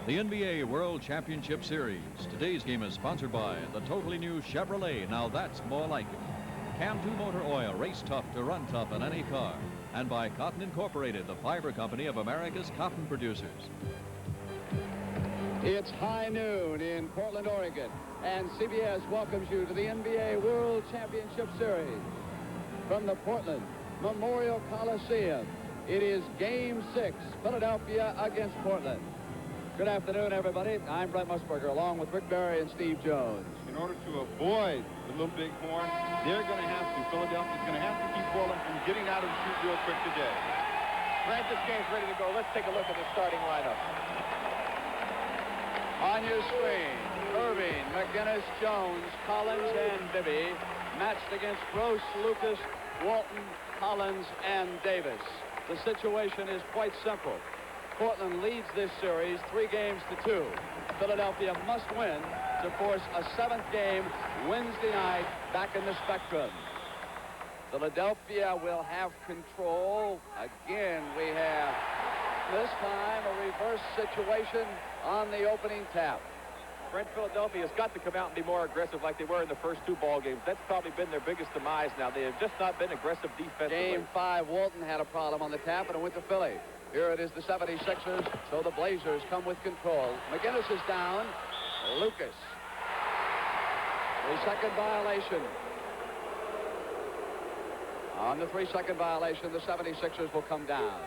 The NBA World Championship Series. Today's game is sponsored by the totally new Chevrolet. Now that's more like it. Cam 2 motor oil, race tough to run tough in any car. And by Cotton Incorporated, the fiber company of America's cotton producers. It's high noon in Portland, Oregon, and CBS welcomes you to the NBA World Championship Series. From the Portland Memorial Coliseum, it is Game 6, Philadelphia against Portland. Good afternoon, everybody. I'm Brent Musburger, along with Rick Barry and Steve Jones. In order to avoid the little big horn, Philadelphia's going to have to keep Portland from getting out of the shoot real quick today. Brent, this game's ready to go. Let's take a look at the starting lineup. On your screen, Irving, McGinnis, Jones, Collins, and Bibby, matched against Gross, Lucas, Walton, Collins, and Davis. The situation is quite simple. Portland leads this series 3-2. Philadelphia must win to force a 7th game Wednesday night back in the Spectrum. Philadelphia will have control. Again, we have this time a reverse situation on the opening tap. Brent, Philadelphia's got to come out and be more aggressive like they were in the first 2 ball games. That's probably been their biggest demise now. They have just not been aggressive defensively. Game 5, Walton had a problem on the tap and it went to Philly. Here it is, the 76ers, so the Blazers come with control. McGinnis is down. Lucas. 3-second violation. On the 3-second violation, the 76ers will come down.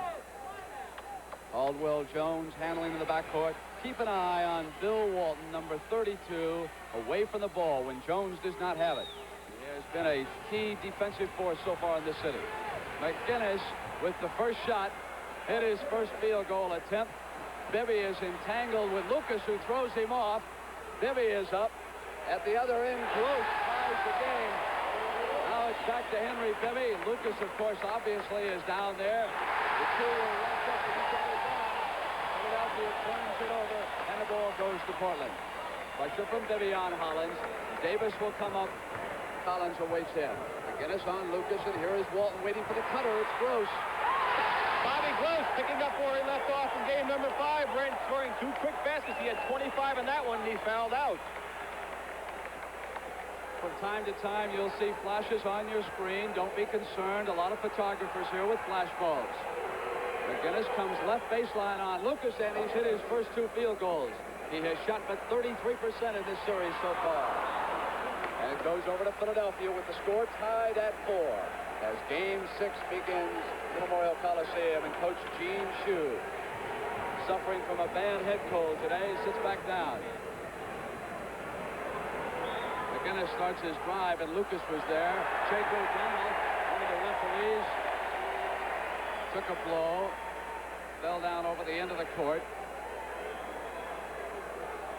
Caldwell Jones handling in the backcourt. Keep an eye on Bill Walton, number 32, away from the ball when Jones does not have it. He has been a key defensive force so far in this city. McGinnis with the first shot. Hit his first field goal attempt. Bibby is entangled with Lucas, who throws him off. Bibby is up. At the other end, Gross ties the game. Now it's back to Henry Bibby. Lucas, of course, obviously is down there. The two will rush up to each other's arms. Philadelphia turns it over, and the ball goes to Portland. Pressure from Bibby on Hollins. Davis will come up. Collins awaits him. McGinnis on Lucas, and here is Walton waiting for the cutter. It's Gross. Bobby Gross picking up where he left off in game number 5. Brent scoring 2 quick baskets. He had 25 in that one, and he fouled out. From time to time, you'll see flashes on your screen. Don't be concerned. A lot of photographers here with flash bulbs. McGinnis comes left baseline on Lucas, and he's hit his first 2 field goals. He has shot but 33% in this series so far. And it goes over to Philadelphia with the score tied at 4 as Game 6 begins in Memorial Coliseum, and Coach Gene Shue, suffering from a bad head cold today, sits back down. McGinnis starts his drive, and Lucas was there. Jake O'Donnell, one of the referees, took a blow, fell down over the end of the court.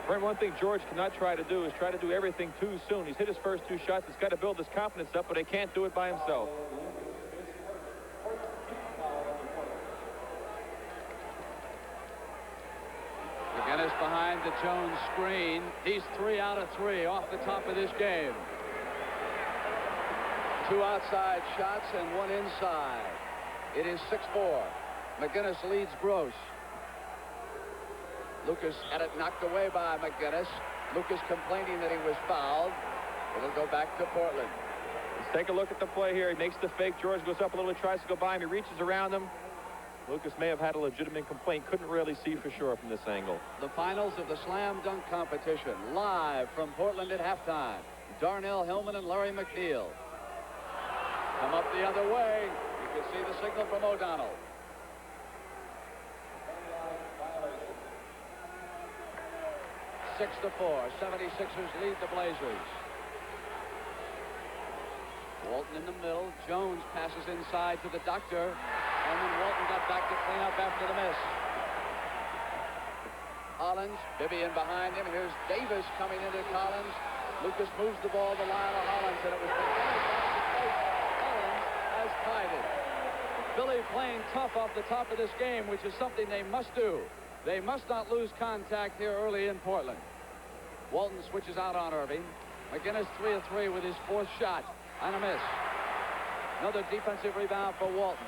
Brent, one thing George cannot try to do is try to do everything too soon. He's hit his first 2 shots. He's got to build his confidence up, but he can't do it by himself. McGinnis behind the Jones screen. He's 3 out of 3 off the top of this game. 2 outside shots and 1 inside. It is 6-4. McGinnis leads Gross. Lucas had it knocked away by McGinnis. Lucas complaining that he was fouled. It'll go back to Portland. Let's take a look at the play here. He makes the fake. George goes up a little bit, tries to go by him. He reaches around him. Lucas may have had a legitimate complaint. Couldn't really see for sure from this angle. The finals of the slam dunk competition, live from Portland at halftime. Darnell Hillman and Larry McNeil come up the other way. You can see the signal from O'Donnell. 6-4. 76ers lead the Blazers. Walton in the middle. Jones passes inside to the doctor. And then Walton got back to clean up after the miss. Collins, Bibby in behind him. Here's Davis coming into Collins. Lucas moves the ball to Lionel Hollins, and it was Collins has tied it. Philly playing tough off the top of this game, which is something they must do. They must not lose contact here early in Portland. Walton switches out on Irving. McGinnis 3 of 3 with his 4th shot and a miss. Another defensive rebound for Walton.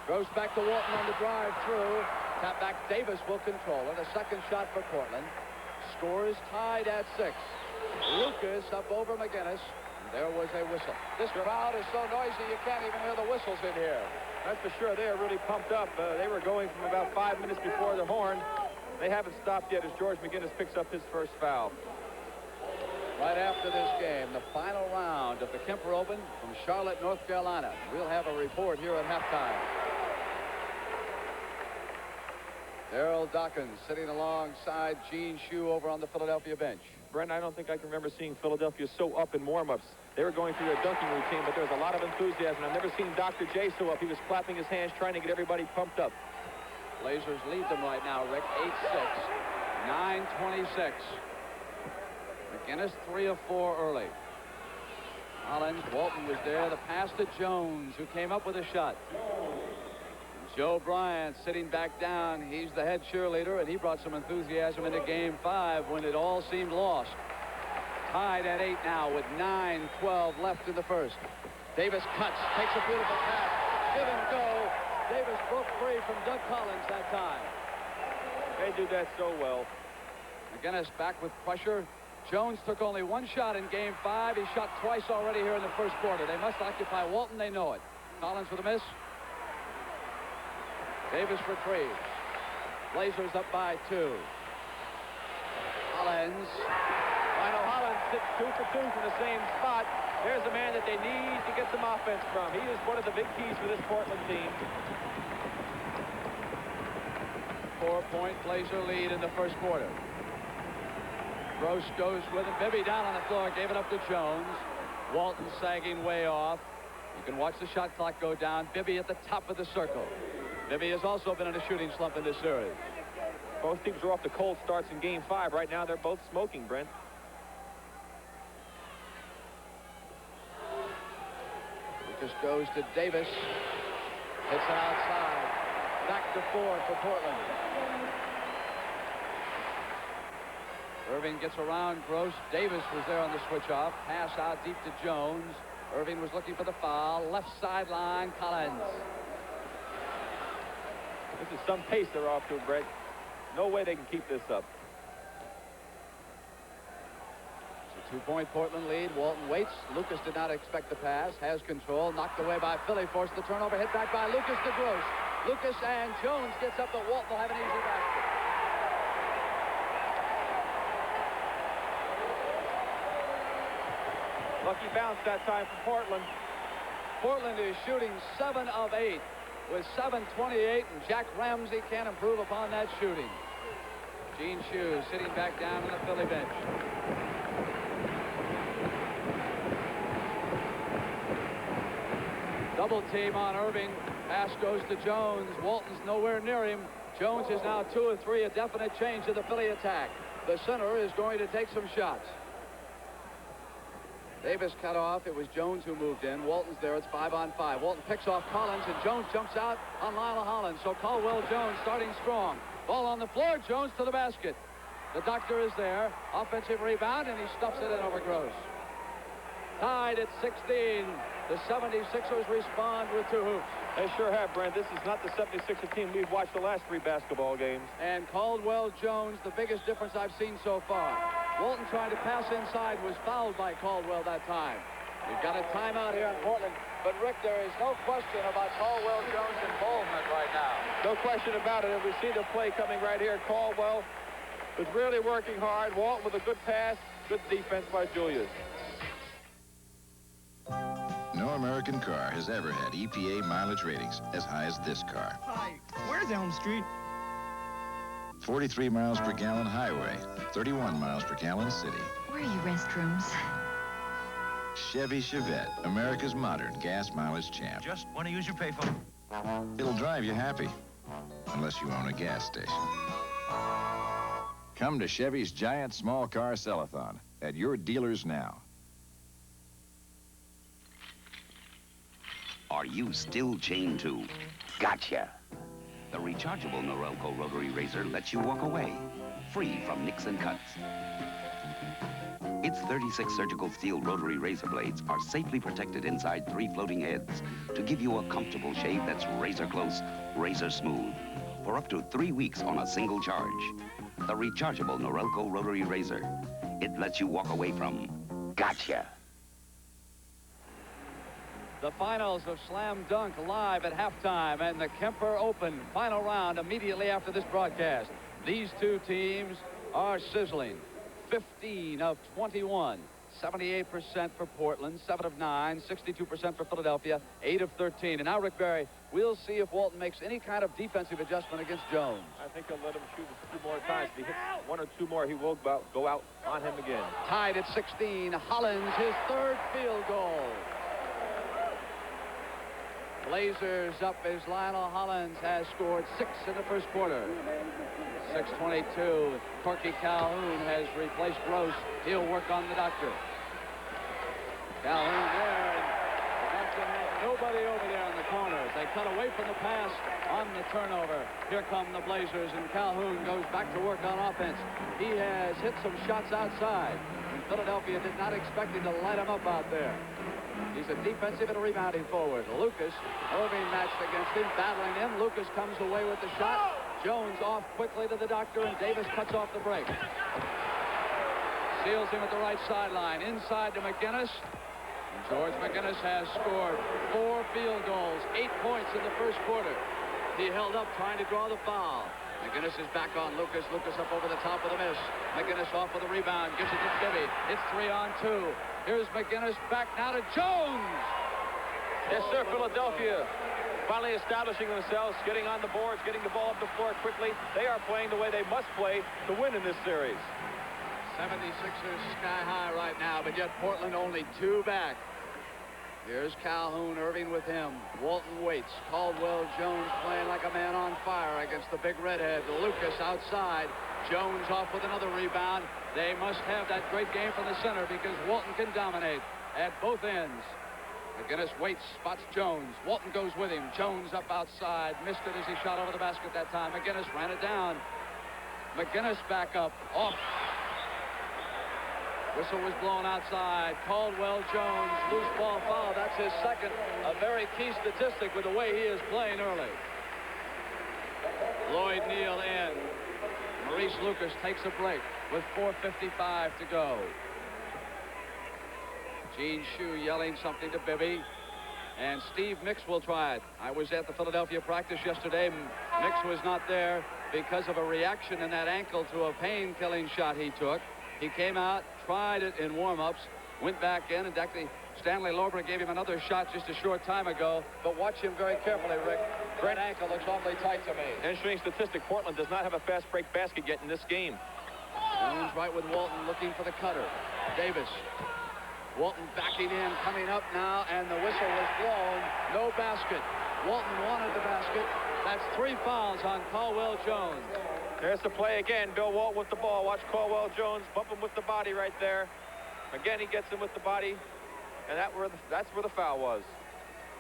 Goes back to Walton on the drive through. Tap back, Davis will control it. A second shot for Portland. Score is tied at 6. Lucas up over McGinnis. There was a whistle. This crowd is so noisy you can't even hear the whistles in here. That's for sure. They are really pumped up. They were going from about 5 minutes before the horn. They haven't stopped yet as George McGinnis picks up his first foul. Right after this game, the final round of the Kemper Open from Charlotte, North Carolina. We'll have a report here at halftime. Darryl Dawkins sitting alongside Gene Shue over on the Philadelphia bench. Brent, I don't think I can remember seeing Philadelphia so up in warm-ups. They were going through their dunking routine, but there was a lot of enthusiasm. I've never seen Dr. J so up. He was clapping his hands, trying to get everybody pumped up. Blazers lead them right now, Rick, 8-6, 9:26. McGinnis 3 of 4 early. Collins, Walton was there. The pass to Jones, who came up with a shot. Joe Bryant sitting back down. He's the head cheerleader, and he brought some enthusiasm into Game 5 when it all seemed lost. Tied at 8 now with 9:12 left in the first. Davis cuts, takes a beautiful pass. Give and go. Davis broke free from Doug Collins that time. They do that so well. McGinnis back with pressure. Jones took only one shot in Game 5. He shot twice already here in the first quarter. They must occupy Walton. They know it. Collins with a miss. Davis retrieves. Blazers up by 2. Hollins. Rhino Hollins sits 2 for 2 from the same spot. There's a man that they need to get some offense from. He is one of the big keys for this Portland team. 4-point Blazer lead in the first quarter. Gross goes with him. Bibby down on the floor, gave it up to Jones. Walton sagging way off. You can watch the shot clock go down. Bibby at the top of the circle. Bibby has also been in a shooting slump in this series. Both teams are off to cold starts in Game 5. Right now, they're both smoking, Brent. Lucas goes to Davis. Hits it outside. Back to 4 for Portland. Irving gets around Gross. Davis was there on the switch off. Pass out deep to Jones. Irving was looking for the foul. Left sideline, Collins. This is some pace they're off to, Brett. No way they can keep this up. It's a 2-point Portland lead. Walton waits. Lucas did not expect the pass. Has control. Knocked away by Philly. Forced the turnover. Hit back by Lucas to Gross. Lucas and Jones gets up, but Walton will have an easy basket. Lucky bounce that time for Portland. Portland is shooting 7 of 8 with 7:28, and Jack Ramsey can't improve upon that shooting. Gene Shue sitting back down on the Philly bench. Double team on Irving. Pass goes to Jones. Walton's nowhere near him. Jones is now 2 of 3, a definite change to the Philly attack. The center is going to take some shots. Davis cut off. It was Jones who moved in. Walton's there. It's 5-on-5. Walton picks off Collins, and Jones jumps out on Lila Hollins. So Caldwell Jones starting strong. Ball on the floor. Jones to the basket. The doctor is there. Offensive rebound, and he stuffs it in over Gross. Tied at 16. The 76ers respond with 2 hoops. They sure have, Brent. This is not the 76er team we've watched the last 3 basketball games. And Caldwell Jones, the biggest difference I've seen so far. Walton trying to pass inside, was fouled by Caldwell that time. We've got a timeout here in Portland. But, Rick, there is no question about Caldwell Jones' involvement right now. No question about it. And we see the play coming right here. Caldwell was really working hard. Walton with a good pass. Good defense by Julius. No American car has ever had EPA mileage ratings as high as this car. Hi, where's Elm Street? 43 miles per gallon highway, 31 miles per gallon city. Where are your restrooms? Chevy Chevette, America's modern gas mileage champ. Just want to use your payphone. It'll drive you happy, unless you own a gas station. Come to Chevy's giant small car sell-a-thon at your dealers now. Are you still chained to? Gotcha. The rechargeable Norelco rotary razor lets you walk away, free from nicks and cuts. Its 36 surgical steel rotary razor blades are safely protected inside 3 floating heads to give you a comfortable shave that's razor close, razor smooth. for up to 3 weeks on a single charge. The rechargeable Norelco rotary razor. It lets you walk away from gotcha. The finals of Slam Dunk live at halftime, and the Kemper Open final round immediately after this broadcast. These two teams are sizzling. 15 of 21. 78% for Portland, 7 of 9, 62% for Philadelphia, 8 of 13. And now, Rick Barry, we'll see if Walton makes any kind of defensive adjustment against Jones. I think he'll let him shoot a few more times. If he hits 1 or 2 more, he will go out on him again. Tied at 16, Hollins, his third field goal. Blazers up as Lionel Hollins has scored 6 in the first quarter. 6:22. Corky Calhoun has replaced Gross. He'll work on the doctor. Calhoun there, and the doctor had nobody over there in the corners. They cut away from the pass on the turnover. Here come the Blazers, and Calhoun goes back to work on offense. He has hit some shots outside, and Philadelphia did not expect him to light him up out there. He's a defensive and a rebounding forward. Lucas, Irving matched against him, battling him. Lucas comes away with the shot. Jones off quickly to the doctor, and Davis cuts off the break. Seals him at the right sideline. Inside to McGinnis. And George McGinnis has scored 4 field goals, 8 points in the first quarter. He held up trying to draw the foul. McGinnis is back on Lucas. Lucas up over the top of the miss. McGinnis off with a rebound. Gives it to Bibby. It's 3-on-2. Here's McGinnis back now to Jones. Yes, sir, Philadelphia finally establishing themselves, getting on the boards, getting the ball up the floor quickly. They are playing the way they must play to win in this series. 76ers sky high right now, but yet Portland only 2 back. Here's Calhoun, Irving with him. Walton waits. Caldwell Jones playing like a man on fire against the big redhead. Lucas outside. Jones off with another rebound. They must have that great game from the center because Walton can dominate at both ends. McGinnis waits, spots Jones. Walton goes with him. Jones up outside. Missed it as he shot over the basket that time. McGinnis ran it down. McGinnis back up. Off. Whistle was blown outside. Caldwell Jones, loose ball foul. That's his second. A very key statistic with the way he is playing early. Lloyd Neal in. Maurice Lucas takes a break with 4:55 to go. Gene Shue yelling something to Bibby. And Steve Mix will try it. I was at the Philadelphia practice yesterday. Mix was not there because of a reaction in that ankle to a pain-killing shot he took. He came out, tried it in warm-ups, went back in, and actually Stanley Lober gave him another shot just a short time ago. But watch him very carefully, Rick. That ankle looks awfully tight to me. Interesting statistic, Portland does not have a fast break basket yet in this game. Jones right with Walton looking for the cutter. Davis. Walton backing in, coming up now, and the whistle was blown. No basket. Walton wanted the basket. That's 3 fouls on Caldwell Jones. There's the play again. Bill Walton with the ball. Watch Caldwell Jones bump him with the body right there. Again, he gets him with the body, and that's where the foul was.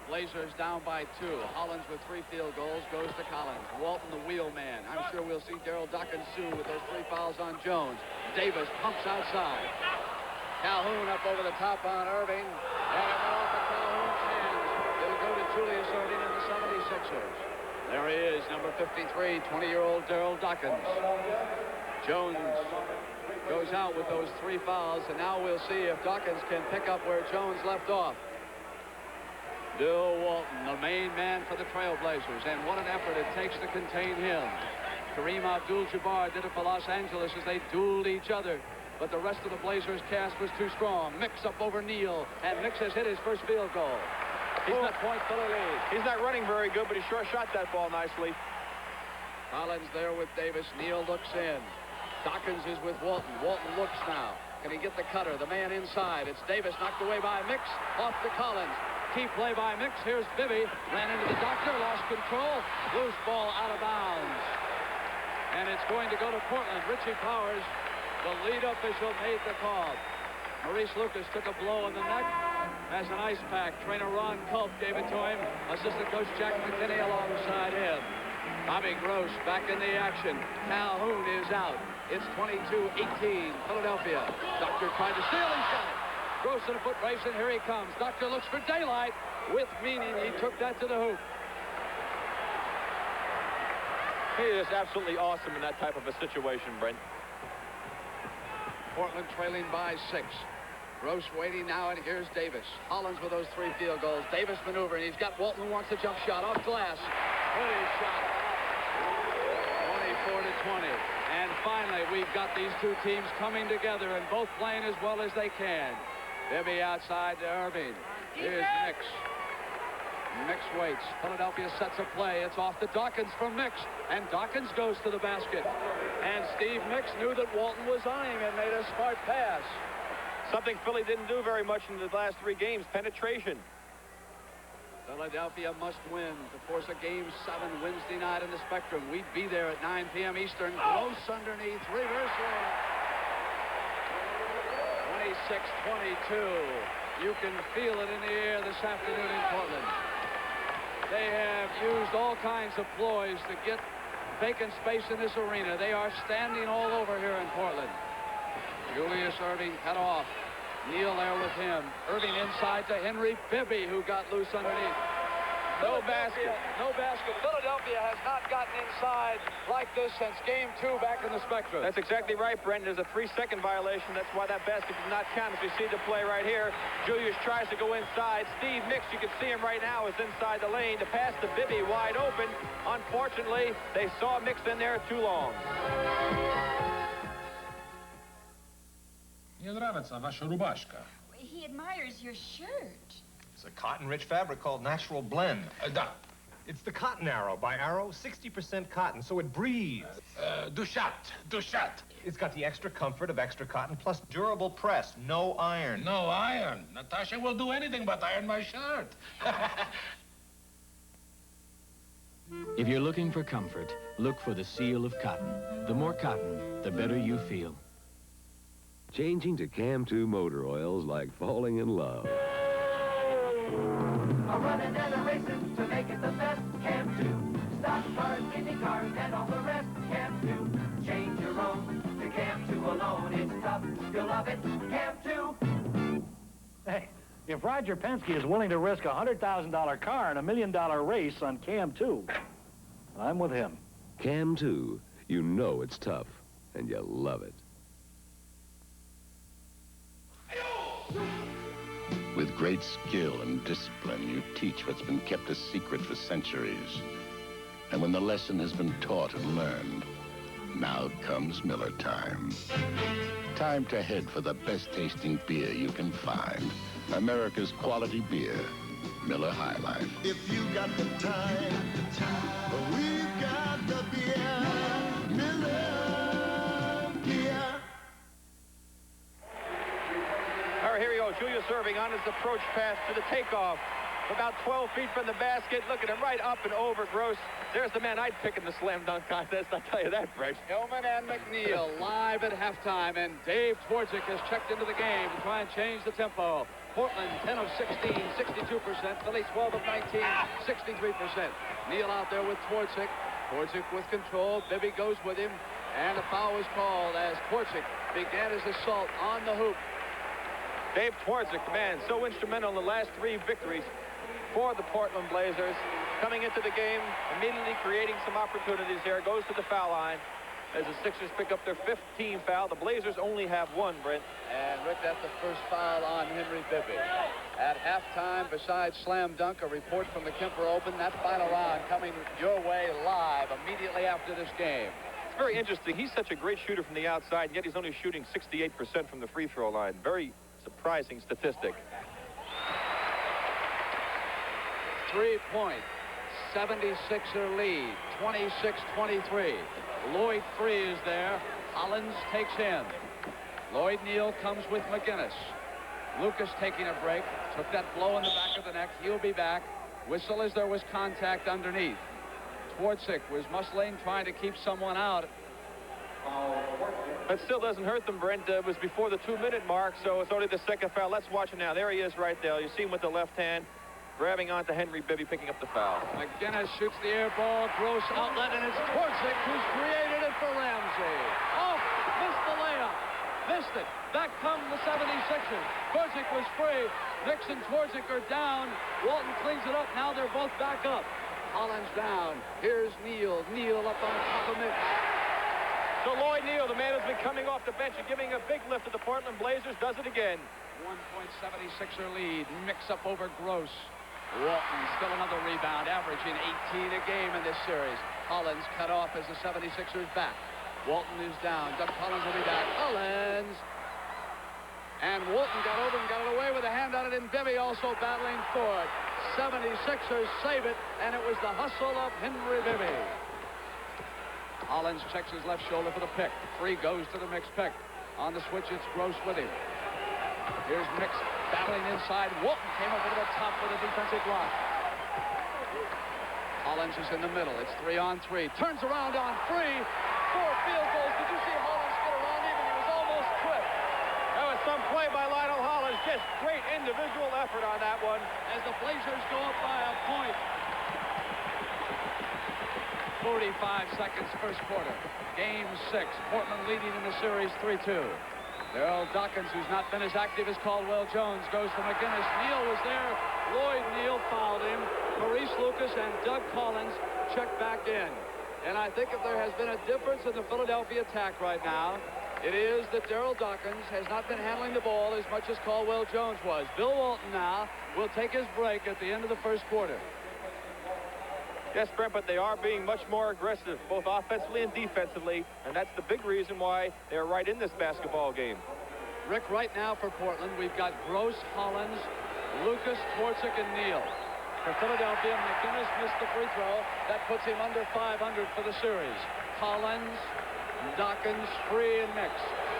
Blazers down by 2. Hollins with 3 field goals goes to Collins. Walton the wheel man. I'm sure we'll see Daryl Dawkins soon with those 3 fouls on Jones. Davis pumps outside. Calhoun up over the top on Irving. And it went off of Calhoun's hands. It'll go to Julius Irving and the 76ers. There he is, number 53, 20-year-old Daryl Dawkins. Jones goes out with those 3 fouls, and now we'll see if Dawkins can pick up where Jones left off. Bill Walton, the main man for the Trailblazers, and what an effort it takes to contain him. Kareem Abdul-Jabbar did it for Los Angeles as they dueled each other. But the rest of the Blazers cast was too strong. Mix up over Neal, and Mix has hit his first field goal. He's not point for the lead. He's not running very good, but he sure shot that ball nicely. Collins there with Davis. Neal looks in. Dawkins is with Walton. Walton looks now. Can he get the cutter? The man inside. It's Davis knocked away by Mix. Off to Collins. Key play by Mix. Here's Bibby. Ran into the doctor. Lost control. Loose ball out of bounds. And it's going to go to Portland. Richie Powers, the lead official, made the call. Maurice Lucas took a blow in the neck. Has an ice pack. Trainer Ron Culp gave it to him. Assistant coach Jack McKinney alongside him. Bobby Gross back in the action. Calhoun is out. It's 22-18, Philadelphia. Doctor tried to steal and shot it. Gross in a foot race, and here he comes. Doctor looks for daylight. With meaning, he took that to the hoop. He is absolutely awesome in that type of a situation, Brent. Portland trailing by 6. Gross waiting now, and here's Davis. Hollins with those 3 field goals. Davis maneuvering. He's got Walton who wants a jump shot off glass. Pretty shot. 24-20. And finally, we've got these two teams coming together and both playing as well as they can. Bibby outside to Irving. Here's Mix. Mix waits. Philadelphia sets a play. It's off to Dawkins from Mix. And Dawkins goes to the basket. And Steve Mix knew that Walton was eyeing and made a smart pass. Something Philly didn't do very much in the last 3 games, penetration. Philadelphia must win to force a Game 7 Wednesday night in the Spectrum. We'd be there at 9 p.m. Eastern. Gross underneath. Reversal. 26-22. You can feel it in the air this afternoon in Portland. They have used all kinds of ploys to get vacant space in this arena. They are standing all over here in Portland. Julius Irving cut off. Neal there with him. Irving inside to Henry Bibby, who got loose underneath. No basket. No basket. Philadelphia has not gotten inside like this since Game 2 back in the Spectrum. That's exactly right, Brent. There's a 3-second violation. That's why that basket did not count. As we see the play right here, Julius tries to go inside. Steve Mix, you can see him right now, is inside the lane. The pass to Bibby wide open. Unfortunately, they saw Mix in there too long. Мне нравится ваша рубашка. He admires your shirt. It's a cotton-rich fabric called Natural Blend. Да. It's the Cotton Arrow by Arrow, 60% cotton, so it breathes. Душат. It's got the extra comfort of extra cotton, plus durable press, no iron. No iron. Natasha will do anything but iron my shirt. If you're looking for comfort, look for the seal of cotton. The more cotton, the better you feel. Changing to Cam 2 motor oil's like falling in love. A running and a racing to make it the best. Cam 2. Stock cars, Indy cars, and all the rest. Cam 2. Change your own to Cam 2 alone. It's tough. You'll love it. Cam 2. Hey, if Roger Penske is willing to risk a $100,000 car in $1 million race on Cam 2, I'm with him. Cam 2. You know it's tough, and you love it. With great skill and discipline, you teach what's been kept a secret for centuries. And when the lesson has been taught and learned, now comes Miller time. Time to head for the best tasting beer you can find. America's quality beer, Miller High Life. If you got the time, we've got the beer, Miller beer. All right, here we go. Julius Irving on his approach pass to the takeoff. About 12 feet from the basket. Look at him right up and over. Gross. There's the man I'd pick in the slam dunk contest. I tell you that, Brett. Hillman and McNeil live at halftime, and Dave Twardzik has checked into the game to try and change the tempo. Portland 10 of 16, 62%. Philly 12 of 19, 63%. Neal out there with Twardzik. Twardzik with control. Bibby goes with him, and a foul is called as Twardzik began his assault on the hoop. Dave Twardzik, man, so instrumental in the last 3 victories for the Portland Blazers. Coming into the game, immediately creating some opportunities here. Goes to the foul line as the Sixers pick up their 15th foul. The Blazers only have 1, Brent. And Rick, that's the first foul on Henry Bibby. At halftime, besides slam dunk, a report from the Kemper Open. That final round coming your way live immediately after this game. It's very interesting. He's such a great shooter from the outside, and yet he's only shooting 68% from the free throw line. Very surprising statistic. 3-point, 76er lead, 26-23. Lloyd Free is there. Hollins takes in. Lloyd Neal comes with McGinnis. Lucas taking a break. Took that blow in the back of the neck. He'll be back. Whistle as there was contact underneath. Twardzik was muscling, trying to keep someone out. That still doesn't hurt them, Brent. It was before the 2-minute mark, so it's only the second foul. Let's watch it now. There he is right there. You see him with the left hand, grabbing onto Henry Bibby, picking up the foul. McGinnis shoots the air ball. Gross outlet, and it's Twardzik who's created it for Ramsey. Oh, missed the layup. Missed it. Back come the 76ers. Twardzik was free. Mix and Twardzik are down. Walton cleans it up. Now they're both back up. Hollins down. Here's Neal. Neal up on top of Mix. So Lloyd Neal, the man who's been coming off the bench and giving a big lift to the Portland Blazers, does it again. 1.76er lead. Mix up over Gross. Walton still another rebound, averaging 18 a game in this series. Hollins cut off as the 76ers back. Walton is down. Doug Collins will be back. Hollins. And Walton got over and got it away with a hand on it, and Bibby also battling for it. 76ers save it, and it was the hustle of Henry Bibby. Hollins checks his left shoulder for the pick. Free goes to the Mix pick. On the switch, it's Gross with him. Here's Mix battling inside. Walton came over to the top with a defensive block. Hollins is in the middle. It's 3-on-3. Turns around on Free. 4 field goals. Did you see Hollins get around him? And he was almost tripped. That was some play by Lionel Hollins. Just great individual effort on that one. As the Blazers go up by a point. 45 seconds first quarter. Game 6. Portland leading in the series 3-2. Darryl Dawkins, who's not been as active as Caldwell Jones, goes to McGinnis. Neal was there. Lloyd Neal fouled him. Maurice Lucas and Doug Collins checked back in. And I think if there has been a difference in the Philadelphia attack right now, it is that Darryl Dawkins has not been handling the ball as much as Caldwell Jones was. Bill Walton now will take his break at the end of the first quarter. Yes, Brent, but they are being much more aggressive, both offensively and defensively, and that's the big reason why they're right in this basketball game. Rick, right now for Portland, we've got Gross, Hollins, Lucas, Twardzik, and Neal. For Philadelphia, McGinnis missed the free throw. That puts him under 500 for the series. Hollins, Dawkins, Free, and Mix.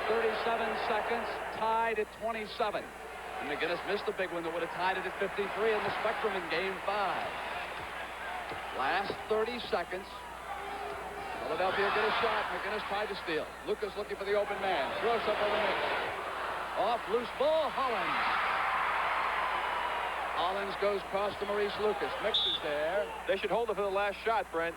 37 seconds, tied at 27. And McGinnis missed the big one that would have tied it at 53 in the Spectrum in Game 5. Last 30 seconds. Philadelphia get a shot. McGinnis tried to steal. Lucas looking for the open man. Throws up over Mix. Off loose ball, Hollins. Hollins goes across to Maurice Lucas. Mix is there. They should hold it for the last shot, Brent.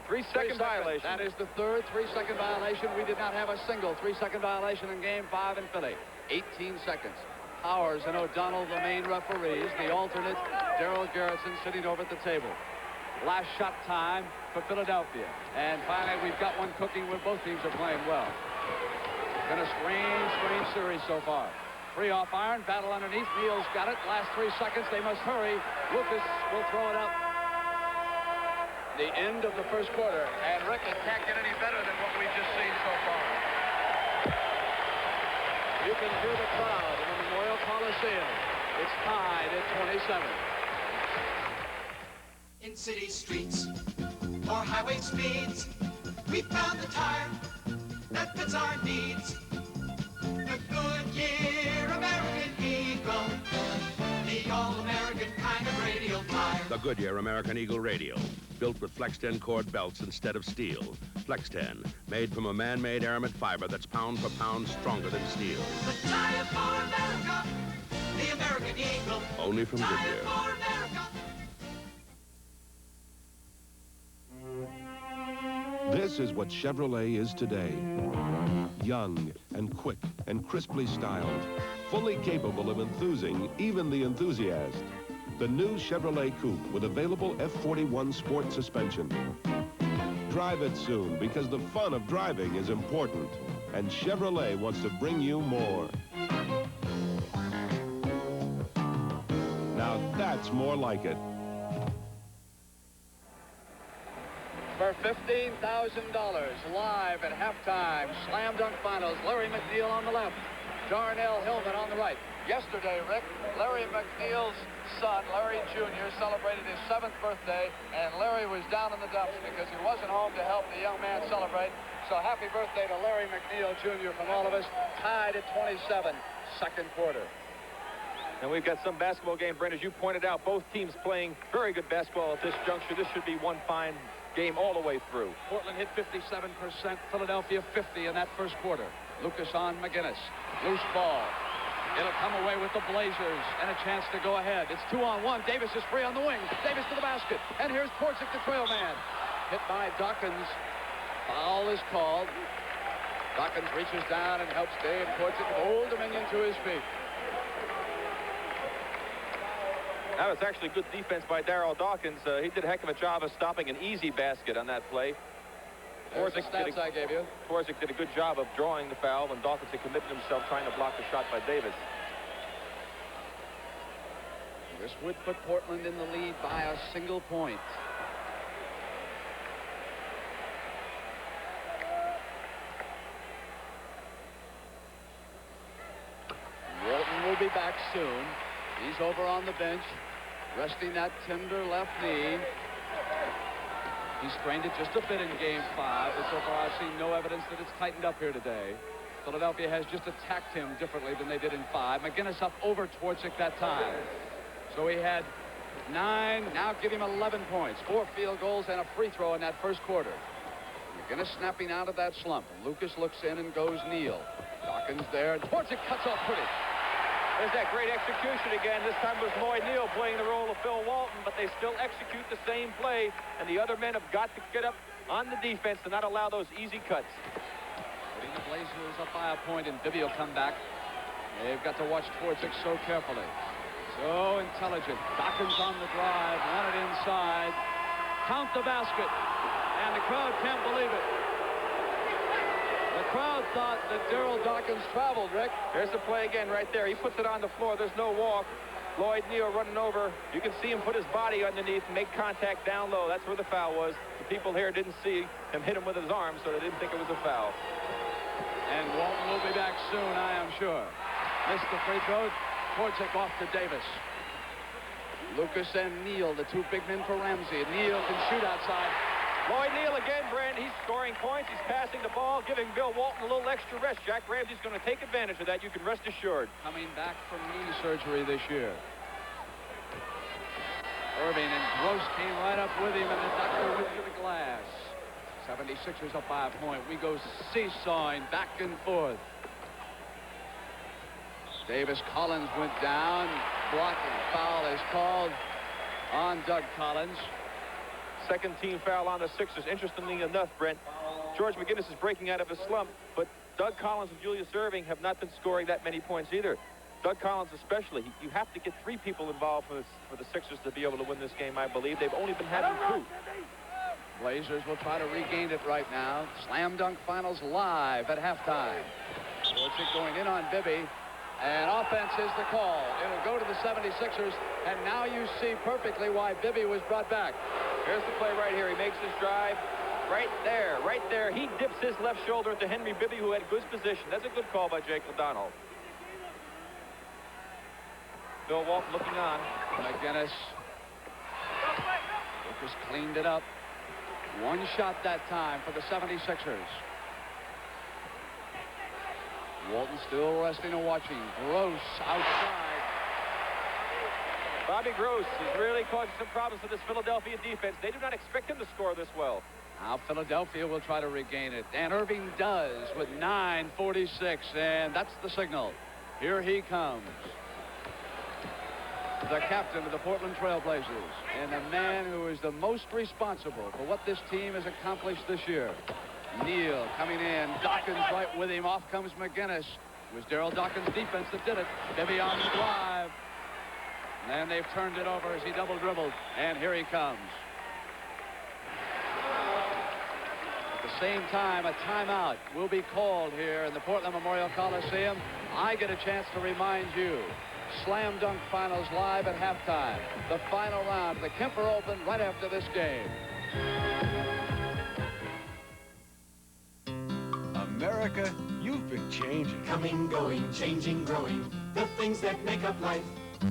A 3-second violation. That is the third 3-second violation. We did not have a single 3-second violation in Game 5 in Philly. 18 seconds. Powers and O'Donnell, the main referees. The alternate, Darryl Garrison, sitting over at the table. Last shot time for Philadelphia. And finally, we've got one cooking where both teams are playing well. Been a strange series so far. Free off iron, battle underneath. Neal's got it. Last 3 seconds, they must hurry. Lucas will throw it up. The end of the first quarter. And Rick, it can't get any better than what we've just seen so far. You can hear the crowd in the Memorial Coliseum. It's tied at 27. In city streets or highway speeds, we found the tire that fits our needs. The Goodyear American Eagle, the all-American kind of radial tire. The Goodyear American Eagle Radial, built with Flex-10 cord belts instead of steel. Flex-10, made from a man-made aramid fiber that's pound for pound stronger than steel. The tire for America, the American Eagle. Only from Tire Goodyear. for America. This is what Chevrolet is today. Young and quick and crisply styled. Fully capable of enthusing even the enthusiast. The new Chevrolet Coupe with available F41 sport suspension. Drive it soon because the fun of driving is important. And Chevrolet wants to bring you more. Now that's more like it. For $15,000 live at halftime. Slam dunk finals. Larry McNeil on the left. Darnell Hillman on the right. Yesterday, Rick, Larry McNeil's son, Larry Jr., celebrated his 7th birthday, and Larry was down in the dumps because he wasn't home to help the young man celebrate. So happy birthday to Larry McNeil Jr. from all of us. Tied at 27, second quarter. And we've got some basketball game, Brent, as you pointed out, both teams playing very good basketball at this juncture. This should be one fine game all the way through. Portland hit 57%, Philadelphia 50 in that first quarter. Lucas on McGinnis. Loose ball. It'll come away with the Blazers and a chance to go ahead. It's 2-on-1. Davis is free on the wing. Davis to the basket. And here's Twardzik, the trail man. Hit by Dawkins. Foul is called. Dawkins reaches down and helps Dave Twardzik hold Dominion to his feet. That was actually good defense by Darryl Dawkins. He did a heck of a job of stopping an easy basket on that play. There's the stats I gave you. Torzik did a good job of drawing the foul when Dawkins had committed himself trying to block the shot by Davis. This would put Portland in the lead by a single point. Walton will be back soon. He's over on the bench, resting that tender left knee. He strained it just a bit in Game 5, but so far I've seen no evidence that it's tightened up here today. Philadelphia has just attacked him differently than they did in 5. McGinnis up over Torzik that time. So he had 9, now give him 11 points, 4 field goals and a free throw in that first quarter. McGinnis snapping out of that slump. Lucas looks in and goes Neal. Dawkins there. Torzik cuts off pretty. There's that great execution again. This time it was Lloyd Neal playing the role of Bill Walton, but they still execute the same play, and the other men have got to get up on the defense to not allow those easy cuts. Putting the Blazers up by a point, and Bibby will come back. They've got to watch Torzik so carefully. So intelligent. Dawkins on the drive, want it inside. Count the basket, and the crowd can't believe it. The crowd thought that Darryl Dawkins traveled, Rick. There's the play again right there. He puts it on the floor. There's no walk. Lloyd Neal running over. You can see him put his body underneath and make contact down low. That's where the foul was. The people here didn't see him hit him with his arm, so they didn't think it was a foul. And Walton will be back soon, I am sure. Missed the free throw. Torzik off to Davis. Lucas and Neal, the two big men for Ramsey. Neal can shoot outside. Lloyd Neal again, Brent. He's scoring points. He's passing the ball, giving Bill Walton a little extra rest. Jack Ramsey's going to take advantage of that. You can rest assured. Coming back from knee surgery this year. Irving and Gross came right up with him, and the doctor went to the glass. 76ers up by a point. We go seesawing back and forth. Davis Collins went down. Blocking. Foul is called on Doug Collins. Second team foul on the Sixers. Interestingly enough, Brent, George McGinnis is breaking out of his slump, but Doug Collins and Julius Erving have not been scoring that many points either. Doug Collins especially. You have to get 3 people involved for the Sixers to be able to win this game, I believe. They've only been having 2. Blazers will try to regain it right now. Slam Dunk Finals live at halftime. Torzik going in on Bibby. And offense is the call. It'll go to the 76ers. And now you see perfectly why Bibby was brought back. Here's the play right here. He makes his drive right there, right there. He dips his left shoulder to Henry Bibby, who had good position. That's a good call by Jake O'Donnell. Bill Walton looking on. McGinnis. Lucas cleaned it up. One shot that time for the 76ers. Walton still resting and watching. Gross outside. Bobby Gross is really causing some problems for this Philadelphia defense. They do not expect him to score this well. Now Philadelphia will try to regain it. And Irving does with 9:46. And that's the signal. Here he comes. The captain of the Portland Trail Blazers. And the man who is the most responsible for what this team has accomplished this year. Neal coming in. Dawkins right with him. Off comes McGinnis. It was Darryl Dawkins' defense that did it. Bibby on the drive. And they've turned it over as he double dribbled. And here he comes. At the same time, a timeout will be called here in the Portland Memorial Coliseum. I get a chance to remind you. Slam Dunk Finals live at halftime. The final round of the Kemper Open right after this game. America, you've been changing. Coming, going, changing, growing. The things that make up life.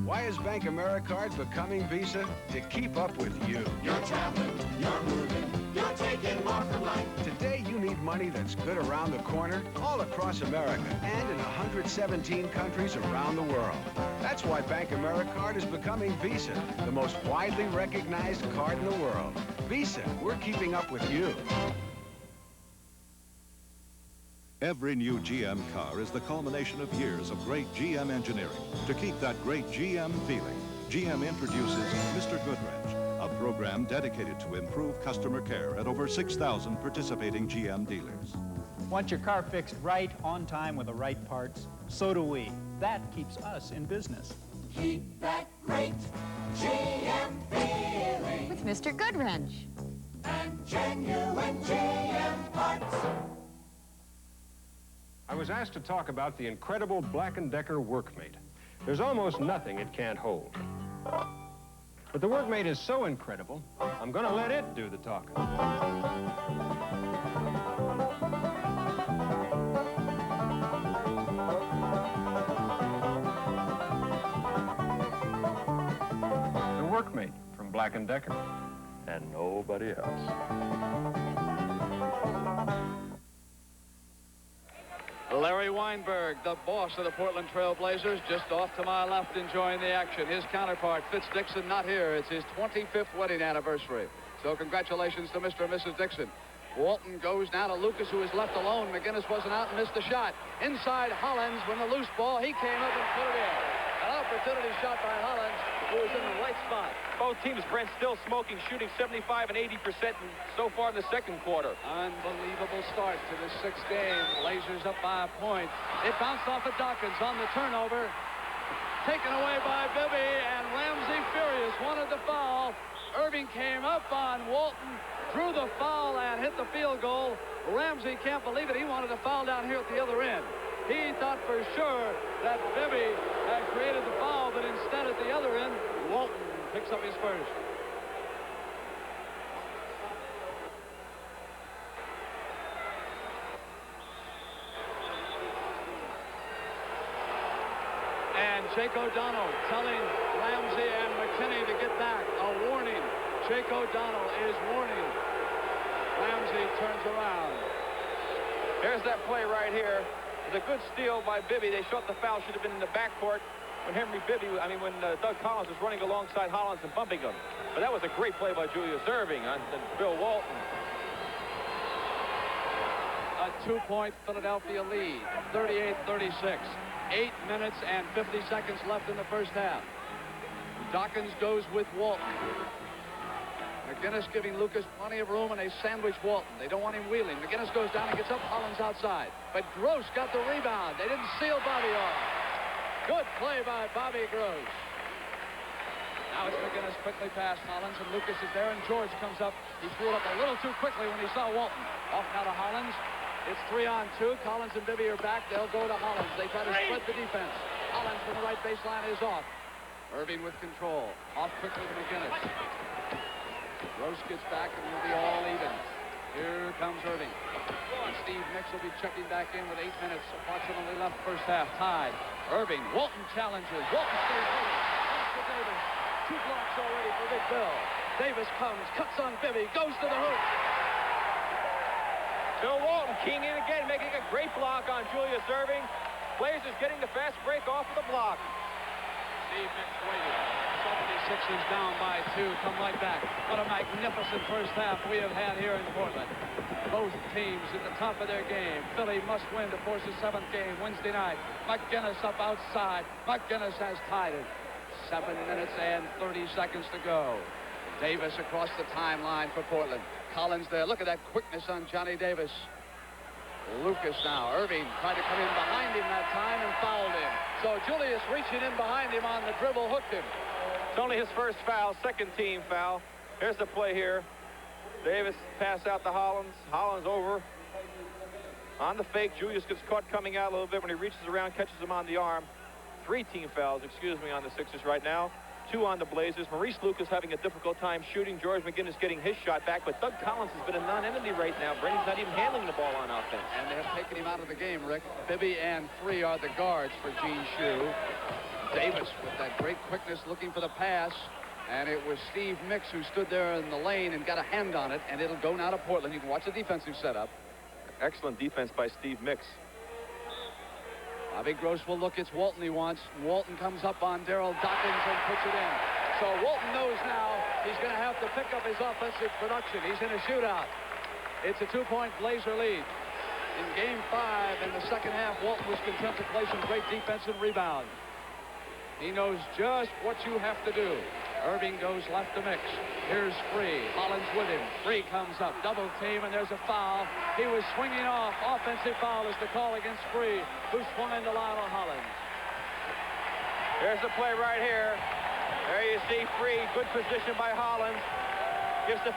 Why is Bank AmeriCard becoming Visa? To keep up with you. You're traveling, you're moving, you're taking more from life. Today you need money that's good around the corner, all across America, and in 117 countries around the world. That's why Bank AmeriCard is becoming Visa, the most widely recognized card in the world. Visa, we're keeping up with you. Every new GM car is the culmination of years of great GM engineering. To keep that great GM feeling, GM introduces Mr. Goodwrench, a program dedicated to improve customer care at over 6,000 participating GM dealers. Want your car fixed right, on time, with the right parts? So do we. That keeps us in business. Keep that great GM feeling. With Mr. Goodwrench. And genuine GM parts. I was asked to talk about the incredible Black & Decker Workmate. There's almost nothing it can't hold. But the Workmate is so incredible, I'm gonna let it do the talking. The Workmate from Black & Decker, and nobody else. Larry Weinberg, the boss of the Portland Trail Blazers, just off to my left enjoying the action. His counterpart, Fitz Dixon, not here. It's his 25th wedding anniversary. So congratulations to Mr. and Mrs. Dixon. Walton goes now to Lucas, who is left alone. McGinnis wasn't out and missed the shot. Inside Hollins, when the loose ball, he came up and put it in. An opportunity shot by Hollins, who was in the right spot. Both teams, Brent, still smoking, shooting 75 and 80% so far in the second quarter. Unbelievable start to the sixth game. Blazers up by a point. It bounced off of Dawkins on the turnover. Taken away by Bibby, and Ramsey furious, wanted the foul. Irving came up on Walton, drew the foul, and hit the field goal. Ramsey can't believe it. He wanted a foul down here at the other end. He thought for sure that Bibby had created the foul, but instead at the other end, Walton picks up his first. And Jake O'Donnell telling Ramsey and McKinney to get back. A warning. Jake O'Donnell is warning. Ramsey turns around. Here's that play right here. It's a good steal by Bibby. They thought the foul should have been in the backcourt when when Doug Collins was running alongside Hollins and bumping him. But that was a great play by Julius Irving on Bill Walton. A 2-point Philadelphia lead, 38-36. 8 minutes and 50 seconds left in the first half. Dawkins goes with Walton. McGinnis giving Lucas plenty of room, and they sandwich Walton. They don't want him wheeling. McGinnis goes down and gets up. Hollins outside. But Gross got the rebound. They didn't seal Bobby off. Good play by Bobby Gross. Now it's McGinnis quickly past Hollins, and Lucas is there, and George comes up. He threw it up a little too quickly when he saw Walton. Off now to Hollins. It's 3-on-2. Collins and Bibby are back. They'll go to Hollins. They try to spread the defense. Hollins from the right baseline is off. Irving with control. Off quickly to McGinnis. Gross gets back, and we'll be all even. Here comes Irving. And Steve Mix will be checking back in with 8 minutes approximately left first half. Tied. Irving. Walton challenges. Walton stays with it. Comes to Davis. 2 blocks already for Big Bill. Davis comes, cuts on Bibby, goes to the hoop. Bill Walton keying in again, making a great block on Julius Irving. Blazers getting the fast break off of the block. Steve Mix waiting. 76ers down by 2. Come right back. What a magnificent first half we have had here in Portland. Both teams at the top of their game. Philly must win to force a 7th game Wednesday night. McGinnis up outside. McGinnis has tied it. 7 minutes and 30 seconds to go. Davis across the timeline for Portland. Collins there. Look at that quickness on Johnny Davis. Lucas now. Irving tried to come in behind him that time and fouled him. So Julius reaching in behind him on the dribble hooked him. It's only his first foul, second team foul. Here's the play here. Davis pass out to Hollins. Hollins over. On the fake, Julius gets caught coming out a little bit when he reaches around, catches him on the arm. 3 team fouls, on the Sixers right now. 2 on the Blazers. Maurice Lucas having a difficult time shooting. George McGinnis getting his shot back, but Doug Collins has been a non-entity right now. Brady's not even handling the ball on offense. And they have taken him out of the game, Rick. Bibby and 3 are the guards for Gene Shue. Davis with that great quickness looking for the pass. And it was Steve Mix who stood there in the lane and got a hand on it, and it'll go now to Portland. You can watch the defensive setup. Excellent defense by Steve Mix. Bobby Gross will look. It's Walton he wants. Walton comes up on Darryl Dawkins and puts it in. So Walton knows now he's going to have to pick up his offensive production. He's in a shootout. It's a 2-point Blazer lead. In Game 5 in the second half, Walton was content to play some great defense and rebound. He knows just what you have to do. Irving goes left to Mix. Here's Free. Hollins with him. Free comes up. Double team, and there's a foul. He was swinging off. Offensive foul is the call against Free, who swung into Lionel Hollins. Here's the play right here. There you see Free. Good position by Hollins. Gives the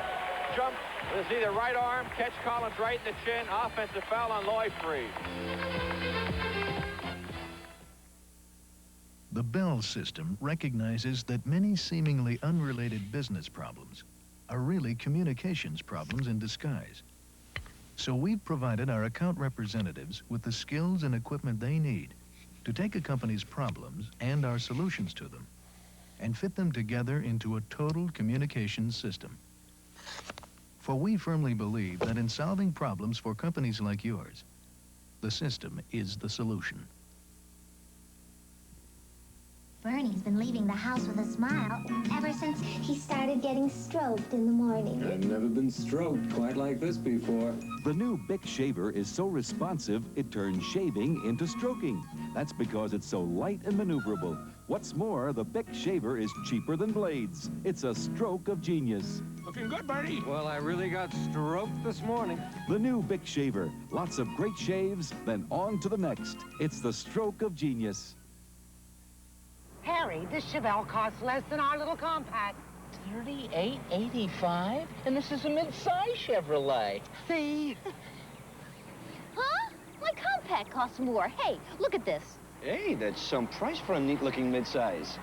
jump. It's either right arm, catch Collins right in the chin. Offensive foul on Lloyd Free. The Bell system recognizes that many seemingly unrelated business problems are really communications problems in disguise. So we've provided our account representatives with the skills and equipment they need to take a company's problems and our solutions to them and fit them together into a total communications system. For we firmly believe that in solving problems for companies like yours, the system is the solution. Bernie's been leaving the house with a smile ever since he started getting stroked in the morning. I've never been stroked quite like this before. The new Bic shaver is so responsive, it turns shaving into stroking. That's because it's so light and maneuverable. What's more, the Bic shaver is cheaper than blades. It's a stroke of genius. Looking good, Bernie. Well, I really got stroked this morning. The new Bic shaver. Lots of great shaves, then on to the next. It's the stroke of genius. Harry, this Chevelle costs less than our little compact. $38.85? And this is a mid-size Chevrolet. See? Huh? My compact costs more. Hey, look at this. Hey, that's some price for a neat-looking midsize.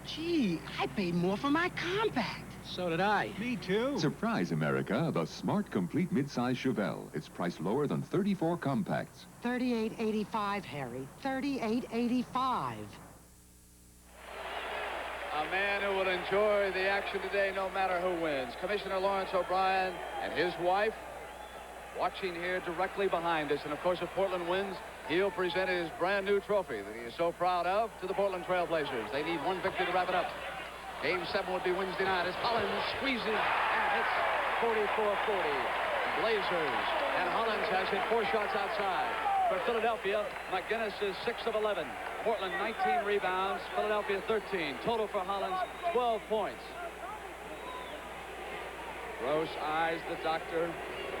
Gee, I paid more for my compact. So did I. Me too. Surprise, America, the smart, complete midsize Chevelle. It's priced lower than 34 compacts. $38.85, Harry. $38.85. A man who will enjoy the action today no matter who wins. Commissioner Lawrence O'Brien and his wife watching here directly behind us. And, of course, if Portland wins, he'll present his brand-new trophy that he is so proud of to the Portland Trail Blazers. They need one victory to wrap it up. Game 7 would be Wednesday night as Hollins squeezes and hits 44-40. Blazers. And Hollins has hit 4 shots outside. For Philadelphia, McGinnis is 6 of 11. Portland 19 rebounds, Philadelphia 13. Total for Hollins, 12 points. Gross eyes the doctor.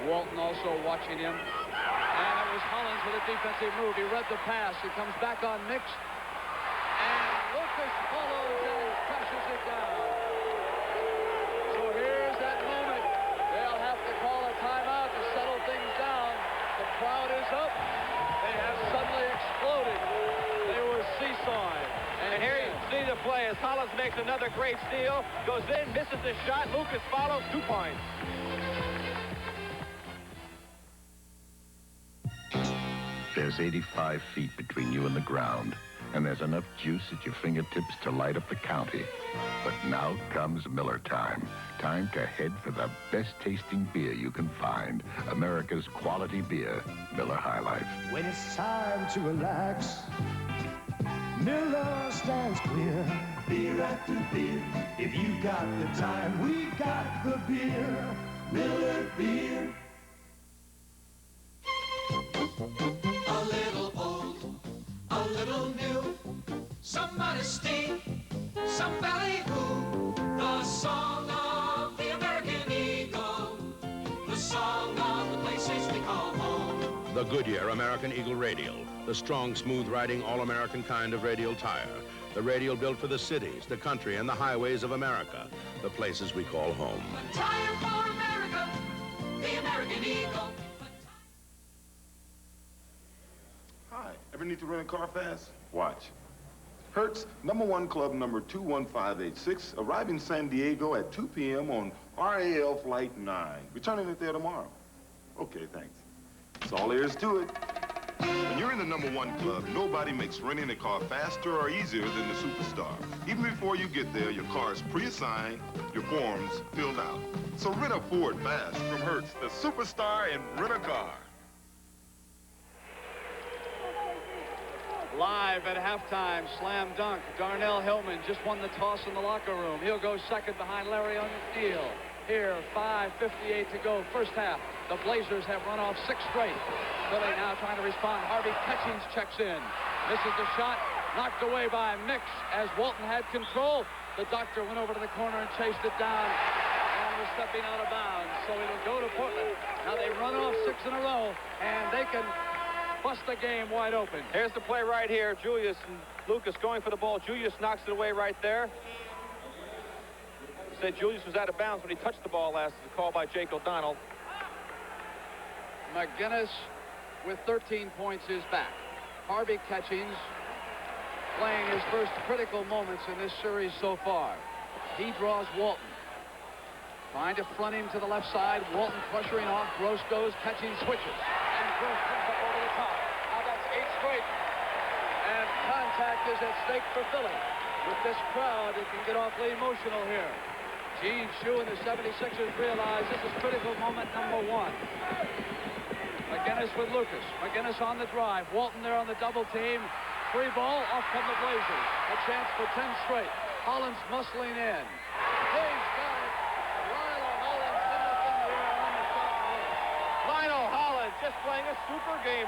Walton also watching him. And it was Hollins with a defensive move. He read the pass. He comes back on Nix. And Lucas follows and crashes it down. So here's that moment. They'll have to call a timeout to settle things down. The crowd is up. They have suddenly exploded. They were seesawing. And here you see the play as Hollins makes another great steal. Goes in, misses the shot. Lucas follows, 2 points. There's 85 feet between you and the ground, and there's enough juice at your fingertips to light up the county. But now comes Miller time. Time to head for the best-tasting beer you can find. America's quality beer, Miller High Life. When it's time to relax, Miller stands clear. Beer after beer. If you got the time, we got the beer. Miller Beer. A little old, a little new, some modesty, some ballyhoo. The song of the American Eagle, the song of the places we call home. The Goodyear American Eagle Radial, the strong, smooth-riding, all-American kind of radial tire. The radial built for the cities, the country, and the highways of America, the places we call home. A tire for America, the American Eagle. Hi, ever need to rent a car fast? Watch. Hertz, #1 club number 21586, arriving San Diego at 2 p.m. on RAL Flight 9. Returning it there tomorrow. Okay, thanks. That's all there is to it. When you're in the #1 club, nobody makes renting a car faster or easier than the Superstar. Even before you get there, your car is pre-assigned, your forms filled out. So rent a Ford fast from Hertz, the Superstar in rent-a-car. Live at halftime, slam dunk. Darnell Hillman just won the toss in the locker room. He'll go second behind Larry O'Neal. Here, 5:58 to go, first half. The Blazers have run off 6 straight. Philly now trying to respond. Harvey Catchings checks in. Misses the shot, knocked away by Mix as Walton had control. The doctor went over to the corner and chased it down and was stepping out of bounds. So it'll go to Portland. Now they run off 6 in a row, and they can bust the game wide open. Here's the play right here. Julius and Lucas going for the ball. Julius knocks it away right there. said Julius was out of bounds when he touched the ball last. The call by Jake O'Donnell. McGinnis with 13 points is back. Harvey Catchings playing his first critical moments in this series so far. He draws Walton. Trying to front him to the left side. Walton pressuring off. Gross goes. Catchings switches. And Gross comes up over the top. Now that's 8 straight. And contact is at stake for Philly. With this crowd, it can get awfully emotional here. Gene Shue and the 76ers realize this is critical moment number 1. McGinnis with Lucas. McGinnis on the drive. Walton there on the double team. Free ball. Off come the Blazers. A chance for 10 straight. Hollins muscling in. He's got it. Lionel Hollins in the air on the shot. Lionel Hollins just playing a super game.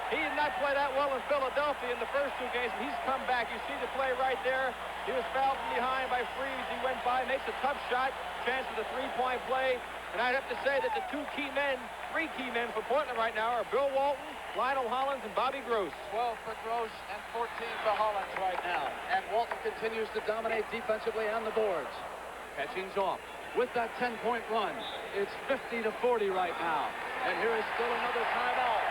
He did not play that well in Philadelphia in the first 2 games, but he's come back. You see the play right there. He was fouled from behind by Freeze. He went by, makes a tough shot. Chance for the 3-point play. And I'd have to say that the 3 key men for Portland right now are Bill Walton, Lionel Hollins, and Bobby Gross. 12 for Gross and 14 for Hollins right now. And Walton continues to dominate defensively on the boards. Catchings off with that 10-point run. It's 50-40 right now. And here is still another timeout.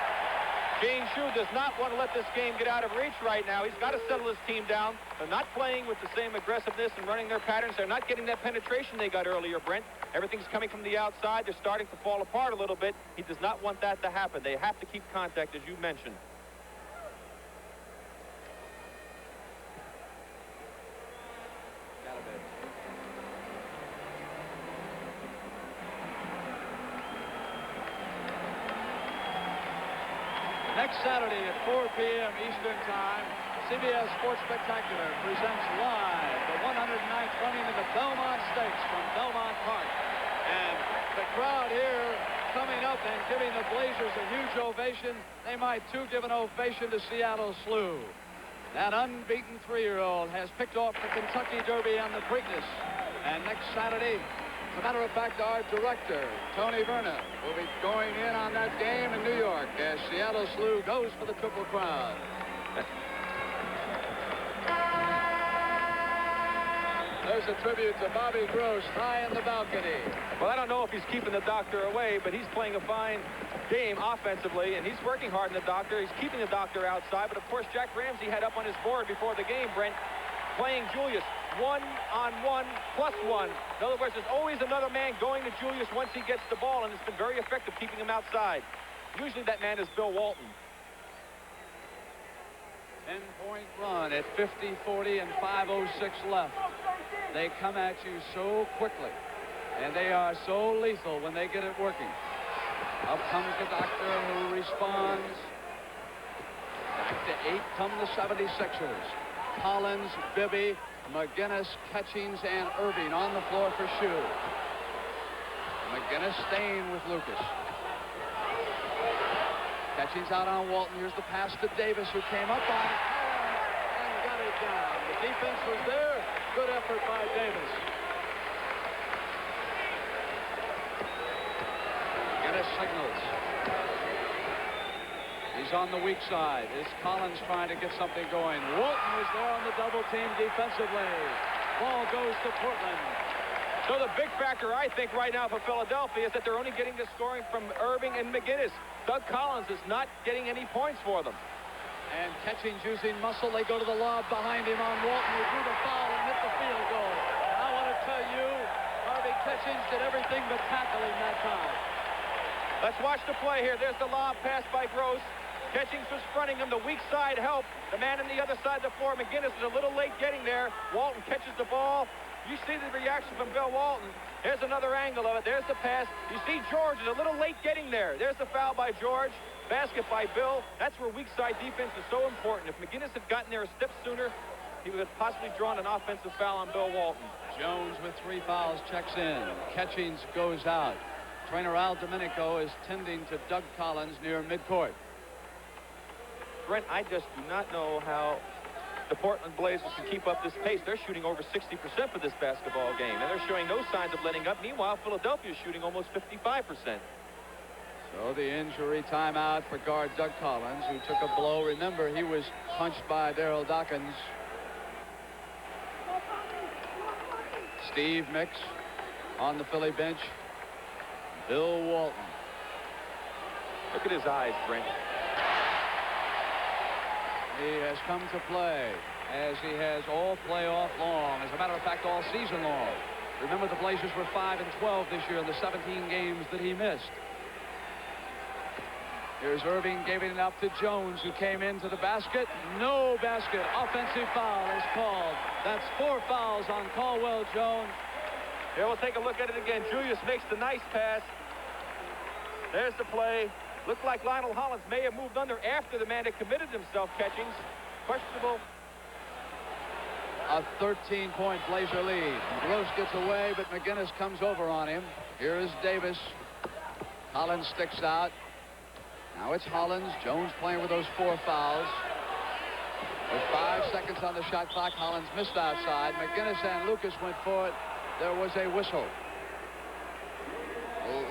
Gene Shue does not want to let this game get out of reach right now. He's got to settle his team down. They're not playing with the same aggressiveness and running their patterns. They're not getting that penetration they got earlier, Brent. Everything's coming from the outside. They're starting to fall apart a little bit. He does not want that to happen. They have to keep contact, as you mentioned. Next Saturday at 4 p.m. Eastern Time, CBS Sports Spectacular presents live the 109th running of the Belmont Stakes from Belmont Park. And the crowd here coming up and giving the Blazers a huge ovation. They might, too, give an ovation to Seattle Slew. That unbeaten 3-year-old has picked off the Kentucky Derby on the Preakness. And next Saturday, as a matter of fact, our director, Tony Verna, will be going in on that game in New York as Seattle Slew goes for the Triple Crown. There's a tribute to Bobby Gross high in the balcony. Well, I don't know if he's keeping the doctor away, but he's playing a fine game offensively, and he's working hard in the doctor. He's keeping the doctor outside, but of course, Jack Ramsey had up on his board before the game, Brent, playing Julius 1-on-1 plus 1. In other words, there's always another man going to Julius once he gets the ball, and it's been very effective keeping him outside. Usually that man is Bill Walton. 10-point run at 50-40 and 5:06 left. They come at you so quickly, and they are so lethal when they get it working. Up comes the doctor, who responds. Back to 8 come the 76ers. Collins, Bibby, McGinnis, Catchings, and Irving on the floor for Shue. McGinnis staying with Lucas. Catchings out on Walton. Here's the pass to Davis, who came up on Collins and got it down. The defense was there. Good effort by Davis. McGinnis signals. He's on the weak side. Is Collins trying to get something going? Walton was there on the double team defensively. Ball goes to Portland. So the big factor, I think, right now for Philadelphia is that they're only getting the scoring from Irving and McGinnis. Doug Collins is not getting any points for them. And Catchings using muscle. They go to the lob behind him on Walton, who drew the foul and hit the field goal. I want to tell you, Harvey Catchings did everything but tackle him that time. Let's watch the play here. There's the lob pass by Gross. Catchings was fronting him. The weak side help. The man on the other side of the floor, McGinnis, is a little late getting there. Walton catches the ball. You see the reaction from Bill Walton. Here's another angle of it. There's the pass. You see George is a little late getting there. There's the foul by George. Basket by Bill. That's where weak side defense is so important. If McGinnis had gotten there a step sooner, he would have possibly drawn an offensive foul on Bill Walton. Jones with 3 fouls checks in. Catchings goes out. Trainer Al Domenico is tending to Doug Collins near midcourt. Brent, I just do not know how the Portland Blazers can keep up this pace. They're shooting over 60% for this basketball game, and they're showing no signs of letting up. Meanwhile, Philadelphia is shooting almost 55%. So the injury timeout for guard Doug Collins, who took a blow. Remember, he was punched by Darryl Dawkins. Steve Mix on the Philly bench. Bill Walton. Look at his eyes, Brent. He has come to play, as he has all playoff long. As a matter of fact, all season long. Remember, the Blazers were 5-12 this year in the 17 games that he missed. Here's Irving giving it up to Jones, who came into the basket. No basket. Offensive foul is called. That's 4 fouls on Caldwell Jones. Here, we'll take a look at it again. Julius makes the nice pass. There's the play. Looked like Lionel Hollins may have moved under after the man had committed himself catching. Questionable. A 13-point Blazer lead. Gross gets away, but McGinnis comes over on him. Here is Davis. Hollins sticks out. Now it's Hollins. Jones playing with those 4 fouls. With 5 seconds on the shot clock, Hollins missed outside. McGinnis and Lucas went for it. There was a whistle.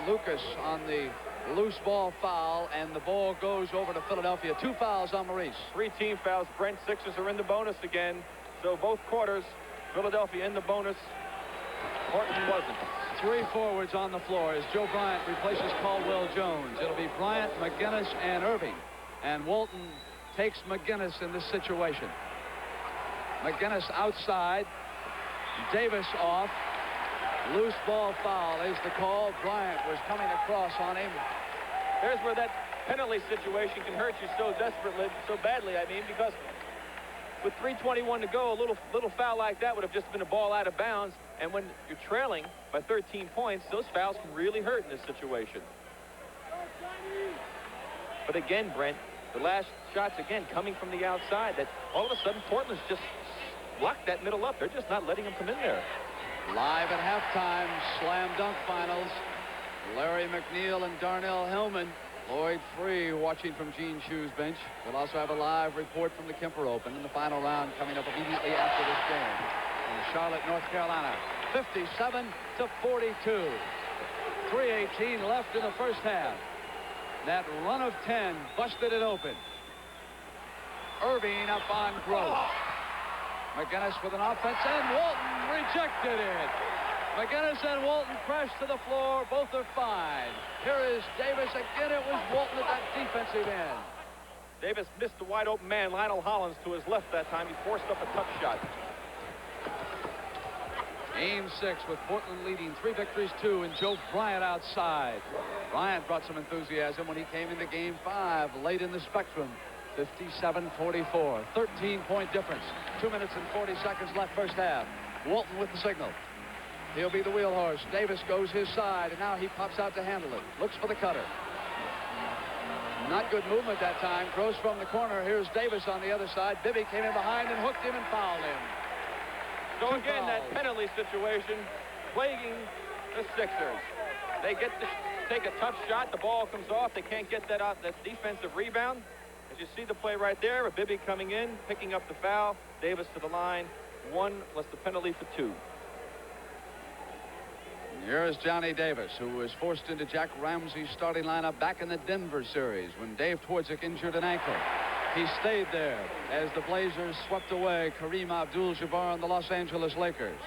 Lucas on the loose ball foul, and the ball goes over to Philadelphia. 2 fouls on Maurice. 3 team fouls. Brent, Sixers are in the bonus again. So both quarters, Philadelphia in the bonus. Portland wasn't. 3 forwards on the floor as Joe Bryant replaces Caldwell Jones. It'll be Bryant, McGinnis, and Irving. And Walton takes McGinnis in this situation. McGinnis outside. Davis off. Loose ball foul is the call. Bryant was coming across on him. Here's where that penalty situation can hurt you so desperately, so badly, I mean, because with 3:21 to go, a little foul like that would have just been a ball out of bounds. And when you're trailing by 13 points, those fouls can really hurt in this situation. But again, Brent, the last shots again coming from the outside, that all of a sudden Portland's just locked that middle up. They're just not letting them come in there. Live at halftime, slam dunk finals. Larry McNeil and Darnell Hillman. Lloyd Free watching from Gene Shue's bench. We'll also have a live report from the Kemper Open in the final round coming up immediately after this game. In Charlotte, North Carolina, 57-42. 3:18 left in the first half. That run of 10 busted it open. Irving up on Gross. McGinnis with an offense, and Walton rejected it. McGinnis and Walton crashed to the floor. Both are fine. Here is Davis. Again, it was Walton at that defensive end. Davis missed the wide open man, Lionel Hollins, to his left that time. He forced up a tough shot. Game 6 with Portland leading 3 victories, 2, and Joe Bryant outside. Bryant brought some enthusiasm when he came into Game 5 late in the spectrum. 57-44, 13-point difference. 2 minutes and 40 seconds left first half. Walton with the signal. He'll be the wheel horse. Davis goes his side, and now he pops out to handle it. Looks for the cutter. Not good movement that time. Gross from the corner. Here's Davis on the other side. Bibby came in behind and hooked him and fouled him. So again, that penalty situation plaguing the Sixers. They get to take a tough shot. The ball comes off. They can't get that out. That defensive rebound. As you see the play right there, Bibby coming in, picking up the foul. Davis to the line. 1 plus the penalty for 2. Here is Johnny Davis, who was forced into Jack Ramsey's starting lineup back in the Denver series when Dave Twardzik injured an ankle. He stayed there as the Blazers swept away Kareem Abdul-Jabbar and the Los Angeles Lakers.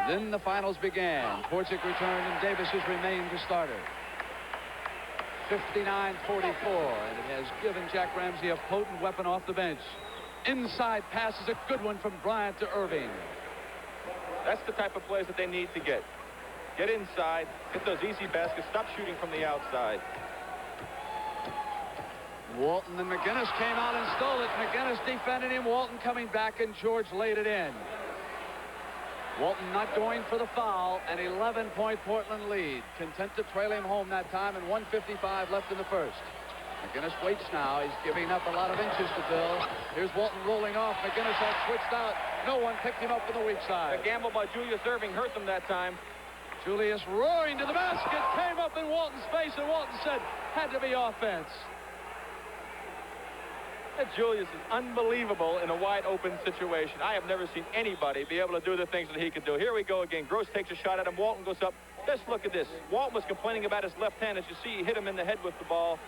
Then the finals began. Twardzik returned and Davis has remained the starter. 59-44, and it has given Jack Ramsey a potent weapon off the bench. Inside pass is a good one from Bryant to Irving. That's the type of plays that they need to get. Get inside, get those easy baskets, stop shooting from the outside. Walton and McGinnis came out and stole it. McGinnis defended him. Walton coming back, and George laid it in. Walton not going for the foul. An 11-point Portland lead. Content to trail him home that time, and 1:55 left in the first. McGinnis waits now. He's giving up a lot of inches to Bill. Here's Walton rolling off. McGinnis had switched out. No one picked him up from the weak side. The gamble by Julius Irving hurt them that time. Julius roaring to the basket. Came up in Walton's face, and Walton said, had to be offense. That Julius is unbelievable in a wide-open situation. I have never seen anybody be able to do the things that he could do. Here we go again. Gross takes a shot at him. Walton goes up. Just look at this. Walton was complaining about his left hand. As you see, he hit him in the head with the ball.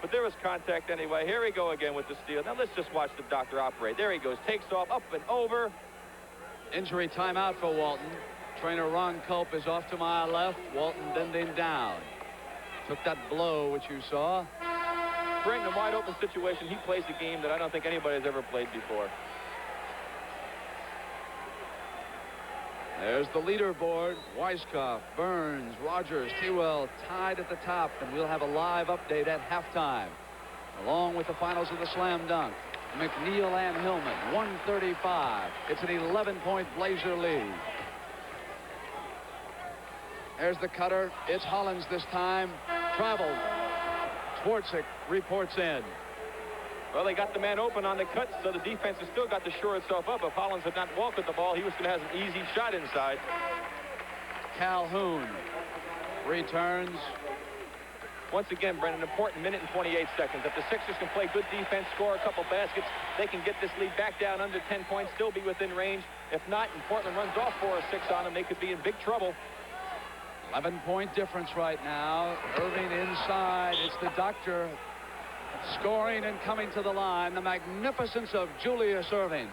But there was contact anyway. Here we go again with the steal. Now let's just watch the doctor operate. There he goes. Takes off, up and over. Injury timeout for Walton. Trainer Ron Culp is off to my left. Walton Dinding down. Took that blow, which you saw. Right in a wide open situation, he plays a game that I don't think anybody has ever played before. There's the leaderboard. Weiskopf, Burns, Rogers, Tewell tied at the top, and we'll have a live update at halftime, along with the finals of the slam dunk. McNeil and Hillman, 135. It's an 11-point Blazer lead. There's the cutter. It's Hollins this time. Traveled. Twardzik reports in. Well, they got the man open on the cut, so the defense has still got to shore itself up. If Hollins had not walked at the ball, he was going to have an easy shot inside. Calhoun returns. Once again, Brendan, important minute and 28 seconds. If the Sixers can play good defense, score a couple baskets, they can get this lead back down under 10 points, still be within range. If not, and Portland runs off 4 or 6 on them, they could be in big trouble. 11-point difference right now. Irving inside. It's the doctor scoring and coming to the line. The magnificence of Julius Irving.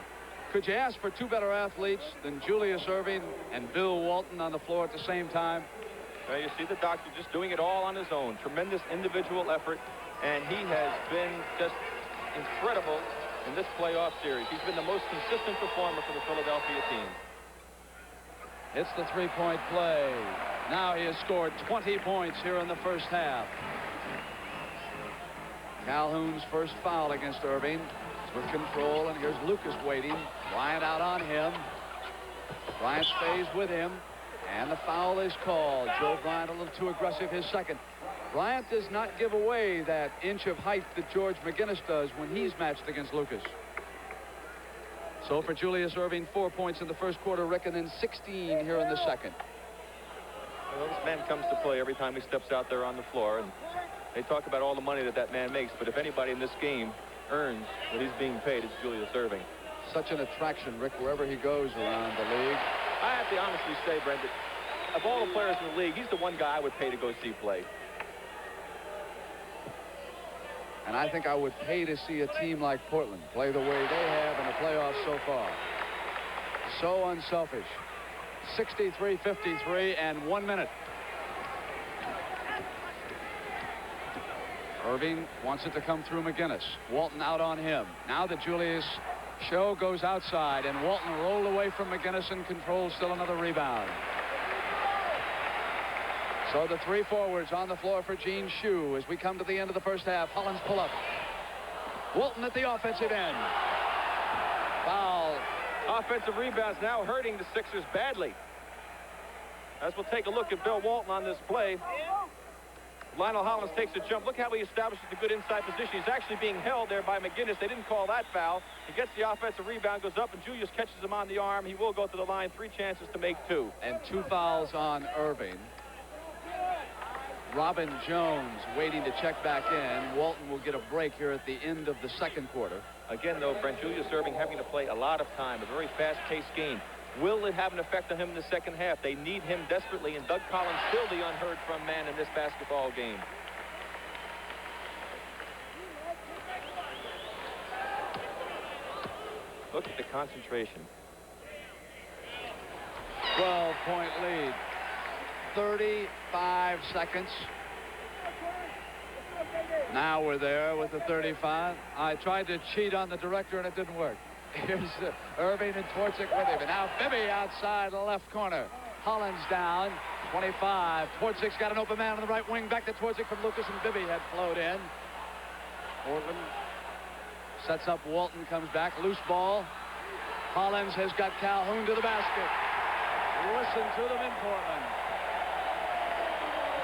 Could you ask for 2 better athletes than Julius Irving and Bill Walton on the floor at the same time? Well, you see the doctor just doing it all on his own. Tremendous individual effort, and he has been just incredible in this playoff series. He's been the most consistent performer for the Philadelphia team. It's the 3-point play. Now he has scored 20 points here in the first half. Calhoun's first foul against Irving. It's with control, and here's Lucas waiting. Bryant out on him. Bryant stays with him, and the foul is called. Joe Bryant a little too aggressive, his second. Bryant does not give away that inch of height that George McGinnis does when he's matched against Lucas. So for Julius Irving, 4 points in the first quarter, reckoning 16 here in the second. Well, this man comes to play every time he steps out there on the floor, and they talk about all the money that man makes, but if anybody in this game earns what he's being paid, it's Julius Irving. Such an attraction, Rick, wherever he goes around the league. I have to honestly say, Brendan, of all the players in the league, he's the one guy I would pay to go see play. And I think I would pay to see a team like Portland play the way they have in the playoffs so far. So unselfish. 63-53 and 1 minute. Irving wants it to come through McGinnis. Walton out on him. Now the Julius show goes outside, and Walton rolled away from McGinnis and controls still another rebound. So the 3 forwards on the floor for Gene Shue as we come to the end of the first half. Hollins pull up. Walton at the offensive end. Foul. Offensive rebounds now hurting the Sixers badly. As we'll take a look at Bill Walton on this play. Lionel Hollins takes a jump. Look how he establishes a good inside position. He's actually being held there by McGinnis. They didn't call that foul. He gets the offensive rebound, goes up, and Julius catches him on the arm. He will go to the line. 3 chances to make 2. And 2 fouls on Irving. Robin Jones waiting to check back in. Walton will get a break here at the end of the second quarter. Again, though, Brent, Julius Irving having to play a lot of time, a very fast-paced game. Will it have an effect on him in the second half? They need him desperately, and Doug Collins still the unheard-from man in this basketball game. Look at the concentration. 12-point lead. 35 seconds. Now we're there with the 35. I tried to cheat on the director, and it didn't work. Here's Irving and Twardzik with him. And now Bibby outside the left corner. Hollins down. 25. Twardzik's got an open man on the right wing. Back to Twardzik from Lucas, and Bibby had flowed in. Portland sets up. Walton comes back. Loose ball. Hollins has got Calhoun to the basket. Listen to them in Portland.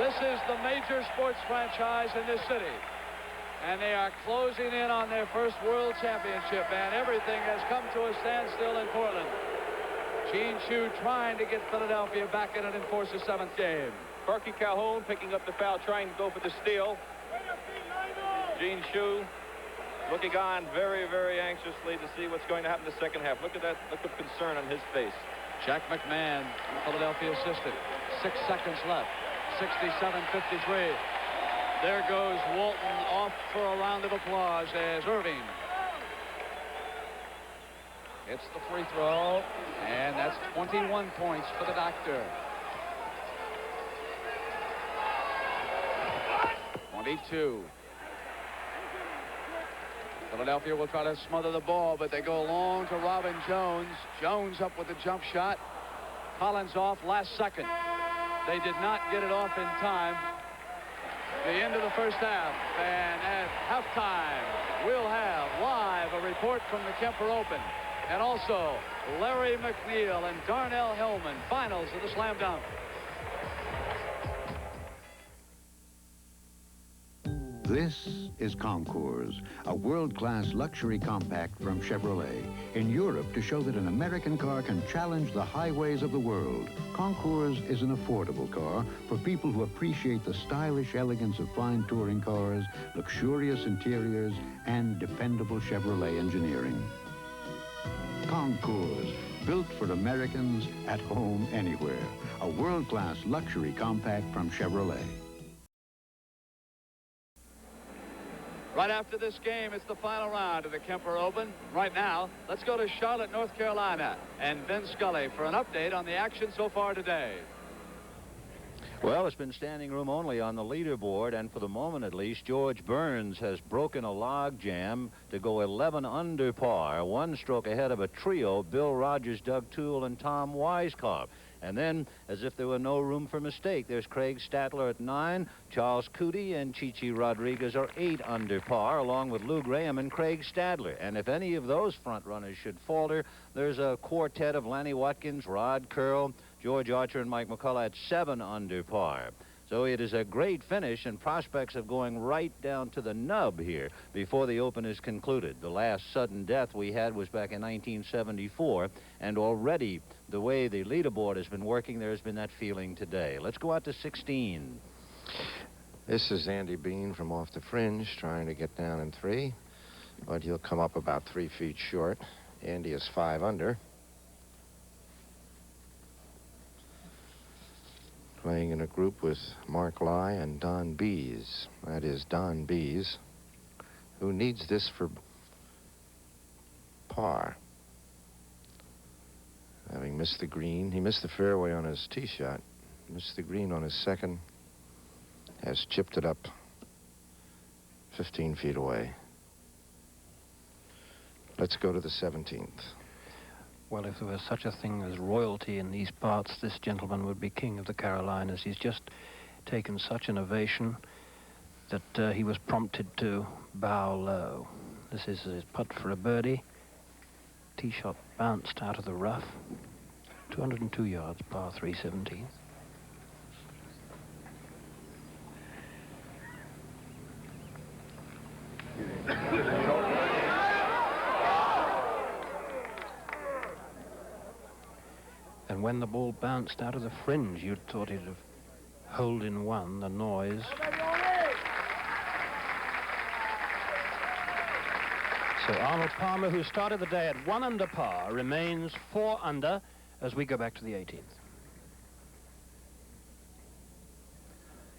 This is the major sports franchise in this city. And they are closing in on their first world championship, and everything has come to a standstill in Portland. Gene Shue trying to get Philadelphia back in it and force a 7th game. Corky Calhoun picking up the foul, trying to go for the steal. Gene Shue looking on very, very anxiously to see what's going to happen in the second half. Look at that look of concern on his face. Jack McMahon, Philadelphia assistant. 6 seconds left. 67-53. There goes Walton off for a round of applause as Irving Hits the free throw, and that's 21 points for the Doctor. 22. Philadelphia will try to smother the ball, but they go long to Robin Jones. Jones up with the jump shot. Collins off last second. They did not get it off in time. The end of the first half, and at halftime, we'll have live a report from the Kemper Open, and also Larry McNeil and Darnell Hellman, finals of the Slam Dunk. This is Concours, a world-class luxury compact from Chevrolet, in Europe to show that an American car can challenge the highways of the world. Concours is an affordable car for people who appreciate the stylish elegance of fine touring cars, luxurious interiors, and dependable Chevrolet engineering. Concours, built for Americans at home anywhere. A world-class luxury compact from Chevrolet. Right after this game, it's the final round of the Kemper Open. Right now, let's go to Charlotte, North Carolina, and Ben Scully for an update on the action so far today. Well, it's been standing room only on the leaderboard, and for the moment at least, George Burns has broken a log jam to go 11 under par, one stroke ahead of a trio, Bill Rogers, Doug Toole, and Tom Weiskopf. And then, as if there were no room for mistake, there's Craig Statler at 9, Charles Cootie and Chichi Rodriguez are 8 under par, along with Lou Graham and Craig Stadler. And if any of those front runners should falter, there's a quartet of Lanny Watkins, Rod Curl, George Archer, and Mike McCullough at 7 under par. So it is a great finish and prospects of going right down to the nub here before the Open is concluded. The last sudden death we had was back in 1974, and already the way the leaderboard has been working, there has been that feeling today. Let's go out to 16. This is Andy Bean from off the fringe, trying to get down in 3, but he'll come up about 3 feet short. Andy is 5 under. Playing in a group with Mark Lai and Don Bees. That is Don Bees, who needs this for par. Having missed the green, he missed the fairway on his tee shot, missed the green on his second, has chipped it up 15 feet away. Let's go to the 17th. Well, if there was such a thing as royalty in these parts, this gentleman would be king of the Carolinas. He's just taken such an ovation that he was prompted to bow low. This is his putt for a birdie. Tee shot bounced out of the rough. 202 yards, par 317. And when the ball bounced out of the fringe, you'd thought it'd have holed in one, the noise. So Arnold Palmer, who started the day at 1 under par, remains 4 under as we go back to the 18th.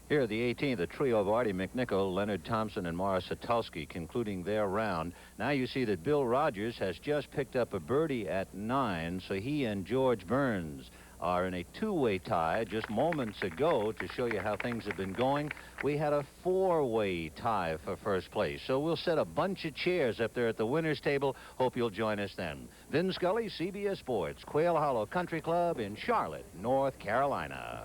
Here at the 18th, the trio of Artie McNichol, Leonard Thompson, and Morris Satulski concluding their round. Now you see that Bill Rogers has just picked up a birdie at 9, so he and George Burns are in a two-way tie. Just moments ago, to show you how things have been going, we had a 4-way tie for first place. So we'll set a bunch of chairs up there at the winner's table. Hope you'll join us then. Vin Scully, CBS Sports, Quail Hollow Country Club in Charlotte, North Carolina.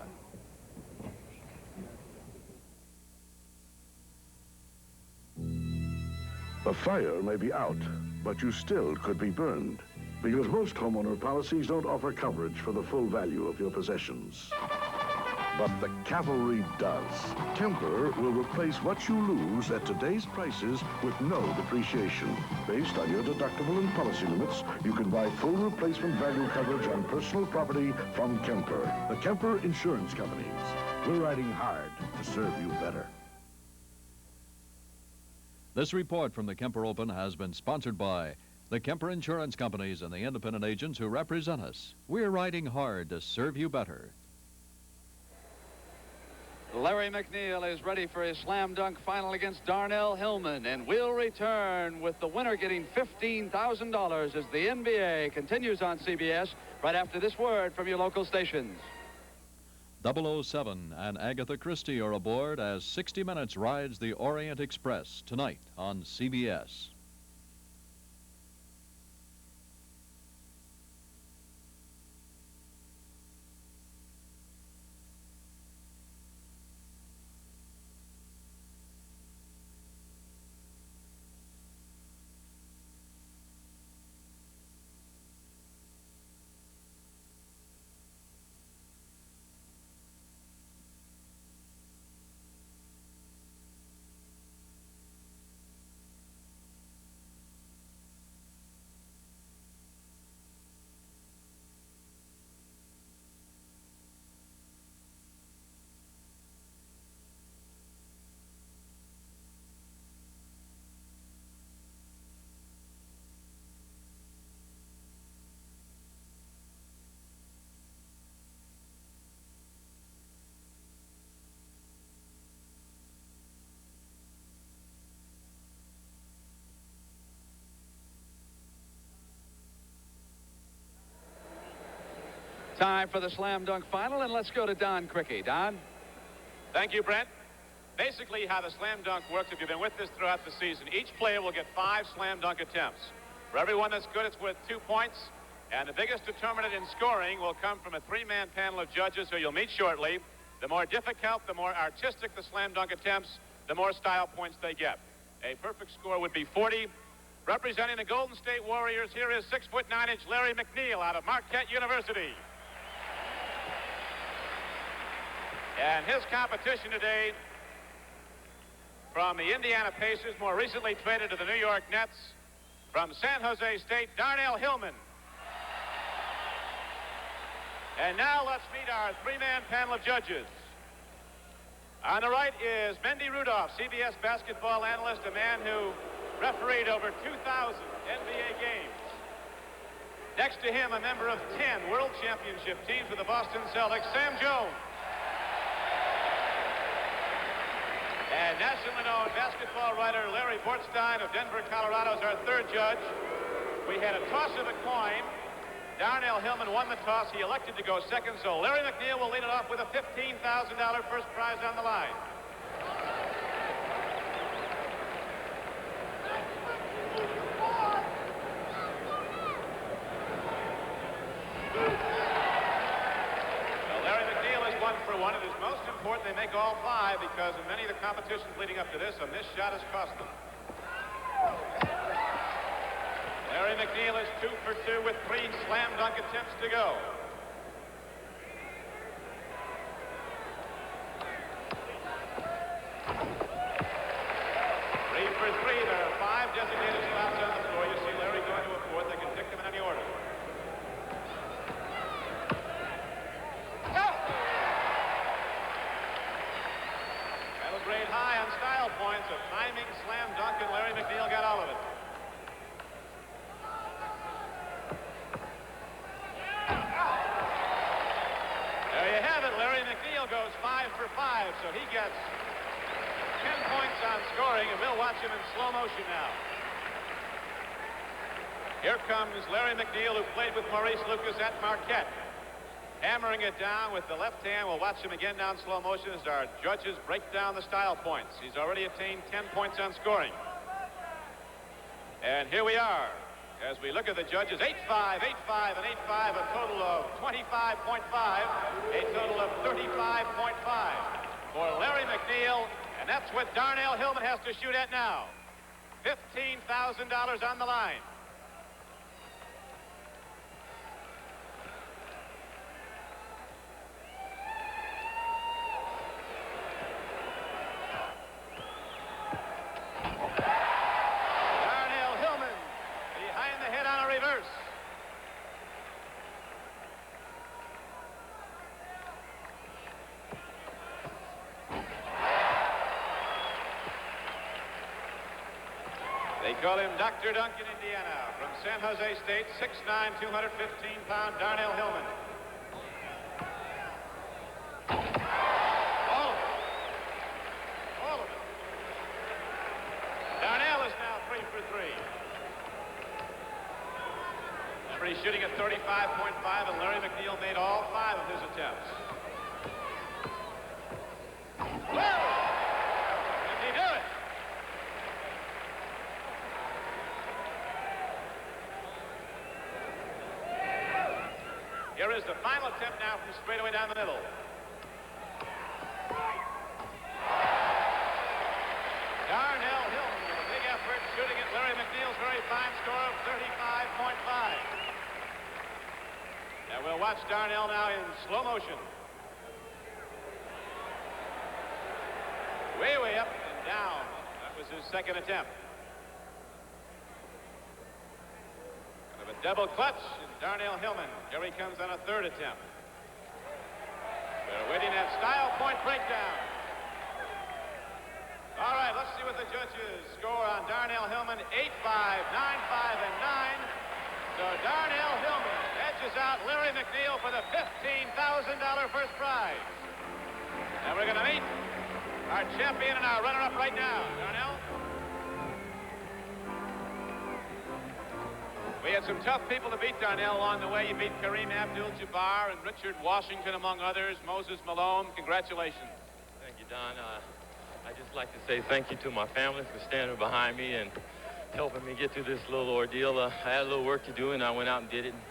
A fire may be out, but you still could be burned, because most homeowner policies don't offer coverage for the full value of your possessions. But the Cavalry does. Kemper will replace what you lose at today's prices with no depreciation. Based on your deductible and policy limits, you can buy full replacement value coverage on personal property from Kemper. The Kemper Insurance Companies. We're riding hard to serve you better. This report from the Kemper Open has been sponsored by the Kemper Insurance Companies and the independent agents who represent us. We're riding hard to serve you better. Larry McNeil is ready for his slam dunk final against Darnell Hillman, and we'll return with the winner getting $15,000 as the NBA continues on CBS right after this word from your local stations. 007 and Agatha Christie are aboard as 60 Minutes rides the Orient Express tonight on CBS. Time for the slam dunk final, and let's go to Don Criqui. Don? Thank you, Brent. Basically, how the slam dunk works, if you've been with this throughout the season, each player will get 5 slam dunk attempts. For everyone that's good, it's worth 2 points. And the biggest determinant in scoring will come from a 3-man panel of judges who you'll meet shortly. The more difficult, the more artistic the slam dunk attempts, the more style points they get. A perfect score would be 40. Representing the Golden State Warriors, here is 6'9" Larry McNeil out of Marquette University. And his competition today from the Indiana Pacers, more recently traded to the New York Nets, from San Jose State, Darnell Hillman. And now let's meet our 3-man panel of judges. On the right is Mendy Rudolph, CBS basketball analyst, a man who refereed over 2,000 NBA games. Next to him, a member of 10 World Championship teams with the Boston Celtics, Sam Jones. And nationally known basketball writer Larry Bortstein of Denver, Colorado is our 3rd judge. We had a toss of a coin. Darnell Hillman won the toss. He elected to go second, so Larry McNeil will lead it off with a $15,000 first prize on the line. For one, it is most important they make all 5 because in many of the competitions leading up to this, a missed shot has cost them. Larry McNeil is 2 for 2 with 3 slam dunk attempts to go. Three for 3. There are 5 designated shots on the floor. You see Larry going to a 4th. They can pick them in any order. Grade high on style points, a timing slam dunk, and Larry McNeil got all of it. There you have it. Larry McNeil goes 5 for 5, so he gets 10 points on scoring, and we'll watch him in slow motion now. Here comes Larry McNeil, who played with Maurice Lucas at Marquette. Hammering it down with the left hand. We'll watch him again now in slow motion as our judges break down the style points. He's already attained 10 points on scoring. And here we are as we look at the judges. 8-5, 8-5, and 8-5, a total of 25.5, a total of 35.5 for Larry McNeil. And that's what Darnell Hillman has to shoot at now. $15,000 on the line. They call him Dr. Dunk in Indiana. From San Jose State, 6'9", 215-pound Darnell Hillman. Oh, shooting at 35.5, and Larry McNeil made all 5 of his attempts. Whoa! Did he do it? Here is the final attempt now from straightaway down the middle. Darnell Hillman with a big effort, shooting at Larry McNeil's very fine score of 35.5. And we'll watch Darnell now in slow motion. Way up and down. That was his second attempt. Kind of a double clutch in Darnell Hillman. Here he comes on a third attempt. They're waiting that style point breakdown. All right, let's see what the judges score on Darnell Hillman. 8-5, 9-5, and 9. So Darnell Hillman edges out Larry McNeil for the $15,000 first prize. And we're going to meet our champion and our runner-up right now. Darnell? We had some tough people to beat Darnell along the way. You beat Kareem Abdul-Jabbar and Richard Washington, among others. Moses Malone, congratulations. Thank you, Don. I'd just like to say thank you to my family for standing behind me and helping me get through this little ordeal. I had a little work to do, and I went out and did it, and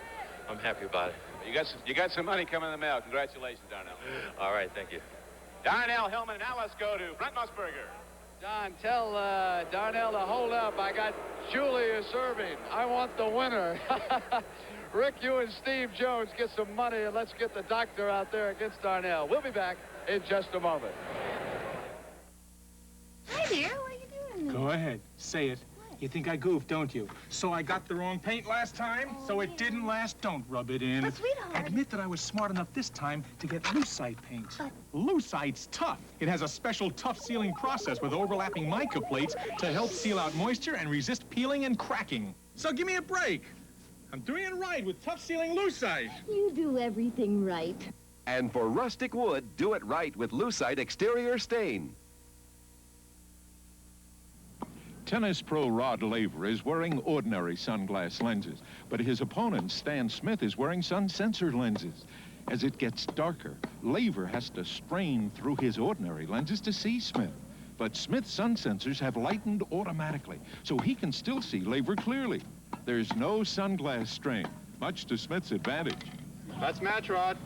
I'm happy about it. You got some money coming in the mail. Congratulations, Darnell. All right, thank you. Darnell Hillman. Now let's go to Brent Musburger. Don, tell Darnell to hold up. I got Julia serving. I want the winner. Rick, you and Steve Jones get some money, and let's get the doctor out there against Darnell. We'll be back in just a moment. Hi there, what are you doing? Go ahead, say it. You think I goofed, don't you? So I got the wrong paint last time, so it didn't last. Don't rub it in. But sweetheart. Admit that I was smart enough this time to get lucite paint. Lucite's tough. It has a special tough sealing process with overlapping mica plates to help seal out moisture and resist peeling and cracking. So give me a break. I'm doing it right with tough sealing lucite. You do everything right. And for rustic wood, do it right with lucite exterior stain. Tennis pro Rod Laver is wearing ordinary sunglass lenses, but his opponent, Stan Smith, is wearing sun-sensor lenses. As it gets darker, Laver has to strain through his ordinary lenses to see Smith. But Smith's sun sensors have lightened automatically, so he can still see Laver clearly. There's no sunglass strain, much to Smith's advantage. That's match, Rod.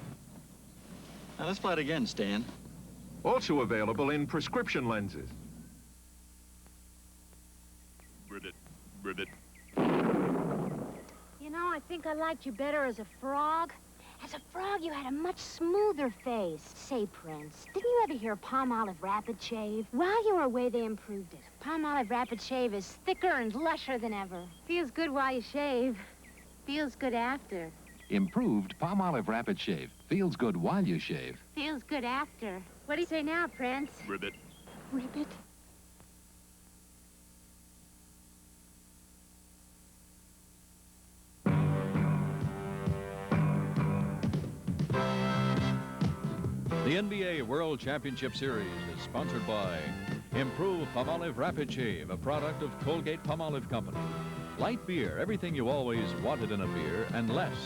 Now let's play it again, Stan. Also available in prescription lenses. Ribbit. You know, I think I liked you better as a frog. As a frog, you had a much smoother face. Say, Prince, didn't you ever hear Palmolive Rapid Shave? While you were away, they improved it. Palmolive Rapid Shave is thicker and lusher than ever. Feels good while you shave. Feels good after. Improved Palmolive Rapid Shave. Feels good while you shave. Feels good after. What do you say now, Prince? Ribbit. Ribbit. The NBA World Championship Series is sponsored by Improved Palmolive Rapid Shave, a product of Colgate Palmolive Company. Light beer, everything you always wanted in a beer, and less.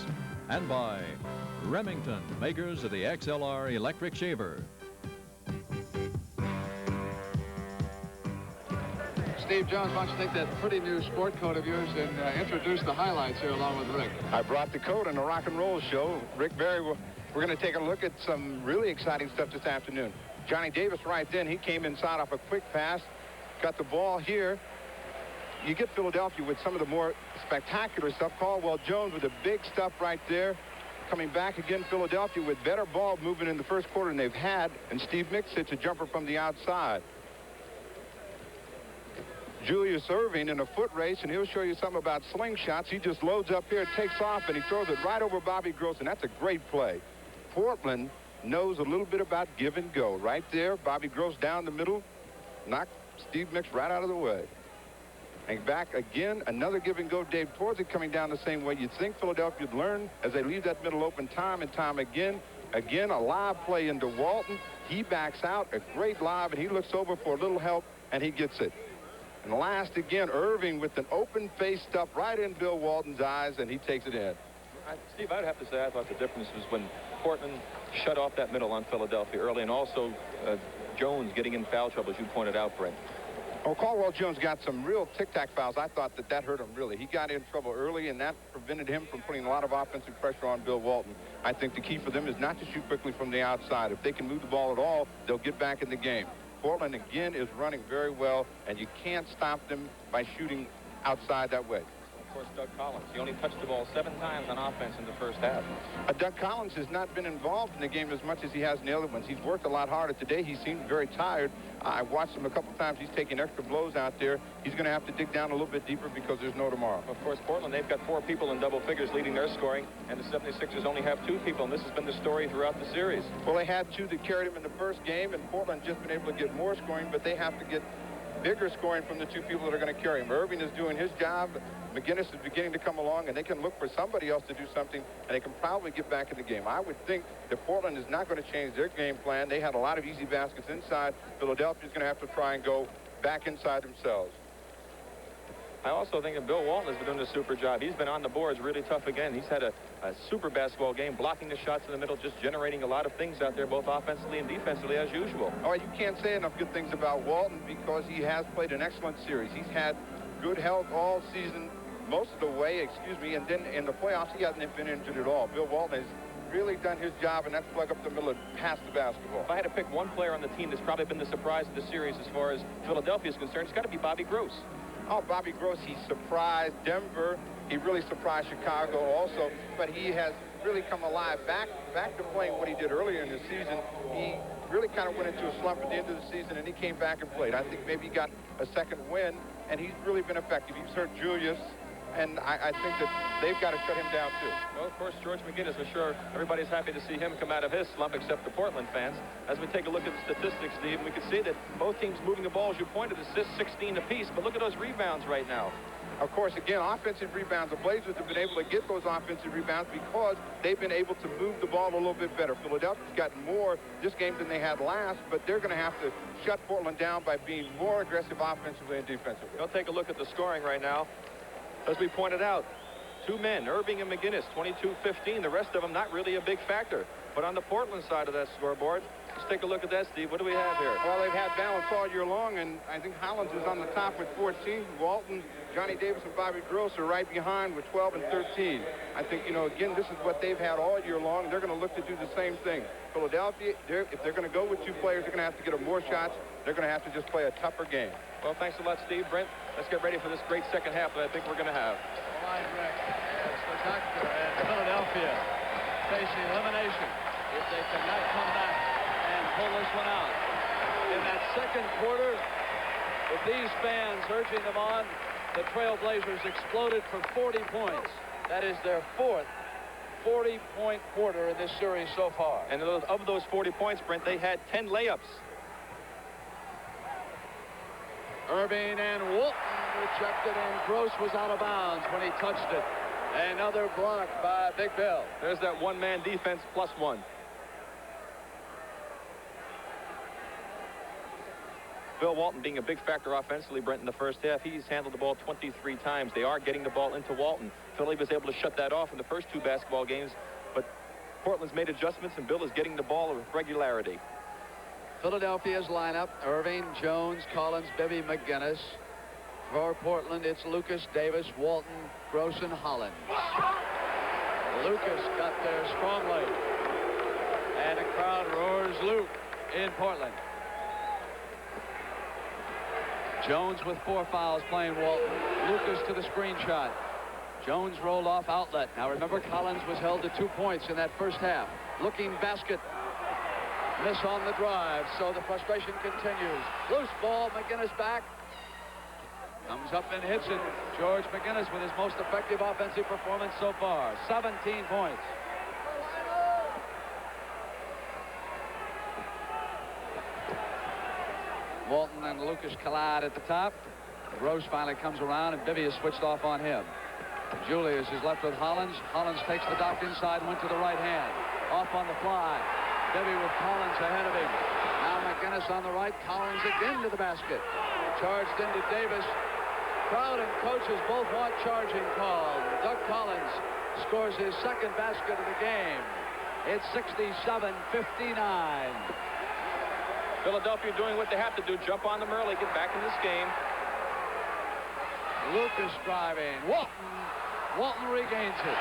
And by Remington, makers of the XLR electric shaver. Steve Jones, why don't you take that pretty new sport coat of yours and introduce the highlights here along with Rick. I brought the coat on the rock and roll show. Rick Barry, we're going to take a look at some really exciting stuff this afternoon. Johnny Davis right then, he came inside off a quick pass, got the ball here. You get Philadelphia with some of the more spectacular stuff. Caldwell Jones with the big stuff right there. Coming back again, Philadelphia with better ball movement in the first quarter than they've had. And Steve Mix hits a jumper from the outside. Julius Irving in a foot race, and he'll show you something about slingshots. He just loads up here, takes off, and he throws it right over Bobby Gross, and that's a great play. Portland knows a little bit about give and go. Right there, Bobby Gross down the middle, knocked Steve Mix right out of the way. And back again, another give and go. Dave Torzik coming down the same way. You'd think Philadelphia would learn as they leave that middle open time and time again. Again, a live play into Walton. He backs out, a great live, and he looks over for a little help, and he gets it. And last again, Irving with an open face stuff right in Bill Walton's eyes, and he takes it in. Steve, I'd have to say I thought the difference was when Portland shut off that middle on Philadelphia early, and also Jones getting in foul trouble, as you pointed out, Brent. Oh, Caldwell Jones got some real tic-tac fouls. I thought that hurt him, really. He got in trouble early, and that prevented him from putting a lot of offensive pressure on Bill Walton. I think the key for them is not to shoot quickly from the outside. If they can move the ball at all, they'll get back in the game. Portland, again, is running very well, and you can't stop them by shooting outside that way. Of course, Doug Collins. He only touched the ball 7 times on offense in the first half. Doug Collins has not been involved in the game as much as he has in the other ones. He's worked a lot harder today. He seemed very tired. I watched him a couple times. He's taking extra blows out there. He's going to have to dig down a little bit deeper because there's no tomorrow. Of course, Portland, they've got 4 people in double figures leading their scoring, and the 76ers only have 2 people, and this has been the story throughout the series. Well, they had 2 that carried him in the first game, and Portland just been able to get more scoring, but they have to get bigger scoring from the 2 people that are going to carry him. Irving is doing his job. McGinnis is beginning to come along, and they can look for somebody else to do something, and they can probably get back in the game. I would think that Portland is not going to change their game plan. They had a lot of easy baskets inside. Philadelphia's going to have to try and go back inside themselves. I also think that Bill Walton has been doing a super job. He's been on the boards really tough again. He's had a super basketball game, blocking the shots in the middle, just generating a lot of things out there, both offensively and defensively, as usual. Oh, you can't say enough good things about Walton because he has played an excellent series. He's had good health all season, most of the way, and then in the playoffs, he hasn't been injured at all. Bill Walton has really done his job, and that's plug up the middle and pass the basketball. If I had to pick one player on the team that's probably been the surprise of the series as far as Philadelphia is concerned, it's got to be Bobby Gross. Oh, Bobby Gross, he surprised Denver. He really surprised Chicago also, but he has really come alive. Back to playing what he did earlier in the season. He really kind of went into a slump at the end of the season, and he came back and played. I think maybe he got a second win, and he's really been effective. He's hurt Julius, and I think that they've got to shut him down, too. Well, of course, George McGinnis, I'm sure everybody's happy to see him come out of his slump, except the Portland fans. As we take a look at the statistics, Steve, we can see that both teams moving the ball, as you pointed, assists 16 apiece, but look at those rebounds right now. Of course, again, offensive rebounds. The Blazers have been able to get those offensive rebounds because they've been able to move the ball a little bit better. Philadelphia's gotten more this game than they had last, but they're going to have to shut Portland down by being more aggressive offensively and defensively. We'll take a look at the scoring right now. As we pointed out, 2 men, Irving and McGinnis, 22-15. The rest of them not really a big factor. But on the Portland side of that scoreboard, let's take a look at that, Steve. What do we have here? Well, they've had balance all year long, and I think Hollins is on the top with 14. Walton, Johnny Davis, and Bobby Gross are right behind with 12 and 13. I think, again, this is what they've had all year long. They're going to look to do the same thing. Philadelphia, if they're going to go with 2 players, they're going to have to get them more shots. They're going to have to just play a tougher game. Well, thanks a lot, Steve. Brent, let's get ready for this great second half that I think we're going to have. Line break. It's the Doctor and Philadelphia facing elimination if they cannot come back and pull this one out. In that second quarter, with these fans urging them on, the Trailblazers exploded for 40 points. That is their 4th 40-point quarter in this series so far. And of those 40 points, Brent, they had 10 layups. Irving and Walton rejected, and Gross was out of bounds when he touched it. Another block by Big Bill. There's that one-man defense +1. Bill Walton being a big factor offensively, Brent, in the first half. He's handled the ball 23 times. They are getting the ball into Walton. Philly was able to shut that off in the first 2 basketball games, but Portland's made adjustments, and Bill is getting the ball with regularity. Philadelphia's lineup: Irving, Jones, Collins, Bibby, McGinnis. For Portland, it's Lucas, Davis, Walton, Gross, and Hollins. Lucas got there strongly, and the crowd roars Luke in Portland. Jones with 4 fouls playing Walton. Lucas to the screen shot. Jones rolled off outlet. Now remember, Collins was held to 2 points in that first half. Looking basket. Miss on the drive, so the frustration continues. Loose ball, McGinnis back. Comes up and hits it. George McGinnis with his most effective offensive performance so far. 17 points. Walton and Lucas collide at the top. Gross finally comes around, and Bibby is switched off on him. Julius is left with Hollins. Hollins takes the dock inside and went to the right hand. Off on the fly. Bibby with Collins ahead of him. Now McGinnis on the right. Collins again to the basket. Charged into Davis. Crowd and coaches both want charging called. Doug Collins scores his second basket of the game. It's 67-59. Philadelphia doing what they have to do. Jump on them early, get back in this game. Lucas driving. Walton regains it.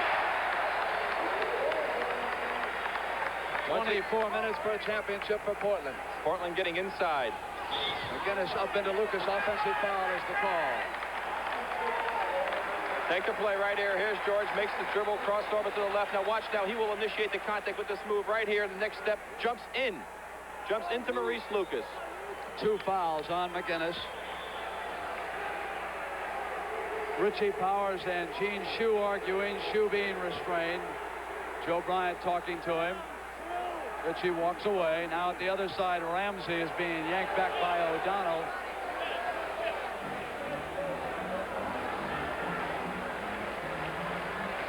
24 minutes for a championship for Portland. Portland getting inside. McGinnis up into Lucas. Offensive foul is the call. Take the play right here. Here's George. Makes the dribble. Crossed over to the left. Now watch now. He will initiate the contact with this move right here. The next step. Jumps in. Jumps into Maurice Lucas. 2 fouls on McGinnis. Richie Powers and Gene Shue arguing. Shue being restrained. Joe Bryant talking to him. Richie walks away. Now at the other side, Ramsey is being yanked back by O'Donnell.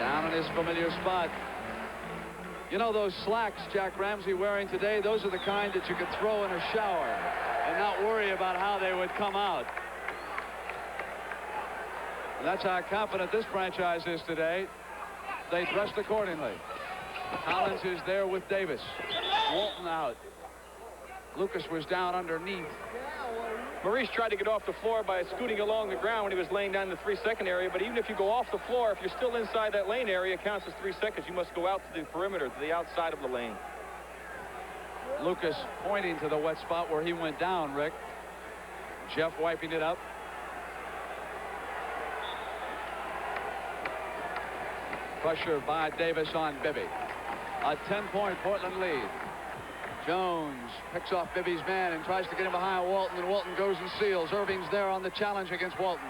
Down in his familiar spot. You know those slacks Jack Ramsey wearing today? Those are the kind that you could throw in a shower and not worry about how they would come out. And that's how confident this franchise is today. They dressed accordingly. Collins is there with Davis. Walton out. Lucas was down underneath. Maurice tried to get off the floor by scooting along the ground when he was laying down in the 3-second area, but even if you go off the floor, if you're still inside that lane area, it counts as 3 seconds. You must go out to the perimeter, to the outside of the lane. Lucas pointing to the wet spot where he went down, Rick. Jeff wiping it up. Pressure by Davis on Bibby. A 10-point Portland lead. Jones picks off Bibby's man and tries to get him behind Walton, and Walton goes and seals. Irving's there on the challenge against Walton.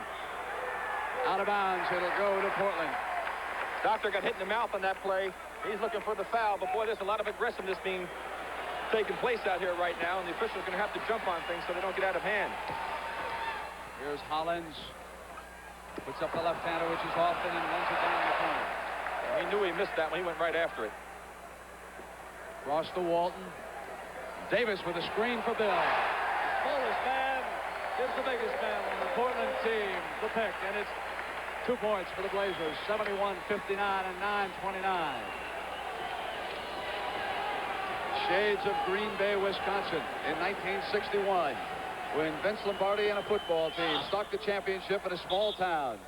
Out of bounds. It'll go to Portland. Doctor got hit in the mouth on that play. He's looking for the foul, but boy, there's a lot of aggressiveness being taking place out here right now, and the official's going to have to jump on things so they don't get out of hand. Here's Hollins. Puts up the left-hander, which is off, and then runs it down the corner. He knew he missed that one. He went right after it. Cross to Walton. Davis with a screen for Bill. The smallest man gives the biggest man on the Portland team the pick, and it's 2 points for the Blazers. 71-59 and 9-29. Shades of Green Bay, Wisconsin in 1961, when Vince Lombardi and a football team stalked the championship in a small town.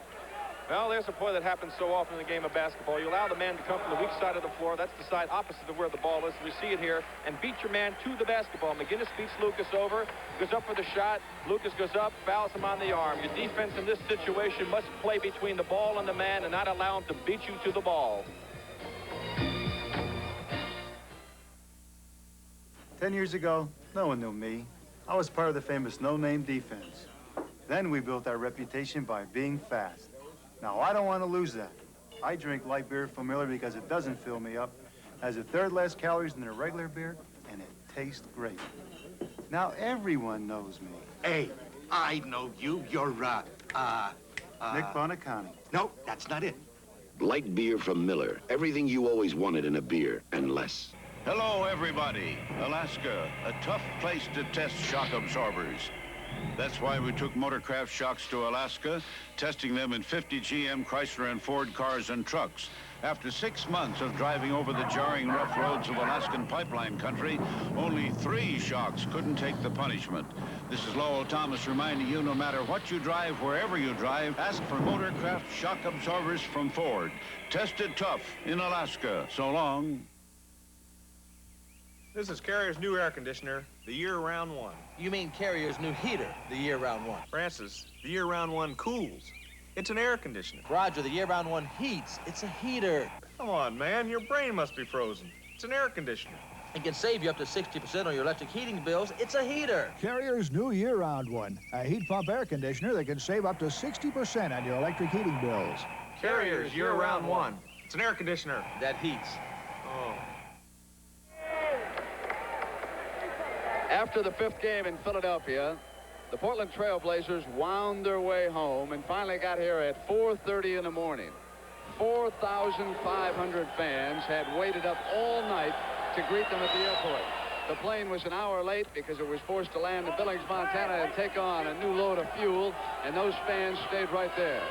Well, there's a play that happens so often in the game of basketball. You allow the man to come from the weak side of the floor. That's the side opposite of where the ball is. We see it here. And beat your man to the basketball. McGinnis beats Lucas over. Goes up for the shot. Lucas goes up. Fouls him on the arm. Your defense in this situation must play between the ball and the man and not allow him to beat you to the ball. 10 years ago, no one knew me. I was part of the famous no-name defense. Then we built our reputation by being fast. Now, I don't want to lose that. I drink light beer from Miller because it doesn't fill me up, has a third less calories than a regular beer, and it tastes great. Now, everyone knows me. Hey, I know you. You're, Nick Bonacani. No, that's not it. Light beer from Miller. Everything you always wanted in a beer, and less. Hello, everybody. Alaska, a tough place to test shock absorbers. That's why we took Motorcraft shocks to Alaska, testing them in 50 GM, Chrysler, and Ford cars and trucks. After 6 months of driving over the jarring rough roads of Alaskan pipeline country, only 3 shocks couldn't take the punishment. This is Lowell Thomas reminding you, no matter what you drive, wherever you drive, ask for Motorcraft shock absorbers from Ford. Tested tough in Alaska. So long. This is Carrier's new air conditioner, the year-round one. You mean Carrier's new heater, the year-round one? Francis, the year-round one cools. It's an air conditioner. Roger, the year-round one heats. It's a heater. Come on, man, your brain must be frozen. It's an air conditioner. It can save you up to 60% on your electric heating bills. It's a heater. Carrier's new year-round one, a heat pump air conditioner that can save up to 60% on your electric heating bills. Carrier's year-round one. It's an air conditioner. That heats. Oh. After the 5th game in Philadelphia, the Portland Trail Blazers wound their way home and finally got here at 4:30 in the morning. 4,500 fans had waited up all night to greet them at the airport. The plane was an hour late because it was forced to land in Billings, Montana and take on a new load of fuel, and those fans stayed right there.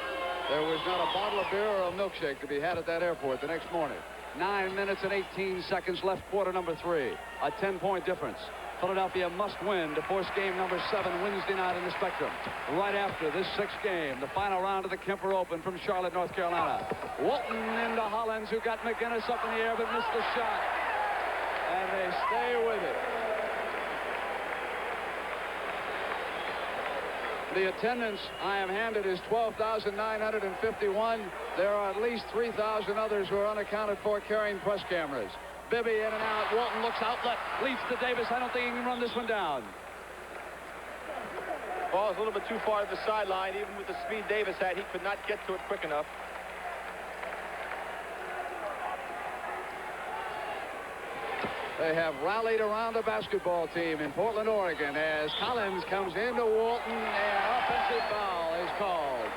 There was not a bottle of beer or a milkshake to be had at that airport the next morning. 9 minutes and 18 seconds left, quarter number 3. A 10-point difference. Philadelphia must win to force game number 7 Wednesday night in the Spectrum. Right after this 6th game, the final round of the Kemper Open from Charlotte, North Carolina. Walton into Hollins, who got McGinnis up in the air but missed the shot. And they stay with it. The attendance I am handed is 12,951. There are at least 3,000 others who are unaccounted for carrying press cameras. Bibby in and out. Walton looks outlet. Leads to Davis. I don't think he can run this one down. Ball's a little bit too far to the sideline. Even with the speed Davis had, he could not get to it quick enough. They have rallied around a basketball team in Portland, Oregon, as Collins comes into Walton and offensive foul is called.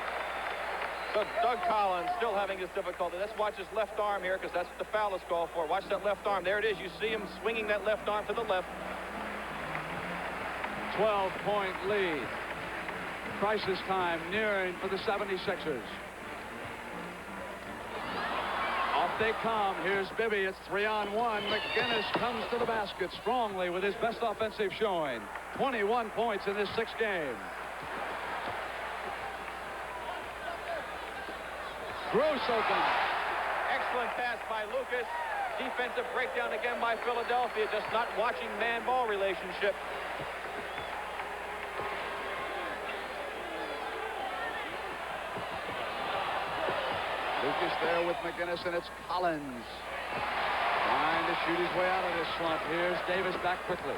So Doug Collins still having his difficulty. Let's watch his left arm here, because that's what the foul is called for. Watch that left arm. There it is. You see him swinging that left arm to the left. 12-point lead. Crisis time nearing for the 76ers. Off they come. Here's Bibby. It's 3-on-1. McGinnis comes to the basket strongly with his best offensive showing. 21 points in this 6th game. Gross open. Excellent pass by Lucas. Defensive breakdown again by Philadelphia. Just not watching man-ball relationship. Lucas there with McGinnis, and it's Collins trying to shoot his way out of this slump. Here's Davis back quickly.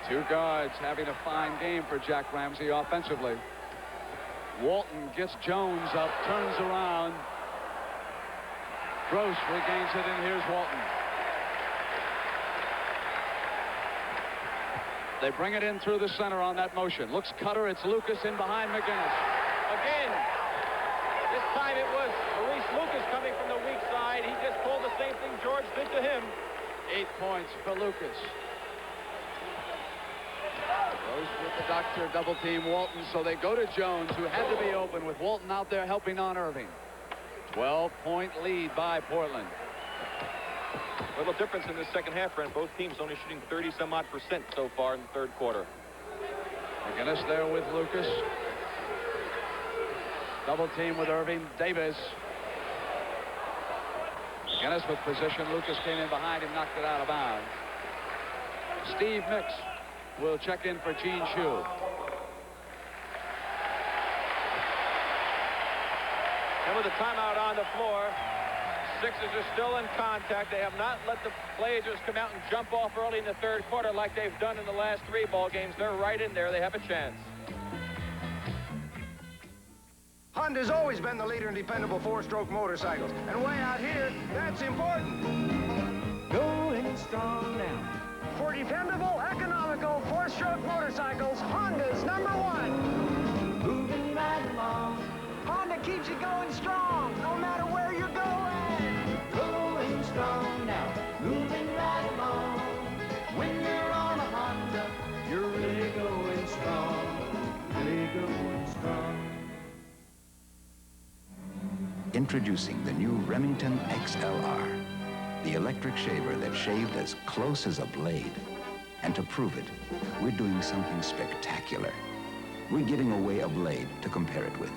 Two guards having a fine game for Jack Ramsey offensively. Walton gets Jones up, turns around. Gross regains it, and here's Walton. They bring it in through the center on that motion. Looks Cutter. It's Lucas in behind McGinnis. Again, this time it was Maurice Lucas coming from the weak side. He just pulled the same thing George did to him. 8 points for Lucas. Goes with the doctor, double team Walton, so they go to Jones, who had to be open with Walton out there helping on Irving. 12-point lead by Portland. Little difference in the second half, Brent. Both teams only shooting 30-some-odd% so far in the third quarter. McGinnis there with Lucas. Double team with Irving. Davis. McGinnis with position. Lucas came in behind him, knocked it out of bounds. Steve Mix will check in for Gene Shue. And with the timeout on the floor, Sixers are still in contact. They have not let the Blazers come out and jump off early in the third quarter like they've done in the last 3 ball games. They're right in there. They have a chance. Honda's always been the leader in dependable 4-stroke motorcycles. And way out here, that's important. Going strong now. For dependable, economical 4-stroke motorcycles, Honda's #1. Moving right along. Honda keeps you going strong, no matter where you're going. Going strong now, moving right along. When you're on a Honda, you're really going strong, really going strong. Introducing the new Remington XLR, the electric shaver that shaved as close as a blade. And to prove it, we're doing something spectacular. We're giving away a blade to compare it with.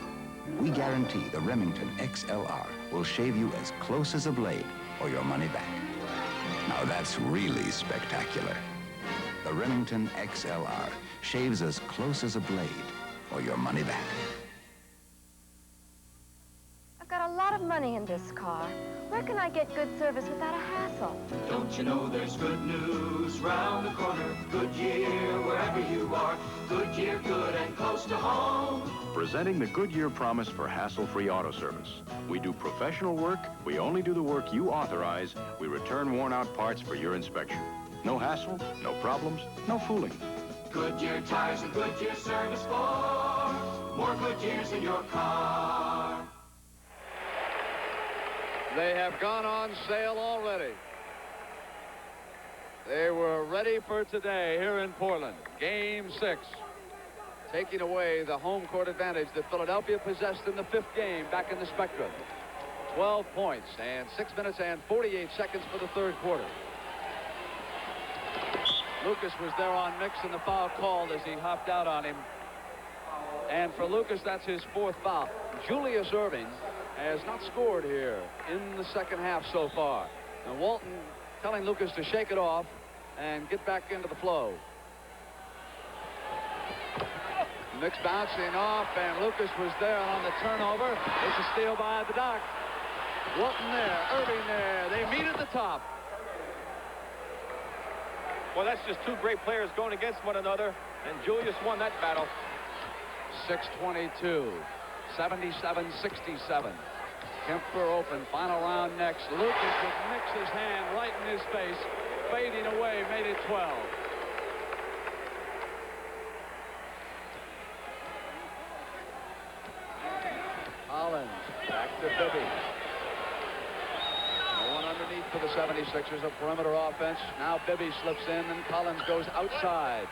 We guarantee the Remington XLR will shave you as close as a blade or your money back. Now that's really spectacular. The Remington XLR shaves as close as a blade or your money back. I've got a lot of money in this car. Where can I get good service without a hassle? Don't you know there's good news round the corner? Goodyear, wherever you are. Goodyear, good and close to home. Presenting the Goodyear promise for hassle-free auto service. We do professional work. We only do the work you authorize. We return worn-out parts for your inspection. No hassle, no problems, no fooling. Goodyear tires and Goodyear service for more Goodyears in your car. They have gone on sale already. They were ready for today here in Portland. Game 6. taking away the home court advantage that Philadelphia possessed in the 5th game back in the Spectrum. 12 points and 6 minutes and 48 seconds for the 3rd quarter. Lucas was there on Mix, and the foul called as he hopped out on him. And for Lucas, that's his 4th foul. Julius Erving has not scored here in the 2nd half so far. And Walton telling Lucas to shake it off and get back into the flow. Mix bouncing off, and Lucas was there on the turnover. It's a steal by the Doc. Walton there, Erving there. They meet at the top. Well, that's just two great players going against one another, and Julius won that battle. 6:22, 77-67. Kemper open, final round next. Lucas with Mix's hand right in his face, fading away, made it 12. Collins back to Bibby. No one underneath for the 76ers, a perimeter offense. Now Bibby slips in, and Collins goes outside.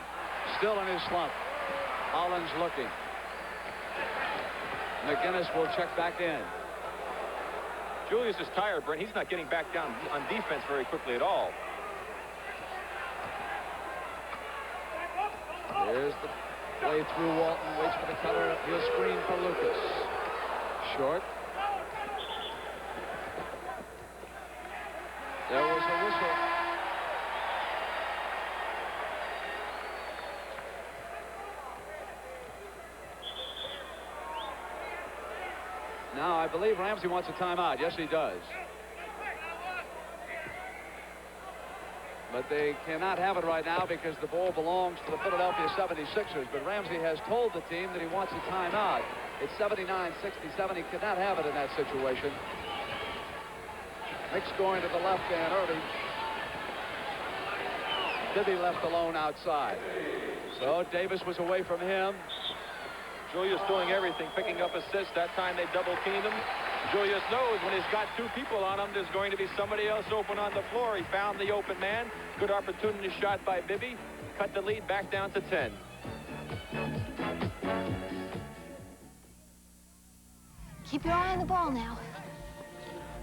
Still in his slump. Collins looking. McGinnis will check back in. Julius is tired, Brent. He's not getting back down on defense very quickly at all. Here's the play through. Walton waits for the cutter. He'll screen for Lucas. Short. There was a whistle. Now, I believe Ramsey wants a timeout. Yes, he does. But they cannot have it right now because the ball belongs to the Philadelphia 76ers. But Ramsey has told the team that he wants a timeout. It's 79-67. He cannot have it in that situation. Mix going to the left, and Irving. Bibby left alone outside. So Davis was away from him. Julius doing everything, picking up assists. That time they double teamed him. Julius knows when he's got two people on him, there's going to be somebody else open on the floor. He found the open man. Good opportunity shot by Bibby. Cut the lead back down to 10. Keep your eye on the ball now.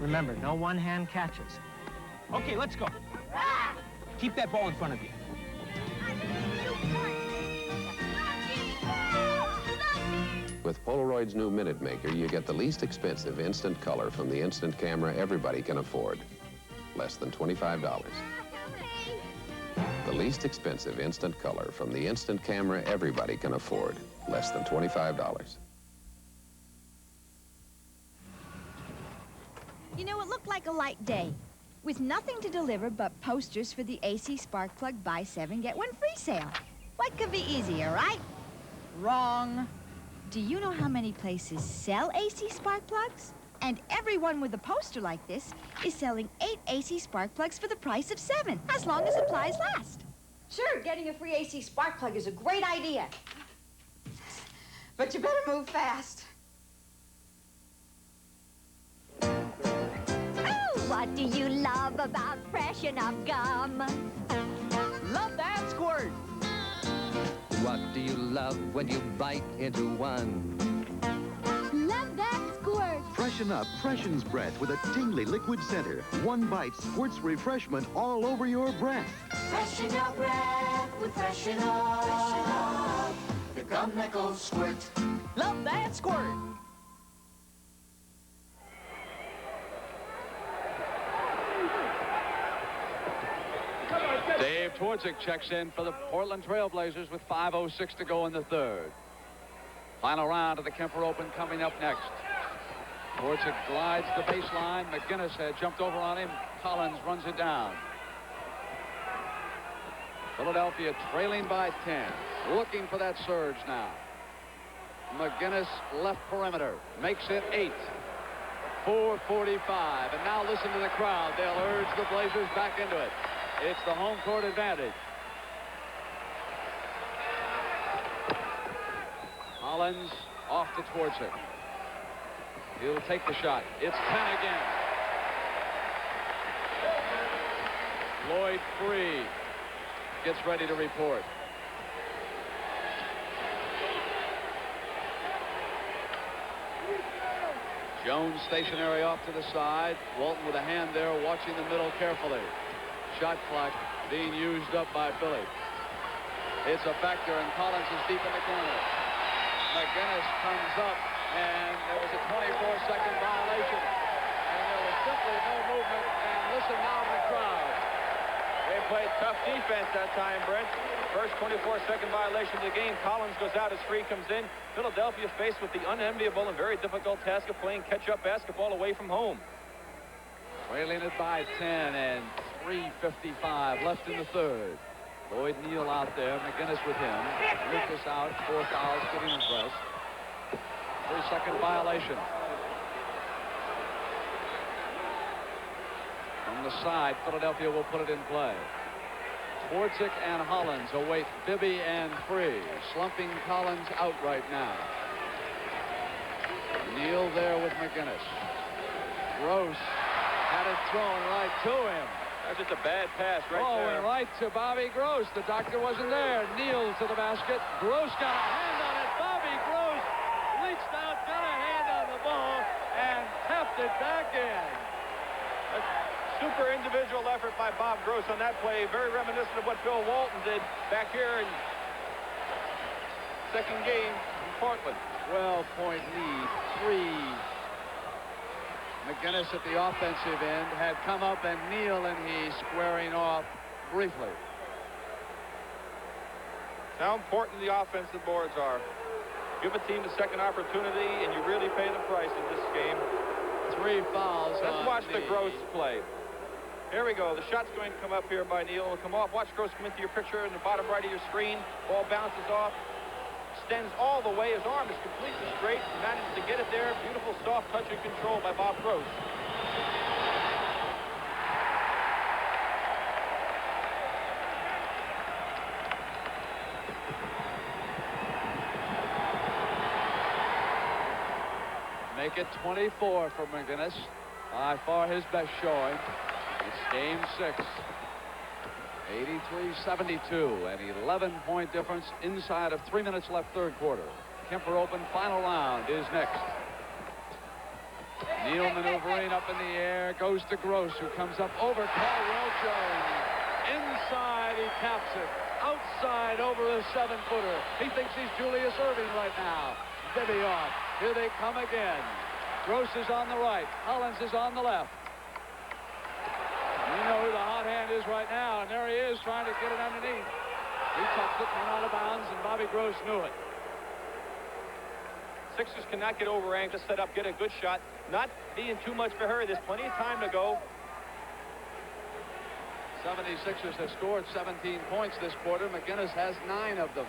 Remember, no one-hand catches. Okay, let's go. Keep that ball in front of you. With Polaroid's new Minute Maker, you get the least expensive instant color from the instant camera everybody can afford. Less than $25. The least expensive instant color from the instant camera everybody can afford. Less than $25. You know, it looked like a light day, with nothing to deliver but posters for the AC Spark Plug Buy 7, Get 1 free sale. What could be easier, right? Wrong. Do you know how many places sell AC Spark Plugs? And everyone with a poster like this is selling 8 AC Spark Plugs for the price of 7, as long as supplies last. Sure, getting a free AC Spark Plug is a great idea. But you better move fast. What do you love about Freshen Up gum? Love that squirt. What do you love when you bite into one? Love that squirt. Freshen Up freshens breath with a tingly liquid center. One bite squirts refreshment all over your breath. Freshen up breath with Freshen Up. The gum that goes squirt. Love that squirt. Dave Twardzik checks in for the Portland Trailblazers with 5:06 to go in the 3rd. Final round of the Kemper Open coming up next. Twardzik glides the baseline. McGinnis had jumped over on him. Collins runs it down. Philadelphia trailing by 10. Looking for that surge now. McGinnis left perimeter. Makes it 8. 4:45. And now listen to the crowd. They'll urge the Blazers back into it. It's the home court advantage. Collins off to Twardzik. He'll take the shot. It's 10 again. Lloyd free. Gets ready to report. Jones stationary off to the side. Walton with a hand there, watching the middle carefully. Shot clock being used up by Philly. It's a factor, and Collins is deep in the corner. McGinnis comes up, and there was a 24-second violation. And there was simply no movement, and listen now to the crowd. They played tough defense that time, Brent. First 24-second violation of the game. Collins goes out as Free comes in. Philadelphia faced with the unenviable and very difficult task of playing catch-up basketball away from home. Trailing it by 10 and 3:55 left in the third. Lloyd Neal out there, McGinnis with him. Lucas out, 4 fouls, getting his rest. 3-second violation. From the side, Philadelphia will put it in play. Twardzik and Hollins await Bibby and Free. Slumping Collins out right now. Neal there with McGinnis. Gross had it thrown right to him. That's just a bad pass right there. And right to Bobby Gross. The doctor wasn't there. Neal to the basket. Gross got a hand on it. Bobby Gross reached out, got a hand on the ball, and tapped it back in. Super individual effort by Bob Gross on that play. Very reminiscent of what Bill Walton did back here in second game in Portland. 12-point lead. 3. McGinnis at the offensive end had come up, and Neal and he squaring off briefly. How important the offensive boards are. Give a team a second opportunity, and you really pay the price in this game. 3 fouls. Let's watch the Gross play. Here we go. The shot's going to come up here by Neal. It'll come off. Watch Gross come into your picture in the bottom right of your screen. Ball bounces off. Extends all the way. His arm is completely straight. Manages to get it there. Beautiful soft touch and control by Bob Gross. Make it 24 for McGinnis. By far his best showing. It's game 6. 83-72, an 11-point difference inside of 3 minutes left third quarter. Kemper Open final round is next. Neal maneuvering up in the air, goes to Gross, who comes up over Caldwell Jones. Inside, he taps it. Outside over a 7-footer. He thinks he's Julius Erving right now. Bibby off. Here they come again. Gross is on the right. Hollins is on the left. You know who the hot hand is right now, and there he is trying to get it underneath. He tucked it, went out of bounds, and Bobby Gross knew it. Sixers cannot get over angle, set up, get a good shot. Not being too much for hurry. There's plenty of time to go. 76ers have scored 17 points this quarter. McGinnis has 9 of them.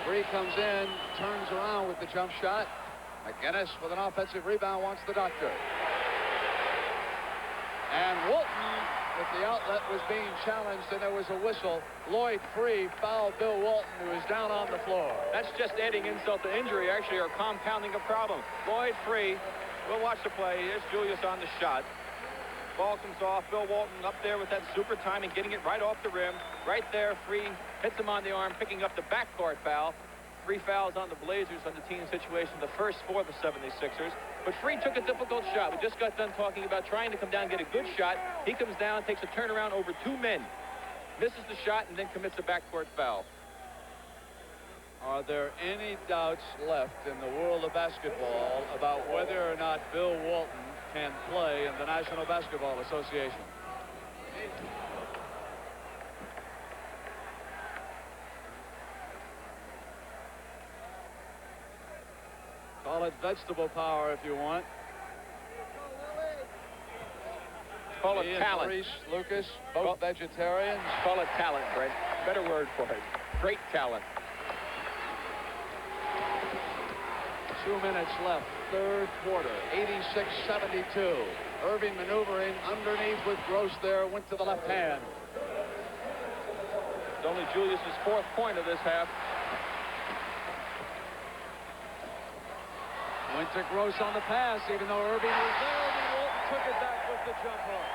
Free comes in, turns around with the jump shot. McGinnis with an offensive rebound wants the doctor. And Walton, if the outlet was being challenged and there was a whistle, Lloyd Free fouled Bill Walton, who is down on the floor. That's just adding insult to injury, actually, or compounding a problem. Lloyd Free, we'll watch the play. Here's Julius on the shot. Ball comes off. Bill Walton up there with that super timing, getting it right off the rim. Right there, Free hits him on the arm, picking up the backcourt foul. 3 fouls on the Blazers on the team situation, the first for the 76ers. But Free took a difficult shot. We just got done talking about trying to come down and get a good shot. He comes down, takes a turnaround over 2 men, misses the shot, and then commits a backcourt foul. Are there any doubts left in the world of basketball about whether or not Bill Walton can play in the National Basketball Association? Call it vegetable power if you want. Call it talent. Reese, Lucas, both vegetarians. Call it talent, Brent. Better word for it. Great talent. 2 minutes left, third quarter, 86-72. Irving maneuvering underneath with Gross there, went to the left hand. It's only Julius's 4th point of this half. Went to Gross on the pass, even though Irving was there. Irving Walton took it back with the jump hook.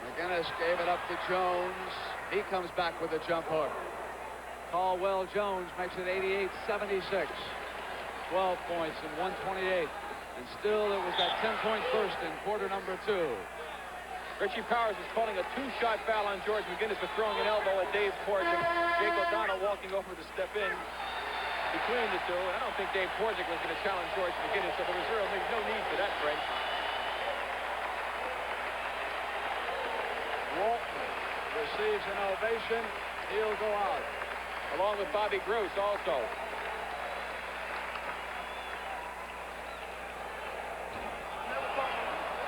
McGinnis McGinnis gave it up to Jones. He comes back with a jump hook. Caldwell Jones makes it 88-76. 12 points in 128. And still it was that 10-point burst in quarter number 2. Richie Powers is calling a two-shot foul on George McGinnis for throwing an elbow at Dave Porgic. Jake O'Donnell walking over to step in between the two. And I don't think Dave Porgic was going to challenge George McGinnis, so there was really no need for that, Fred. Walton receives an ovation. He'll go out. Along with Bobby Gross also.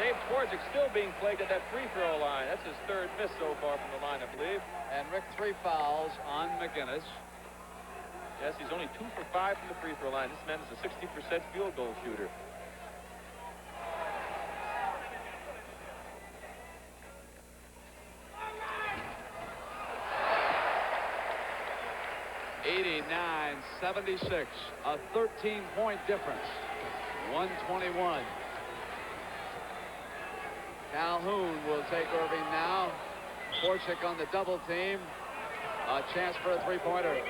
Dave Twardzik still being plagued at that free throw line. That's his third miss so far from the line, I believe. And Rick, 3 fouls on McGinnis. Yes, he's only 2 for 5 from the free throw line. This man is a 60% field goal shooter. (89-76), a 13-point difference. 121. Calhoun will take Irving now. Porchick on the double team. A chance for a three-pointer.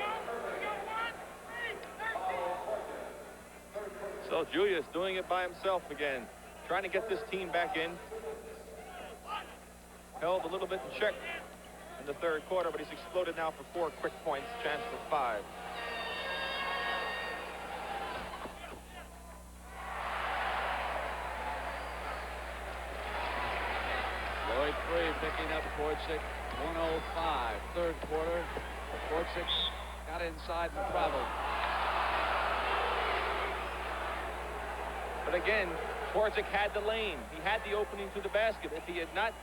So Julius doing it by himself again. Trying to get this team back in. Held a little bit in check in the third quarter, but he's exploded now for 4 quick points. Chance for 5. Lloyd Free picking up Porchick. 105, third quarter. Porchick got inside and traveled. But again, Porchick had the lane. He had the opening to the basket. If he had not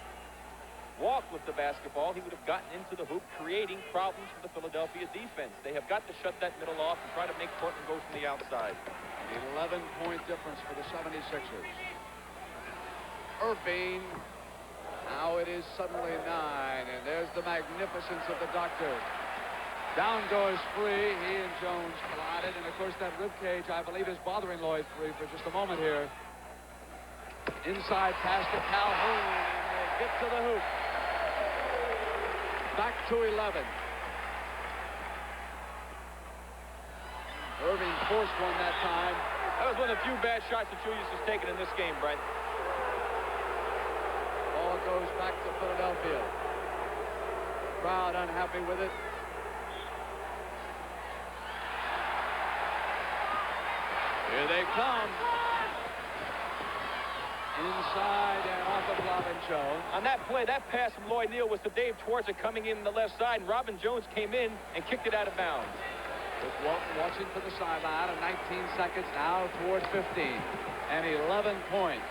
walked with the basketball, he would have gotten into the hoop, creating problems for the Philadelphia defense. They have got to shut that middle off and try to make Portland go from the outside. 11-point difference for the 76ers. Irving. Now it is suddenly 9, and there's the magnificence of the doctor. Down goes Free. He and Jones collided, and of course that rib cage, I believe, is bothering Lloyd Free for just a moment here. Inside pass to Calhoun, and they get to the hoop. Back to 11. Irving forced one that time. That was one of the few bad shots that Julius has taken in this game, Brent. Ball goes back to Philadelphia. Crowd unhappy with it. Here they come. Inside and off of Robin Jones. On that play, that pass from Lloyd Neal was to Dave Twardzik coming in the left side, and Robin Jones came in and kicked it out of bounds. With Walton watching for the sideline, and 19 seconds now towards 15. An 11-point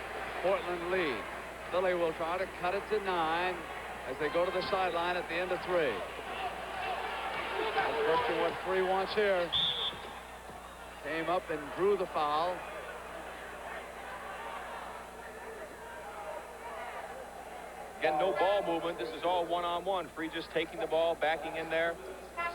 Portland lead. Philly will try to cut it to 9 as they go to the sideline at the end of 3. The question what Free wants here. Came up and drew the foul. Again, no ball movement. This is all one-on-one. Free just taking the ball, backing in there.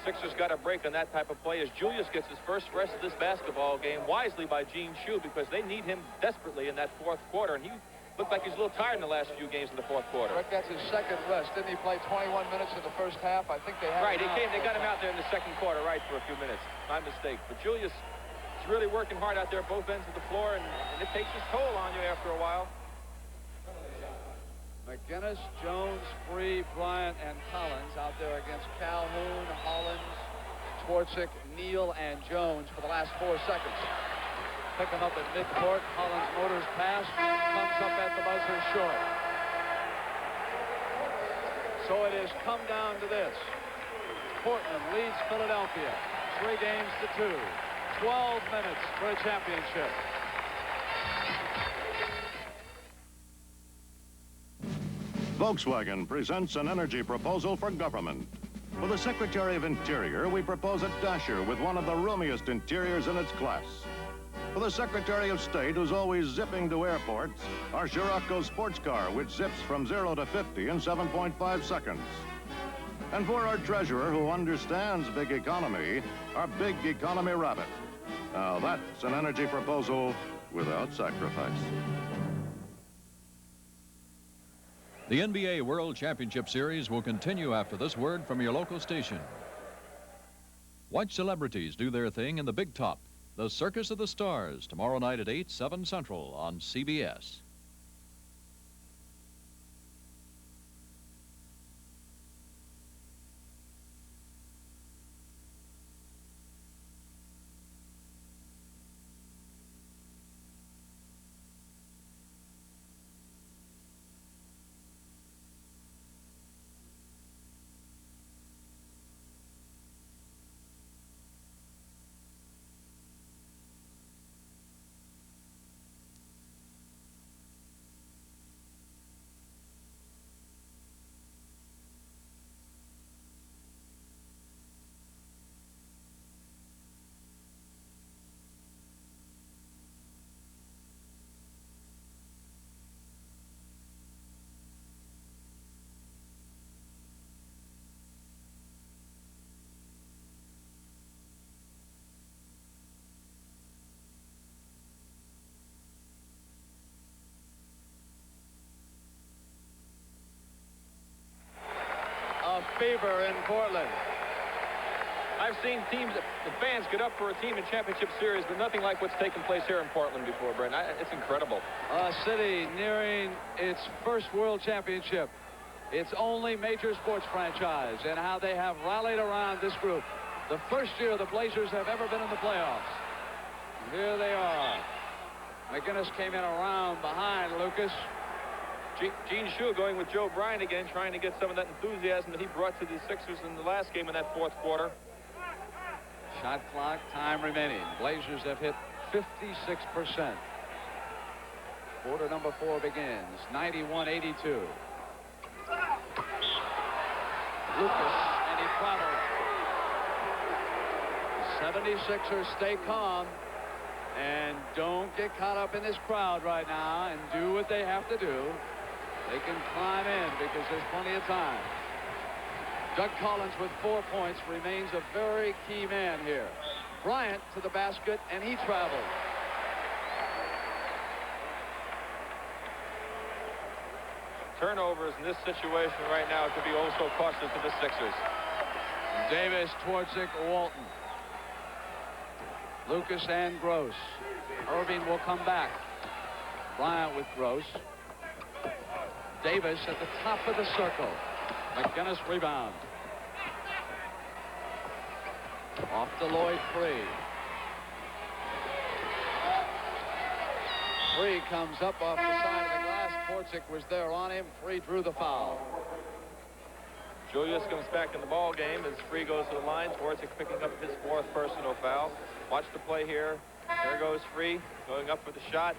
Sixers got a break on that type of play as Julius gets his first rest of this basketball game wisely by Gene Shue because they need him desperately in that fourth quarter, and he looked like he's a little tired in the last few games in the fourth quarter. Rick, that's his second rest. Didn't he play 21 minutes in the first half? I think they had right. They got him out there in the second quarter, right, for a few minutes. My mistake. But Julius is really working hard out there both ends of the floor, and it takes its toll on you after a while. McGinnis, Jones, Free, Bryant, and Collins out there against Calhoun, Hollins, Twardzik, Neal, and Jones for the last 4 seconds. Pick him up at midcourt. Hollins motors past, comes up at the buzzer short. So it has come down to this. Portland leads Philadelphia 3 games to 2. 12 minutes for a championship. Volkswagen presents an energy proposal for government. For the Secretary of Interior, we propose a Dasher with one of the roomiest interiors in its class. For the Secretary of State, who's always zipping to airports, our Scirocco sports car, which zips from 0 to 50 in 7.5 seconds. And for our Treasurer, who understands big economy, our Big Economy Rabbit. Now that's an energy proposal without sacrifice. The NBA World Championship Series will continue after this word from your local station. Watch celebrities do their thing in the Big Top, the Circus of the Stars, tomorrow night at 8, 7 Central on CBS. Fever in Portland. I've seen teams, the fans get up for a team in championship series, but nothing like what's taken place here in Portland before, Brent. It's incredible. A city nearing its first world championship. Its only major sports franchise, and how they have rallied around this group. The first year the Blazers have ever been in the playoffs. Here they are. McGinnis came in around behind Lucas. Gene Shue going with Joe Bryant again, trying to get some of that enthusiasm that he brought to the Sixers in the last game in that fourth quarter. Shot clock, time remaining. Blazers have hit 56%. Quarter number 4 begins, 91-82. Lucas, and he traveled. The 76ers stay calm and don't get caught up in this crowd right now and do what they have to do. They can climb in because there's plenty of time. Doug Collins with 4 points remains a very key man here. Bryant to the basket, and he traveled. Turnovers in this situation right now could be also costly to the Sixers. Davis, Twardzik, Walton. Lucas and Gross. Irving will come back. Bryant with Gross. Davis at the top of the circle. McGinnis rebound. Off to Lloyd Free. Free comes up off the side of the glass. Twardzik was there on him. Free drew the foul. Julius comes back in the ball game as Free goes to the line. Twardzik picking up his 4th personal foul. Watch the play here. There goes Free going up for the shot.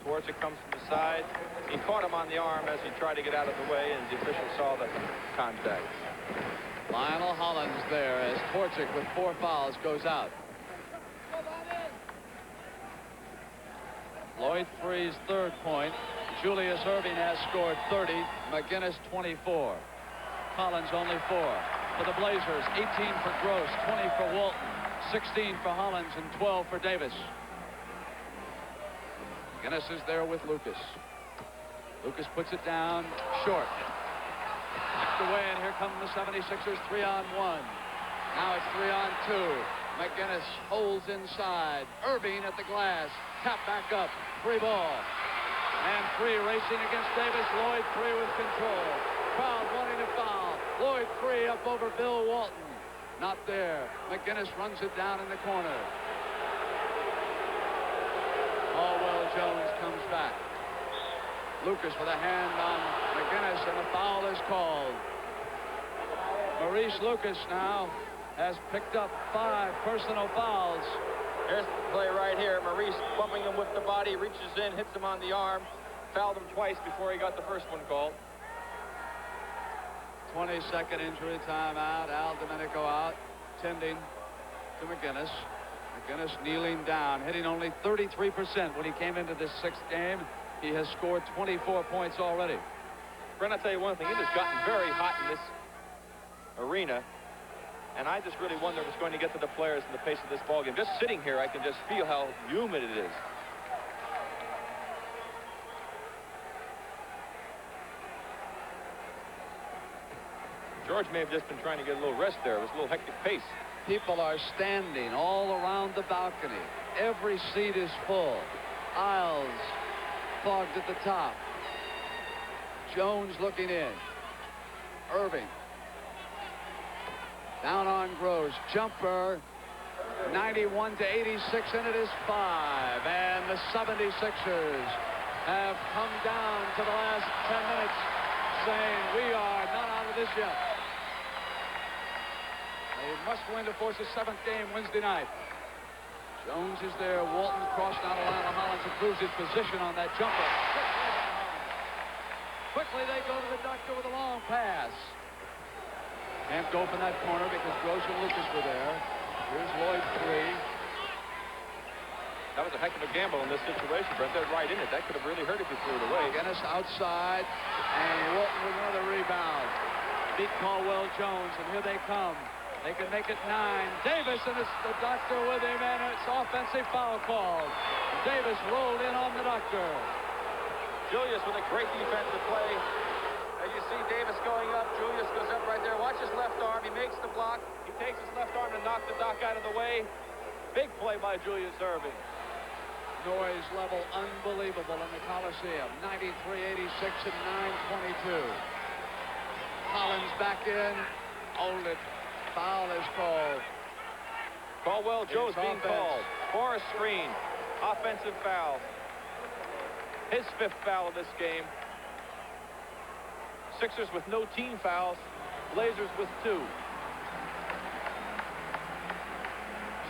Twardzik comes from the side. He caught him on the arm as he tried to get out of the way, and the official saw the contact. Lionel Hollins there as Twardzik with 4 fouls goes out. Lloyd Free's 3rd point. Julius Irving has scored 30. McGinnis 24. Collins only 4. For the Blazers, 18 for Gross, 20 for Walton, 16 for Hollins, and 12 for Davis. McGinnis is there with Lucas. Lucas puts it down short. Knocked away, and here come the 76ers 3-on-1. Now it's 3-on-2. McGinnis holds inside. Irving at the glass. Tap back up. Free ball. And Free racing against Davis. Lloyd Free with control. Crowd wanting to foul. Lloyd Free up over Bill Walton. Not there. McGinnis runs it down in the corner. Caldwell Jones comes back. Lucas with a hand on McGinnis, and a foul is called. Maurice Lucas now has picked up 5 personal fouls. Here's the play right here. Maurice bumping him with the body, reaches in, hits him on the arm, fouled him twice before he got the first one called. 22nd injury timeout. Al Domenico out, tending to McGinnis. McGinnis kneeling down, hitting only 33% when he came into this 6th game. He has scored 24 points already. Brent, I'll tell you one thing. It has gotten very hot in this arena, and I just really wonder if it's going to get to the players in the pace of this ballgame. Just sitting here, I can just feel how humid it is. George may have just been trying to get a little rest there. It was a little hectic pace. People are standing all around the balcony. Every seat is full. Aisles clogged at the top. Jones looking in. Irving. Down on Gross. Jumper. 91 to 86, and it is 5. And the 76ers have come down to the last 10 minutes saying, we are not out of this yet. They must win to force a 7th game Wednesday night. Jones is there. Walton crossed out of line. Hollins improves his position on that jumper. Quickly they go to the doctor with a long pass. Can't go from that corner because Gross and Lucas were there. Here's Lloyd 3. That was a heck of a gamble in this situation, Brent. They're right in it. That could have really hurt if he threw it away. Guinness outside, and Walton with another rebound. Beat Caldwell Jones, and here they come. They can make it 9. Davis, and it's the doctor with him, and it's offensive foul called. Davis rolled in on the doctor. Julius with a great defensive play. As you see Davis going up, Julius goes up right there. Watch his left arm. He makes the block. He takes his left arm to knock the doc out of the way. Big play by Julius Irving. Noise level unbelievable in the Coliseum. 93-86 and 9:22. Collins back in. Hold it. Foul is called. Caldwell Jones being called for a screen. Offensive foul. His 5th foul of this game. Sixers with no team fouls. Blazers with 2.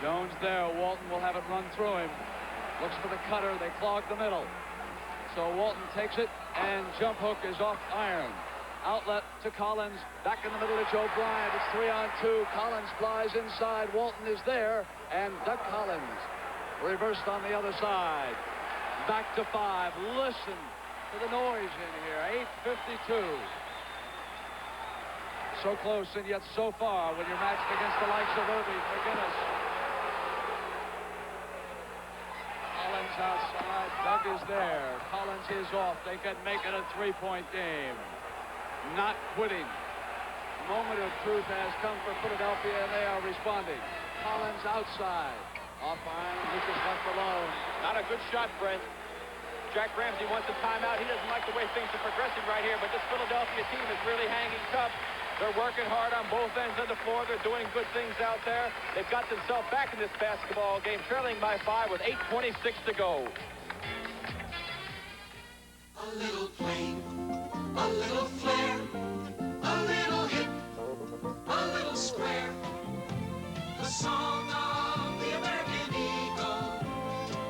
Jones there. Walton will have it run through him. Looks for the cutter. They clog the middle. So Walton takes it, and jump hook is off iron. Outlet to Collins. Back in the middle to Joe Bryant. It's 3-on-2. Collins flies inside. Walton is there, and Doug Collins reversed on the other side. Back to 5. Listen to the noise in here. 8:52. So close and yet so far when you're matched against the likes of Irving, McGinnis. Collins outside. Doug is there. Collins is off. They can make it a 3-point game. Not quitting. Moment of truth has come for Philadelphia, and they are responding. Collins outside. Off iron. Lucas left alone. Not a good shot, Brent. Jack Ramsey wants a timeout. He doesn't like the way things are progressing right here, but this Philadelphia team is really hanging tough. They're working hard on both ends of the floor. They're doing good things out there. They've got themselves back in this basketball game, trailing by 5 with 8:26 to go. A little plain, a little flare, a little hip, a little square. The song of the American Eagle,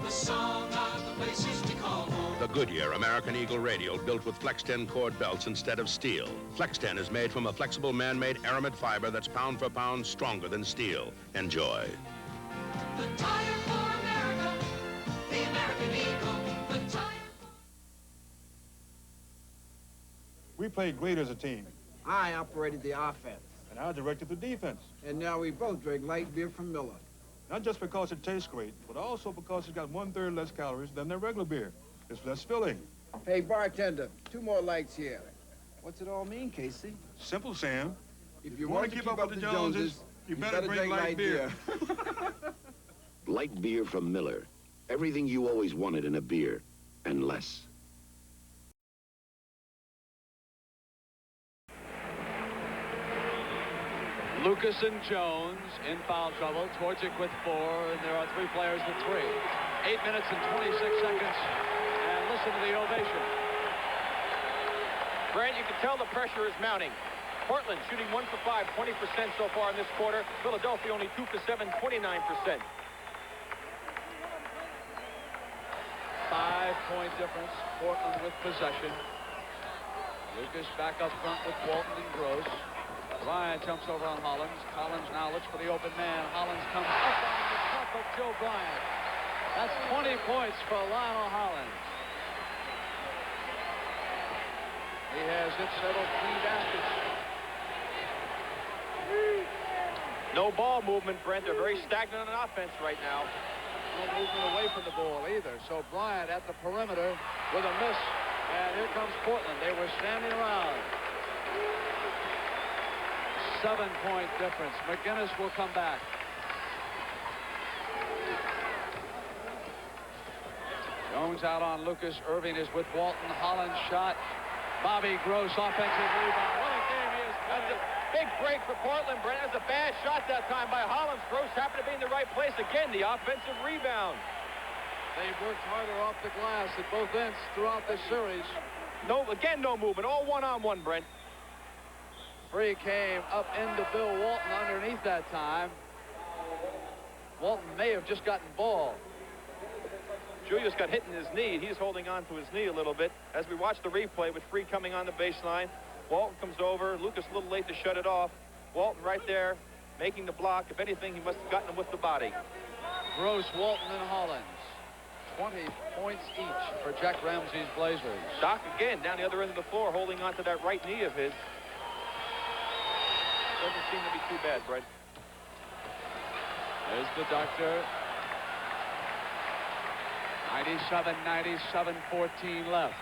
the song of the places we call home. The Goodyear American Eagle radial built with Flex 10 cord belts instead of steel. Flex 10 is made from a flexible man-made aramid fiber that's pound for pound stronger than steel. Enjoy. The tire for America, the American Eagle, the tire. We played great as a team. I operated the offense. And I directed the defense. And now we both drink light beer from Miller. Not just because it tastes great, but also because it's got 1/3 less calories than their regular beer. It's less filling. Hey, bartender, 2 more lights here. What's it all mean, Casey? Simple, Sam. If you want to keep up with the Joneses, you better drink light beer. Light beer from Miller. Everything you always wanted in a beer, and less. Lucas and Jones in foul trouble. Torczyk with 4, and there are 3 players with 3. 8 minutes and 26 seconds. And listen to the ovation. Brent, you can tell the pressure is mounting. Portland shooting 1 for 5, 20% so far in this quarter. Philadelphia only 2 for 7, 29%. 5-point difference. Portland with possession. Lucas back up front with Walton and Gross. Bryant jumps over on Hollins. Collins now looks for the open man. Hollins comes up on the top of Joe Bryant. That's 20 points for Lionel Hollins. He has hit several key baskets. No ball movement, Brent. They're very stagnant on offense right now. No movement away from the ball either. So Bryant at the perimeter with a miss. And here comes Portland. They were standing around. 7-point difference. McGinnis will come back. Jones out on Lucas. Irving is with Walton. Holland's shot. Bobby Gross, offensive rebound. What a game he is playing. That's a big break for Portland, Brent. That's a bad shot that time by Hollins. Gross happened to be in the right place. Again, the offensive rebound. They've worked harder off the glass at both ends throughout the series. No movement. All one-on-one, Brent. Free came up into Bill Walton underneath that time. Walton may have just gotten ball. Julius got hit in his knee. He's holding on to his knee a little bit. As we watch the replay with Free coming on the baseline, Walton comes over. Lucas a little late to shut it off. Walton right there making the block. If anything, he must have gotten him with the body. Gross, Walton, and Hollins. 20 points each for Jack Ramsey's Blazers. Doc again down the other end of the floor holding on to that right knee of his. Doesn't seem to be too bad, Brett. There's the doctor. 97-97, 14 left.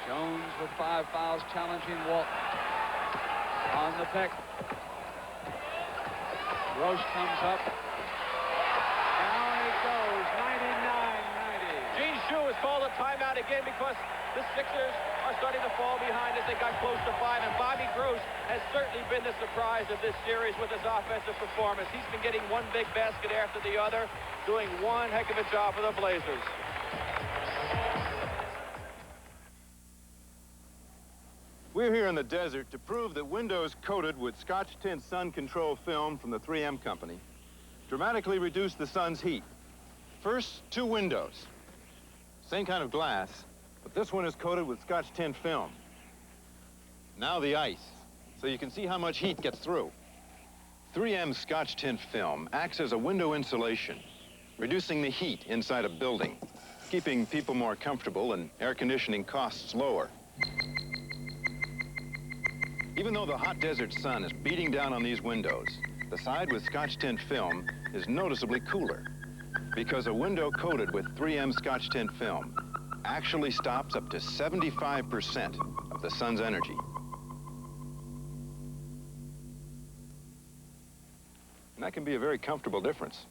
Jones with 5 fouls challenging Walton. On the pick. Gross comes up. Down it goes, 99-90. Gene Shue has called a timeout again because the Sixers are starting to fall behind as they got close to 5, and Bobby Gross has certainly been the surprise of this series with his offensive performance. He's been getting one big basket after the other, doing one heck of a job for the Blazers. We're here in the desert to prove that windows coated with Scotch tint sun control film from the 3M company dramatically reduce the sun's heat. First, 2 windows. Same kind of glass, but this one is coated with Scotch tint film. Now the ice, so you can see how much heat gets through. 3M Scotch tint film acts as a window insulation, reducing the heat inside a building, keeping people more comfortable and air conditioning costs lower. Even though the hot desert sun is beating down on these windows, the side with Scotch tint film is noticeably cooler because a window coated with 3M Scotch tint film actually stops up to 75% of the sun's energy. And that can be a very comfortable difference.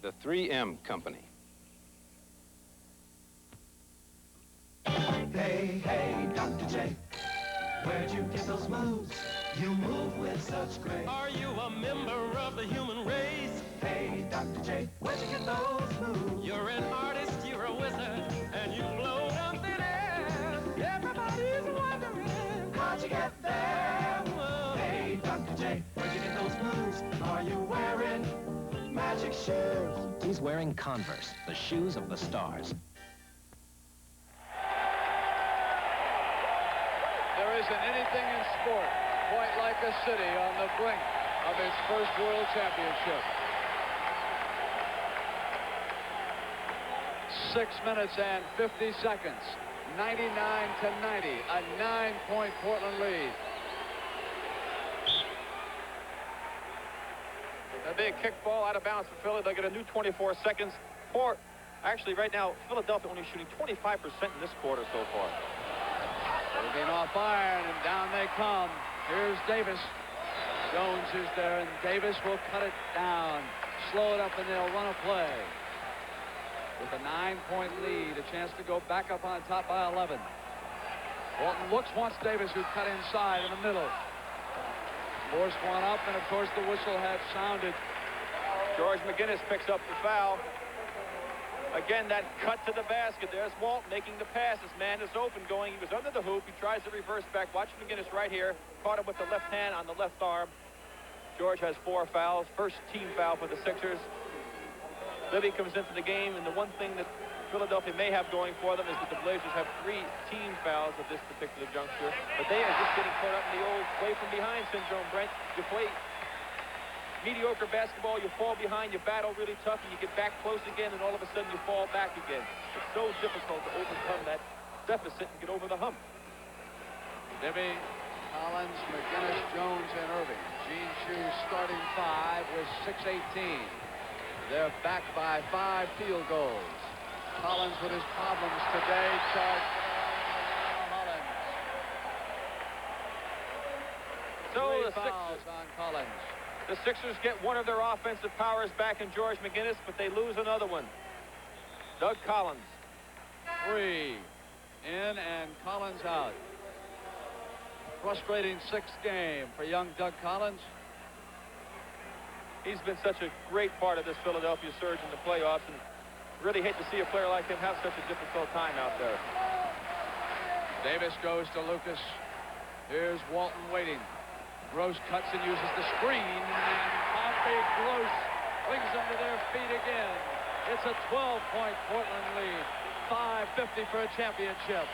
The 3M company. Hey, hey, Dr. J, where'd you get those moves? You move with such grace. Are you a member of the human race? Hey, Dr. J, where'd you get those moves? You're an artist, you're a wizard, and you float up in air. Everybody's wondering, how'd you get there? Whoa. Hey, Dr. J, where'd you get those moves? Are you wearing magic shoes? He's wearing Converse, the shoes of the stars. There isn't anything in sport quite like a city on the brink of its first world championship. 6 minutes and 50 seconds. 99-90, a 9-point Portland lead. A big kickball out of bounds for Philly. They get a new 24 seconds. Actually, right now, Philadelphia only shooting 25% in this quarter so far. Moving off iron, and down they come. Here's Davis. Jones is there, and Davis will cut it down. Slow it up, and they'll run a play. With a 9-point lead, a chance to go back up on top by 11. Walton wants Davis, who cut inside in the middle. Forced one up, and of course the whistle had sounded. George McGinnis picks up the foul. Again, that cut to the basket. There's Walt making the pass. His man is open going. He was under the hoop. He tries to reverse back. Watch McGinnis right here. Caught him with the left hand on the left arm. George has 4 fouls. First team foul for the Sixers. Libby comes into the game, and the one thing that Philadelphia may have going for them is that the Blazers have 3 team fouls at this particular juncture. But they are just getting caught up in the old play from behind syndrome, Brent. You play mediocre basketball, you fall behind, you battle really tough, and you get back close again, and all of a sudden you fall back again. It's so difficult to overcome that deficit and get over the hump. Libby, Collins, McGinnis, Jones, and Irving. Gene Shue starting 5 with 6:18. They're back by 5 field goals. Collins with his problems today. Charged Hollins. the fouls on Collins. The Sixers get one of their offensive powers back in George McGinnis, but they lose another one. Doug Collins. 3 in and Collins out. Frustrating sixth game for young Doug Collins. He's been such a great part of this Philadelphia surge in the playoffs, and really hate to see a player like him have such a difficult time out there. Davis goes to Lucas. Here's Walton waiting. Gross cuts and uses the screen, and Bobby Gross brings them to their feet again. It's a 12-point Portland lead. 5:50 for a championship.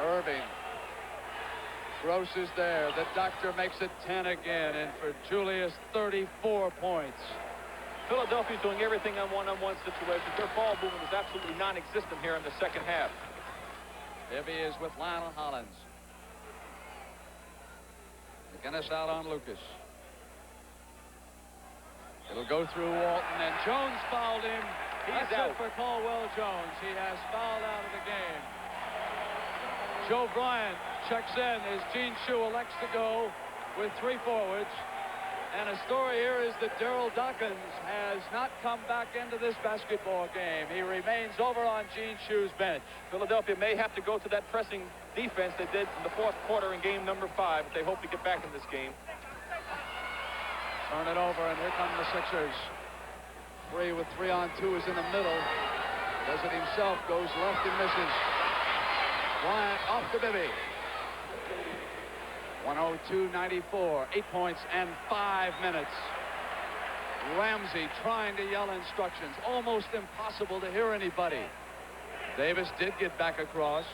Irving. Gross is there. The doctor makes it 10 again, and for Julius, 34 points. Philadelphia's doing everything on one-on-one situations. Their ball movement is absolutely non-existent here in the second half. Bibby is with Lionel Hollins. McGinnis out on Lucas. It'll go through Walton, and Jones fouled him. That's out for Caldwell Jones. He has fouled out of the game. Joe Bryant checks in as Gene Shue elects to go with 3 forwards. And a story here is that Daryl Dawkins has not come back into this basketball game. He remains over on Gene Shue's bench. Philadelphia may have to go to that pressing defense they did in the fourth quarter in game number 5 if they hope to get back in this game. Turn it over, and here come the Sixers. 3 with 3 on 2 is in the middle. Does it himself, goes left and misses. Bryant off to Bibby. 102-94, 8 points and 5 minutes. Ramsey trying to yell instructions. Almost impossible to hear anybody. Davis did get back across.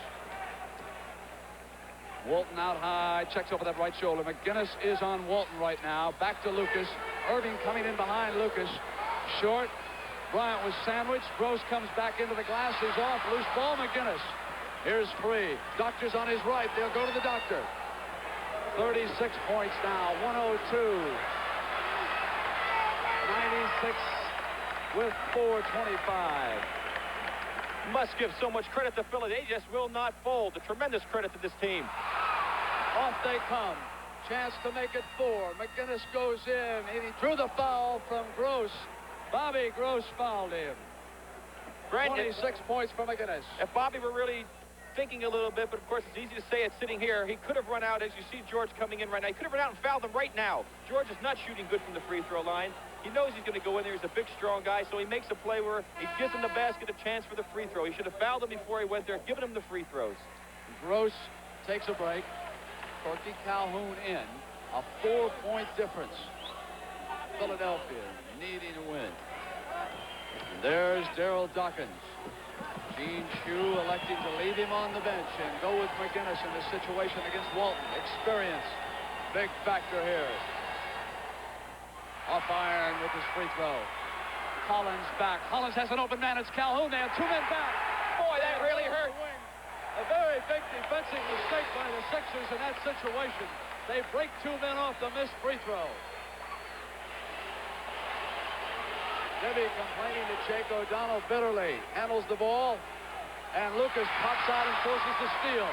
Walton out high, checks over that right shoulder. McGinnis is on Walton right now. Back to Lucas. Irving coming in behind Lucas. Short. Bryant was sandwiched. Gross comes back into the glass. He's off. Loose ball, McGinnis. Here's Free. Doctor's on his right. They'll go to the doctor. 36 points now. 102. 96 with 4:25. Must give so much credit to Philly. They just will not fold. A tremendous credit to this team. Off they come. Chance to make it 4. McGinnis goes in, and he drew the foul from Gross. Bobby Gross fouled him. 26 points for McGinnis. If Bobby were really thinking a little bit, but of course it's easy to say it sitting here, he could have run out as you see George coming in right now. He could have run out and fouled him right now. George is not shooting good from the free throw line. He knows he's going to go in there. He's a big, strong guy, so he makes a play where he gives him the basket a chance for the free throw. He should have fouled him before he went there, given him the free throws. Gross takes a break. Corky Calhoun in. A 4-point difference. Philadelphia needing to win. And there's Daryl Dawkins. Gene Shue electing to leave him on the bench and go with McGinnis in this situation against Walton. Experience, big factor here. Off iron with his free throw. Collins back. Collins has an open man. It's Calhoun. They have 2 men back. Boy, that really hurt. A very big defensive mistake by the Sixers in that situation. They break 2 men off the missed free throw. Bibby complaining to Jake O'Donnell bitterly. Handles the ball. And Lucas pops out and forces the steal.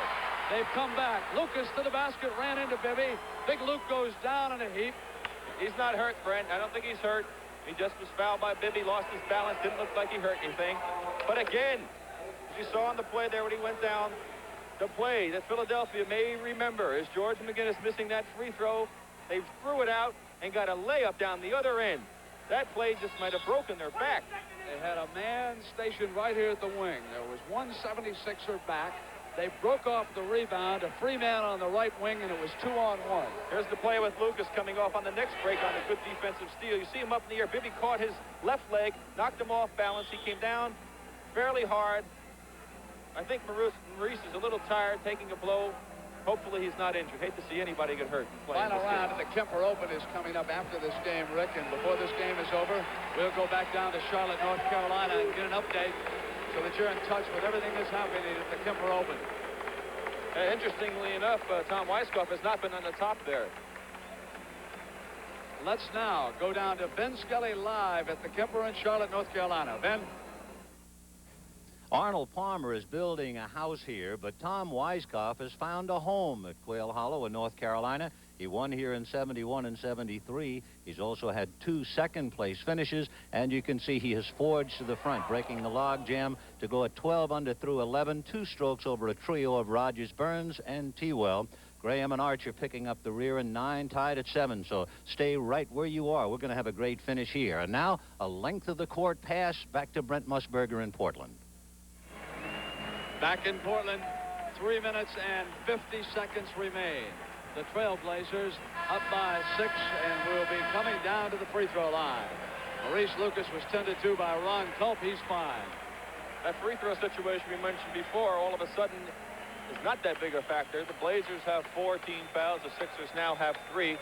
They've come back. Lucas to the basket, ran into Bibby. Big Luke goes down in a heap. He's not hurt, Brent. I don't think he's hurt. He just was fouled by Bibby, lost his balance, didn't look like he hurt anything. But again, as you saw on the play there when he went down, the play that Philadelphia may remember is George McGinnis missing that free throw. They threw it out and got a layup down the other end. That play just might have broken their back. They had a man stationed right here at the wing. There was one 76er back. They broke off the rebound, a free man on the right wing, and it was 2-on-1. Here's the play with Lucas coming off on the next break on a good defensive steal. You see him up in the air. Bibby caught his left leg, knocked him off balance. He came down fairly hard. I think Maurice is a little tired, taking a blow. Hopefully he's not injured. Hate to see anybody get hurt. Final round of the Kemper Open is coming up after this game, Rick. And before this game is over, we'll go back down to Charlotte, North Carolina, and get an update so that you're in touch with everything that's happening at the Kemper Open. Interestingly enough, Tom Weisskopf has not been on the top there. Let's now go down to Ben Skelly live at the Kemper in Charlotte, North Carolina. Ben? Arnold Palmer is building a house here, but Tom Weiskopf has found a home at Quail Hollow in North Carolina. He won here in 71 and 73. He's also had 2 second-place finishes, and you can see he has forged to the front, breaking the log jam to go at 12 under through 11, 2 strokes over a trio of Rogers, Burns, and Tewell. Graham and Archer picking up the rear, and 9 tied at 7, so stay right where you are. We're going to have a great finish here. And now, a length of the court pass back to Brent Musburger in Portland. Back in Portland, 3 minutes and 50 seconds remain. The Trailblazers up by 6 and will be coming down to the free throw line. Maurice Lucas was tended to by Ron Culp. He's fine. That free throw situation we mentioned before, all of a sudden, is not that big a factor. The Blazers have 4 team fouls. The Sixers now have 3.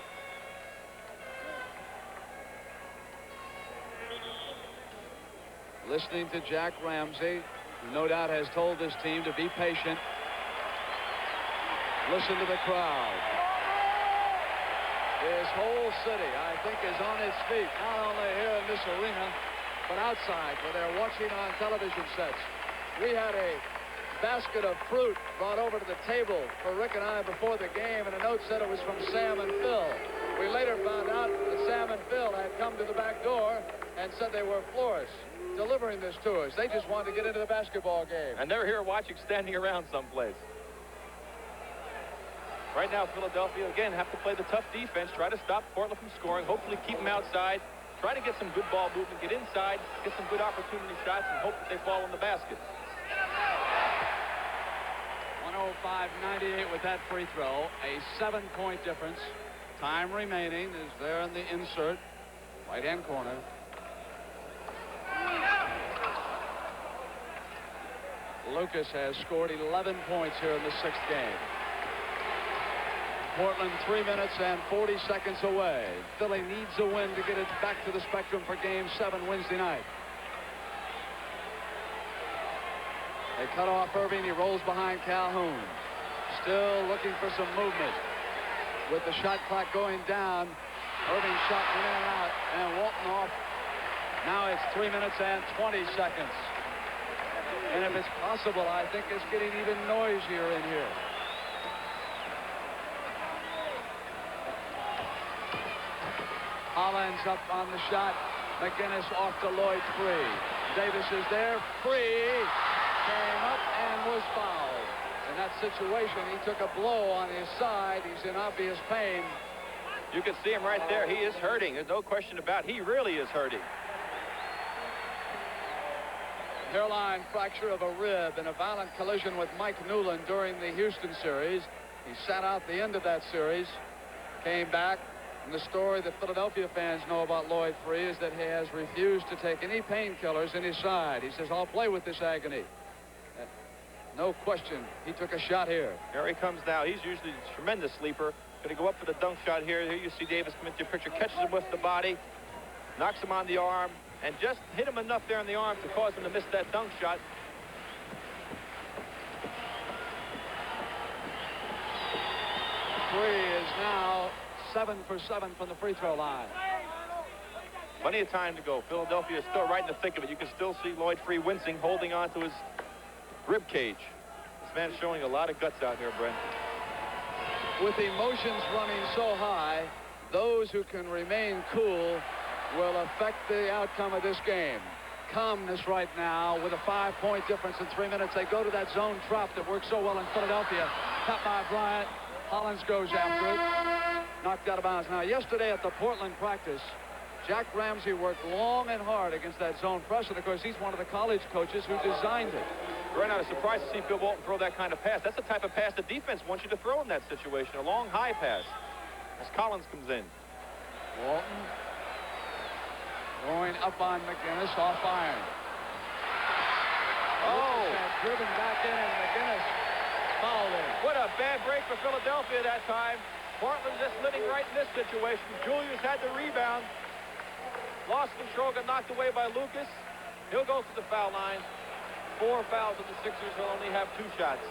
Listening to Jack Ramsey, who no doubt has told this team to be patient. Listen to the crowd. This whole city, I think, is on its feet, not only here in this arena, but outside, where they're watching on television sets. We had a basket of fruit brought over to the table for Rick and I before the game, and a note said it was from Sam and Phil. We later found out that Sam and Phil had come to the back door and said they were florists delivering this to us. They just wanted to get into the basketball game. And they're here watching, standing around someplace. Right now, Philadelphia, again, have to play the tough defense, try to stop Portland from scoring, hopefully keep them outside, try to get some good ball movement, get inside, get some good opportunity shots, and hope that they fall in the basket. 105-98 with that free throw. A 7-point difference. Time remaining is there in the insert. Right-hand corner. Lucas has scored 11 points here in the 6th game. Portland 3 minutes and 40 seconds away. Philly needs a win to get it back to the Spectrum for Game 7 Wednesday night. They cut off Irving. He rolls behind Calhoun. Still looking for some movement. With the shot clock going down, Irving's shot went in and out, and Walton off. Now it's 3 minutes and 20 seconds. And if it's possible, I think it's getting even noisier in here. Hollins up on the shot. McGinnis off to Lloyd free. Davis is there. Free. Came up and was fouled. In that situation, he took a blow on his side. He's in obvious pain. You can see him right there. He is hurting. There's no question about it. He really is hurting. Hairline fracture of a rib in a violent collision with Mike Newland during the Houston series. He sat out the end of that series, came back, and the story that Philadelphia fans know about Lloyd Free is that he has refused to take any painkillers in his side. He says, I'll play with this agony. No question, he took a shot here. Here he comes now. He's usually a tremendous sleeper. Going to go up for the dunk shot here. Here you see Davis come into your picture, catches him with the body, knocks him on the arm, and just hit him enough there in the arm to cause him to miss that dunk shot. Free is now 7 for 7 from the free throw line. Plenty of time to go. Philadelphia is still right in the thick of it. You can still see Lloyd Free wincing, holding on to his rib cage. This man's showing a lot of guts out here, Brent. With emotions running so high, those who can remain cool will affect the outcome of this game. Calmness right now with a 5-point difference in 3 minutes. They go to that zone trap that works so well in Philadelphia. Cut by Bryant. Hollins goes after it. Knocked out of bounds. Now, yesterday at the Portland practice, Jack Ramsey worked long and hard against that zone press, and of course, he's one of the college coaches who designed it. Right now, I was surprised to see Bill Walton throw that kind of pass. That's the type of pass the defense wants you to throw in that situation. A long, high pass. As Collins comes in. Walton going up on McGinnis, off iron. Oh! Driven back in, and McGinnis fouled him. What a bad break for Philadelphia that time. Portland just living right in this situation. Julius had the rebound. Lost control, got knocked away by Lucas. He'll go to the foul line. 4 fouls of the Sixers. Will only have 2 shots.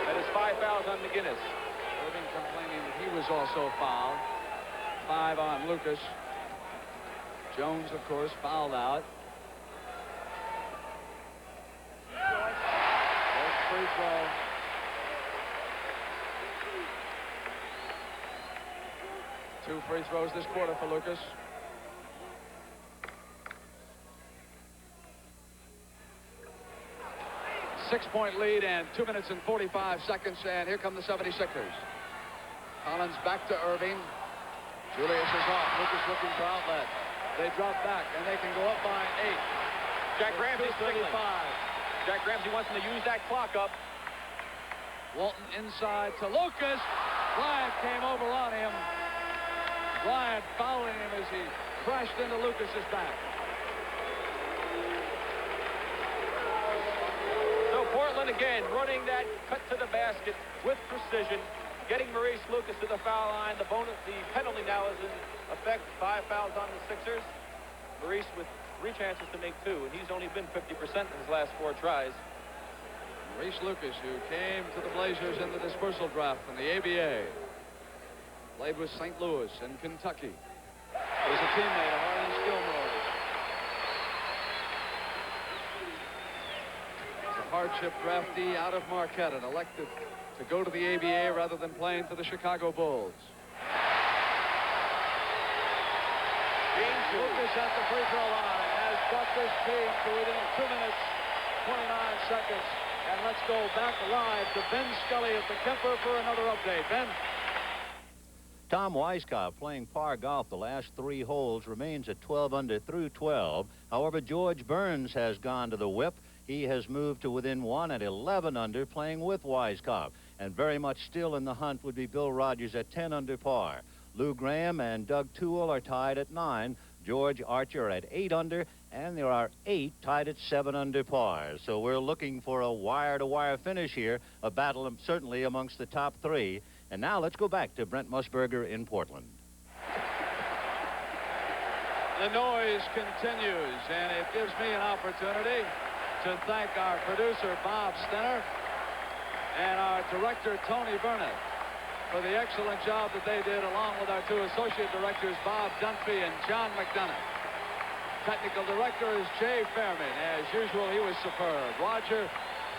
That is 5 fouls on McGinnis. Irving complaining that he was also fouled. 5 on Lucas. Jones, of course, fouled out. First free throw. Two free throws this quarter for Lucas. Six-point lead and 2 minutes and 45 seconds, and here come the 76ers. Collins back to Irving. Julius is off. Lucas looking for outlet. They drop back, and they can go up by 8. Jack Ramsey 35. Jack Ramsey wants them to use that clock up. Walton inside to Lucas. Bryant came over on him. Bryant fouling him as he crashed into Lucas's back. So Portland again running that cut to the basket with precision, getting Maurice Lucas to the foul line. The penalty now is in effect. 5 fouls on the Sixers. Maurice with 3 chances to make 2, and he's only been 50% in his last 4 tries. Maurice Lucas, who came to the Blazers in the dispersal draft from the ABA. Played with St. Louis and Kentucky. Was a teammate of Arlen Gilmore. A hardship draftee out of Marquette and elected to go to the ABA rather than playing for the Chicago Bulls. Lucas at the free throw line has got this team to within 2 minutes, 29 seconds. And let's go back live to Ben Scully at the Kemper for another update. Ben? Tom Weiskopf, playing par golf the last 3 holes, remains at 12 under through 12. However, George Burns has gone to the whip. He has moved to within 1 at 11 under, playing with Weiskopf. And very much still in the hunt would be Bill Rogers at 10 under par. Lou Graham and Doug Toole are tied at 9. George Archer at 8 under, and there are 8 tied at 7 under par. So we're looking for a wire-to-wire finish here, a battle certainly amongst the top 3. And now let's go back to Brent Musburger in Portland. The noise continues, and it gives me an opportunity to thank our producer, Bob Stenner, and our director, Tony Burnett, for the excellent job that they did, along with our 2 associate directors, Bob Dunphy and John McDonough. Technical director is Jay Fairman. As usual, he was superb. Roger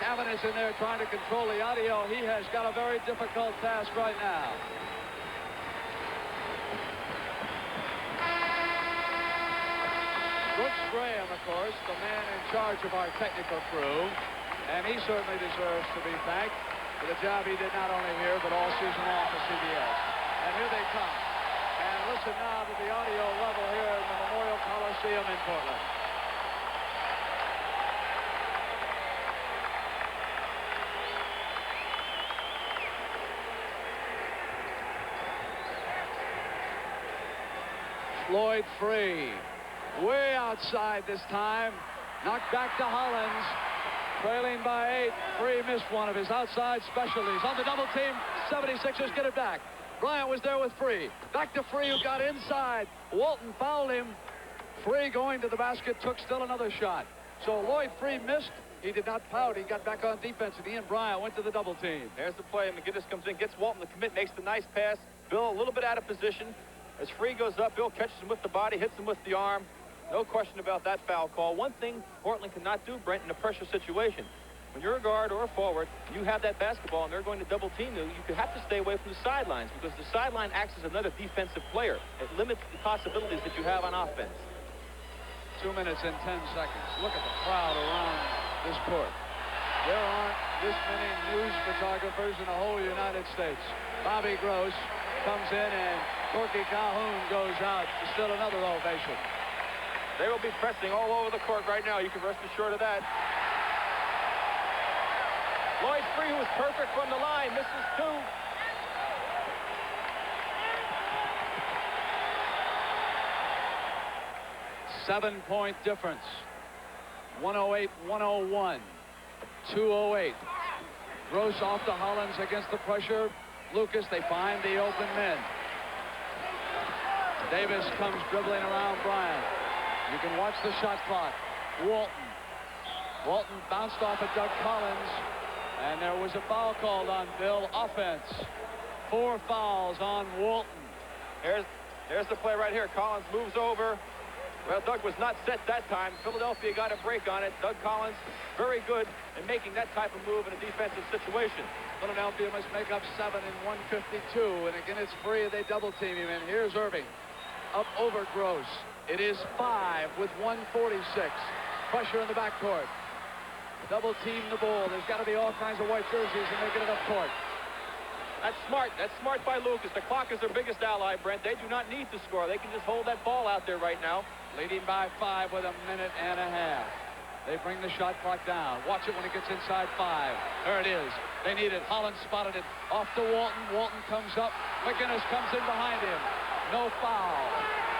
Cavan is in there trying to control the audio. He has got a very difficult task right now. Brooks Graham, of course, the man in charge of our technical crew, and he certainly deserves to be thanked for the job he did not only here, but all season long for CBS. And here they come. And listen now to the audio level here in the Memorial Coliseum in Portland. Floyd Free, way outside this time. Knocked back to Hollins. Trailing by 8. Free missed one of his outside specialties. On the double team, 76ers get it back. Bryant was there with Free. Back to Free, who got inside. Walton fouled him. Free going to the basket, took still another shot. So Lloyd Free missed. He did not pout. He got back on defense, and Ian Bryant went to the double team. There's the play. McGinnis comes in, gets Walton to commit, makes the nice pass. Bill a little bit out of position. As Free goes up, Bill catches him with the body, hits him with the arm. No question about that foul call. One thing Portland cannot do, Brent, in a pressure situation. When you're a guard or a forward, you have that basketball and they're going to double team you, you have to stay away from the sidelines because the sideline acts as another defensive player. It limits the possibilities that you have on offense. 2 minutes and 10 seconds. Look at the crowd around this court. There aren't this many news photographers in the whole United States. Bobby Gross comes in and Corky Calhoun goes out to still another ovation. They will be pressing all over the court right now. You can rest assured of that. Lloyd Free, who was perfect from the line, misses 2. Seven-point difference. 108-101. 208. Gross off to Hollins against the pressure. Lucas, they find the open men. Davis comes dribbling around Bryant. You can watch the shot clock. Walton bounced off at Doug Collins. And there was a foul called on Bill. Offense. 4 fouls on Walton. There's the play right here. Collins moves over, Well, Doug was not set that time. Philadelphia got a break on it. Doug Collins, very good in making that type of move in a defensive situation. Philadelphia must make up 7 in 152, and again it's free. They double team him, and here's Irving up over Gross. It is 5 with 146. Pressure in the backcourt. Double team the ball. There's got to be all kinds of white jerseys, and they get it up court. That's smart. That's smart by Lucas. The clock is their biggest ally, Brent. They do not need to score. They can just hold that ball out there right now. Leading by 5 with a minute and a half. They bring the shot clock down. Watch it when it gets inside 5. There it is. They need it. Holland spotted it. Off to Walton. Walton comes up. McGinnis comes in behind him. No foul.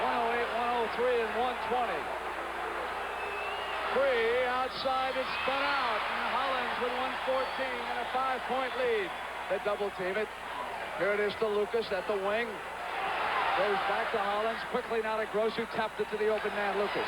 108, 103, and 120. Free outside. It's spun out. And Hollins with 114 and a 5-point lead. They double team it. Here it is to Lucas at the wing. Goes back to Hollins. Quickly now to Gross, who tapped it to the open man, Lucas.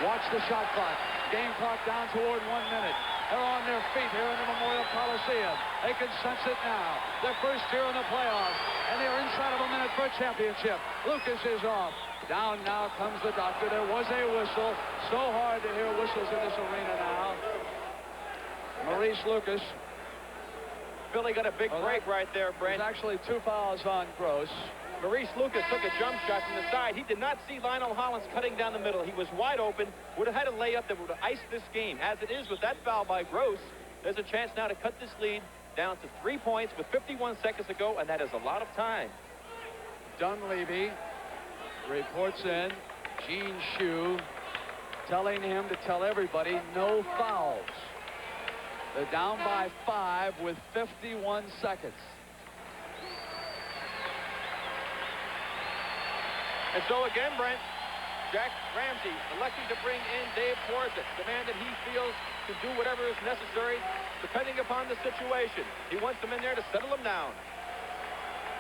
Watch the shot clock. Game clock down toward 1 minute. They're on their feet here in the Memorial Coliseum. They can sense it now. Their first year in the playoffs. And they're inside of a minute for a championship. Lucas is off. Down now comes the doctor. There was a whistle. So hard to hear whistles in this arena now. Maurice Lucas. Philly got a big break right there, Brent. There's actually 2 fouls on Gross. Maurice Lucas took a jump shot from the side. He did not see Lionel Hollins cutting down the middle. He was wide open, would have had a layup that would have iced this game. As it is with that foul by Gross, there's a chance now to cut this lead down to 3 points with 51 seconds to go, and that is a lot of time. Dunleavy reports in. Gene Shue telling him to tell everybody no fouls. They're down by 5 with 51 seconds. And so again, Brent, Jack Ramsey electing to bring in Dave Porzic, the man that he feels can do whatever is necessary depending upon the situation. He wants them in there to settle them down.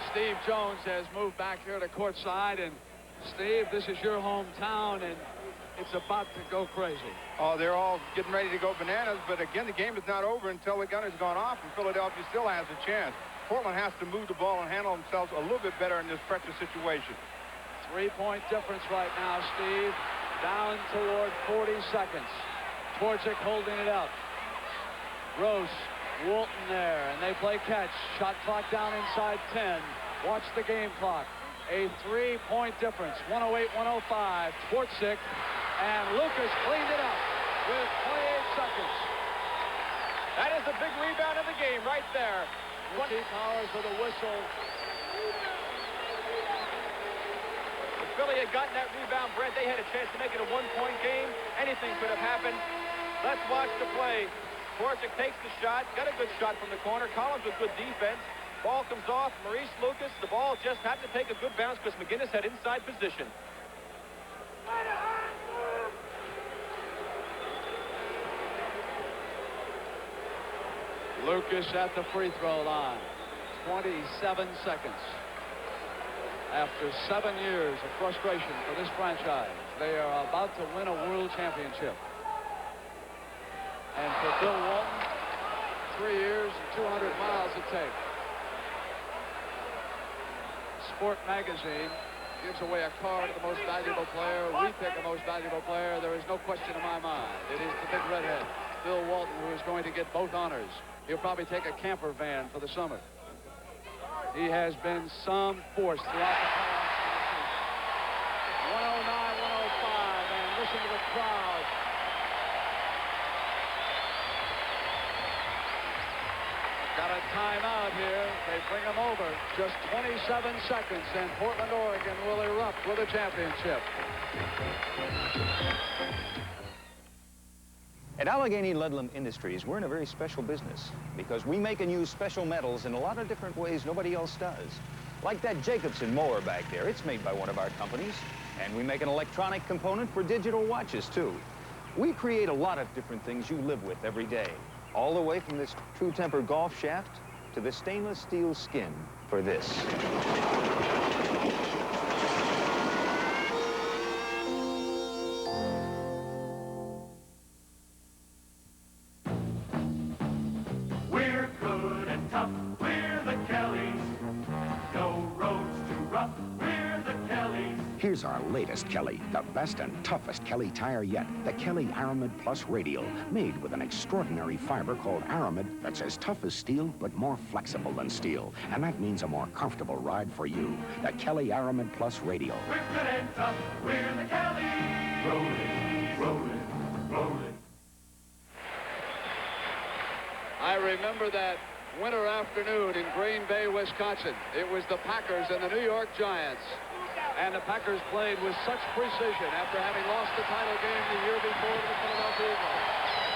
Steve Jones has moved back here to courtside, and Steve, this is your hometown, and it's about to go crazy. Oh, they're all getting ready to go bananas, but again, the game is not over until the gun has gone off, and Philadelphia still has a chance. Portland has to move the ball and handle themselves a little bit better in this pressure situation. 3-point difference right now, Steve. Down toward 40 seconds. Porzic holding it up. Gross, Walton there, and they play catch. Shot clock down inside 10. Watch the game clock. A 3-point difference. 108, 105. Porzic, and Lucas cleaned it up with 28 seconds. That is the big rebound of the game right there. Richie Powers with a whistle. Philly had gotten that rebound, Brent. They had a chance to make it a 1-point game. Anything could have happened. Let's watch the play. Porzic takes the shot. Got a good shot from the corner. Collins with good defense. Ball comes off. Maurice Lucas. The ball just happened to take a good bounce because McGinnis had inside position. Lucas at the free throw line. 27 seconds. After 7 years of frustration for this franchise, they are about to win a world championship. And for Bill Walton, 3 years and 200 miles to take. Sport Magazine gives away a car to the most valuable player. We pick a most valuable player. There is no question in my mind. It is the big redhead, Bill Walton, who is going to get both honors. He'll probably take a camper van for the summer. He has been some force throughout the playoffs. 109, 105, and listen to the crowd. Got a timeout here. They bring him over. Just 27 seconds, and Portland, Oregon will erupt with a championship. At Allegheny Ludlam Industries, we're in a very special business because we make and use special metals in a lot of different ways nobody else does. Like that Jacobson mower back there. It's made by one of our companies. And we make an electronic component for digital watches, too. We create a lot of different things you live with every day, all the way from this True Temper golf shaft to the stainless steel skin for this. We're good and tough, we're the Kellys. No roads too rough, we're the Kellys. Here's our latest Kelly, the best and toughest Kelly tire yet, the Kelly Aramid Plus Radial, made with an extraordinary fiber called Aramid that's as tough as steel but more flexible than steel. And that means a more comfortable ride for you. The Kelly Aramid Plus Radial. We're good and tough. We're the Kelly. Rolling, rolling, rolling. I remember that winter afternoon in Green Bay, Wisconsin. It was the Packers and the New York Giants. And the Packers played with such precision after having lost the title game the year before to the Philadelphia Eagles.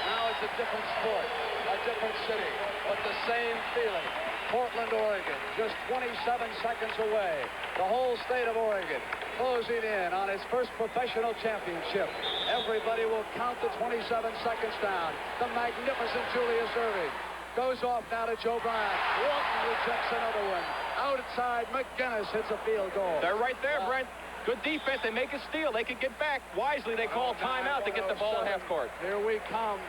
Now it's a different sport, a different city, but the same feeling. Portland, Oregon, just 27 seconds away. The whole state of Oregon closing in on its first professional championship. Everybody will count the 27 seconds down. The magnificent Julius Erving goes off now to Joe Bryant. Walton rejects another one. Outside, McGinnis hits a field goal. They're right there, Brent. Good defense. They make a steal. They can get back. Wisely, they call timeout to get the ball at half court. Here we come.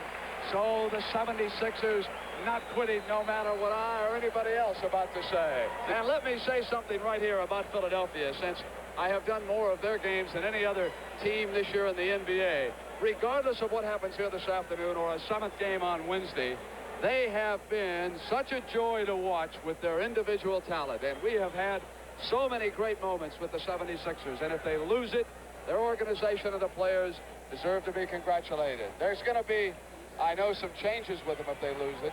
So the 76ers not quitting no matter what I or anybody else about to say. And let me say something right here about Philadelphia, since I have done more of their games than any other team this year in the NBA. Regardless of what happens here this afternoon or a 7th game on Wednesday, they have been such a joy to watch with their individual talent. And we have had so many great moments with the 76ers. And if they lose it, their organization and the players deserve to be congratulated. There's going to be, I know, some changes with them if they lose it,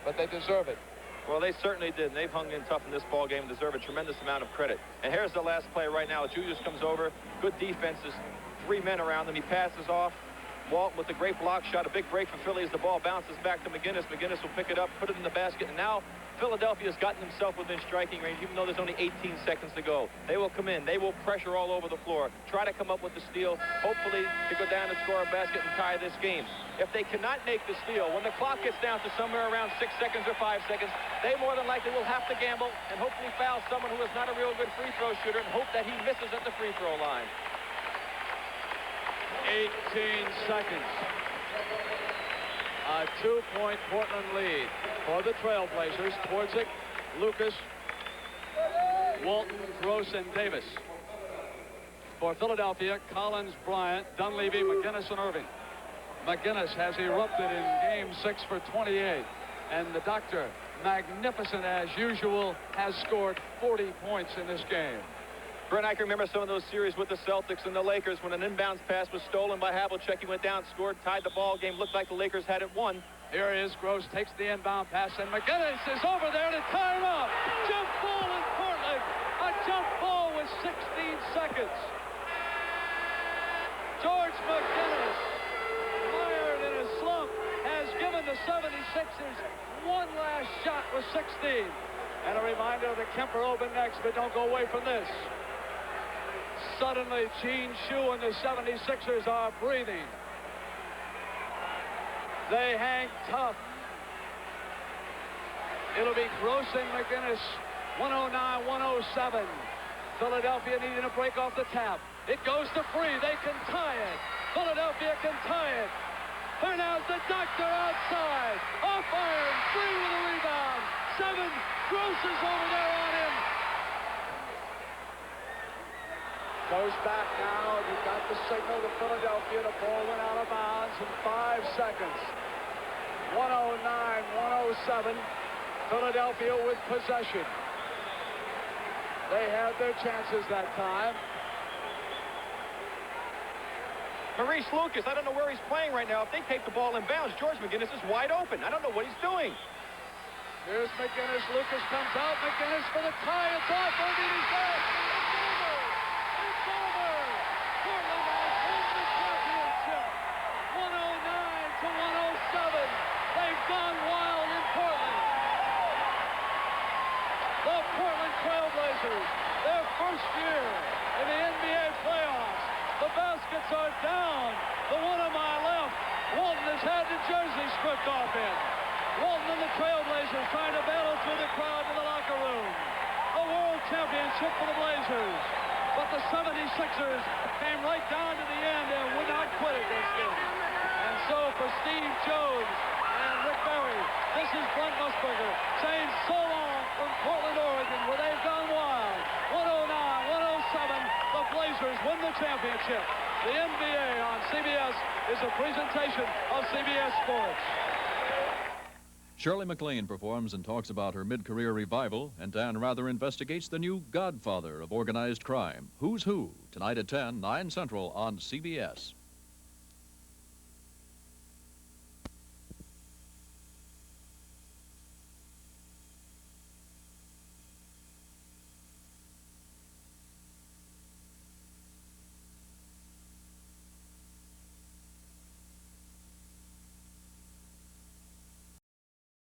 but they deserve it. Well, they certainly did, and they've hung in tough in this ball game and deserve a tremendous amount of credit. And here's the last play right now. Julius comes over. Good defenses. 3 men around him. He passes off. Walton with a great block shot, a big break for Philly as the ball bounces back to McGinnis. McGinnis will pick it up, put it in the basket, and now Philadelphia's gotten himself within striking range, even though there's only 18 seconds to go. They will come in. They will pressure all over the floor, try to come up with the steal, hopefully to go down and score a basket and tie this game. If they cannot make the steal, when the clock gets down to somewhere around 6 seconds or 5 seconds, they more than likely will have to gamble and hopefully foul someone who is not a real good free throw shooter and hope that he misses at the free throw line. 18 seconds. A 2-point Portland lead for the Trailblazers. Towards it, Lucas, Walton, Gross, and Davis. For Philadelphia, Collins, Bryant, Dunleavy, McGinnis, and Irving. McGinnis has erupted in Game 6 for 28. And the Doctor, magnificent as usual, has scored 40 points in this game. Brent, I can remember some of those series with the Celtics and the Lakers when an inbounds pass was stolen by Havlicek. He went down, scored, tied the ball game. Looked like the Lakers had it won. Here is Gross, takes the inbound pass, and McGinnis is over there to tie him up. Jump ball in Portland. A jump ball with 16 seconds. George McGinnis, mired in a slump, has given the 76ers one last shot with 16. And a reminder that Kemper open next, but don't go away from this. Suddenly, Gene Shue and the 76ers are breathing. They hang tough. It'll be Gross and McGinnis, 109-107. Philadelphia needing a break off the tap. It goes to free. They can tie it. Philadelphia can tie it. Hernandez, the Doctor outside. Off iron, free with a rebound. 7, Gross is over there on him. Goes back now. You got the signal to Philadelphia. The ball went out of bounds in 5 seconds. 109-107. Philadelphia with possession. They had their chances that time. Maurice Lucas, I don't know where he's playing right now. If they take the ball in bounds, George McGinnis is wide open. I don't know what he's doing. Here's McGinnis. Lucas comes out. McGinnis for the tie. It's off. Irving is there. It's over. Portland has won the championship. 109-107. They've gone wild in Portland. The Portland Trailblazers, their first year in the NBA playoffs. The baskets are down. The one on my left, Walton has had the jersey stripped off him. Walton and the Trailblazers trying to battle through the crowd to the locker room. A world championship for the Blazers. But the 76ers came right down to the end and would not quit it this game. And so for Steve Jones and Rick Barry, this is Brent Musburger saying so long from Portland, Oregon, where they've gone wild. 109-107, the Blazers championship. The NBA on CBS is a presentation of CBS Sports. Shirley MacLaine performs and talks about her mid-career revival, and Dan Rather investigates the new godfather of organized crime, Who's Who, tonight at 10, 9 Central on CBS.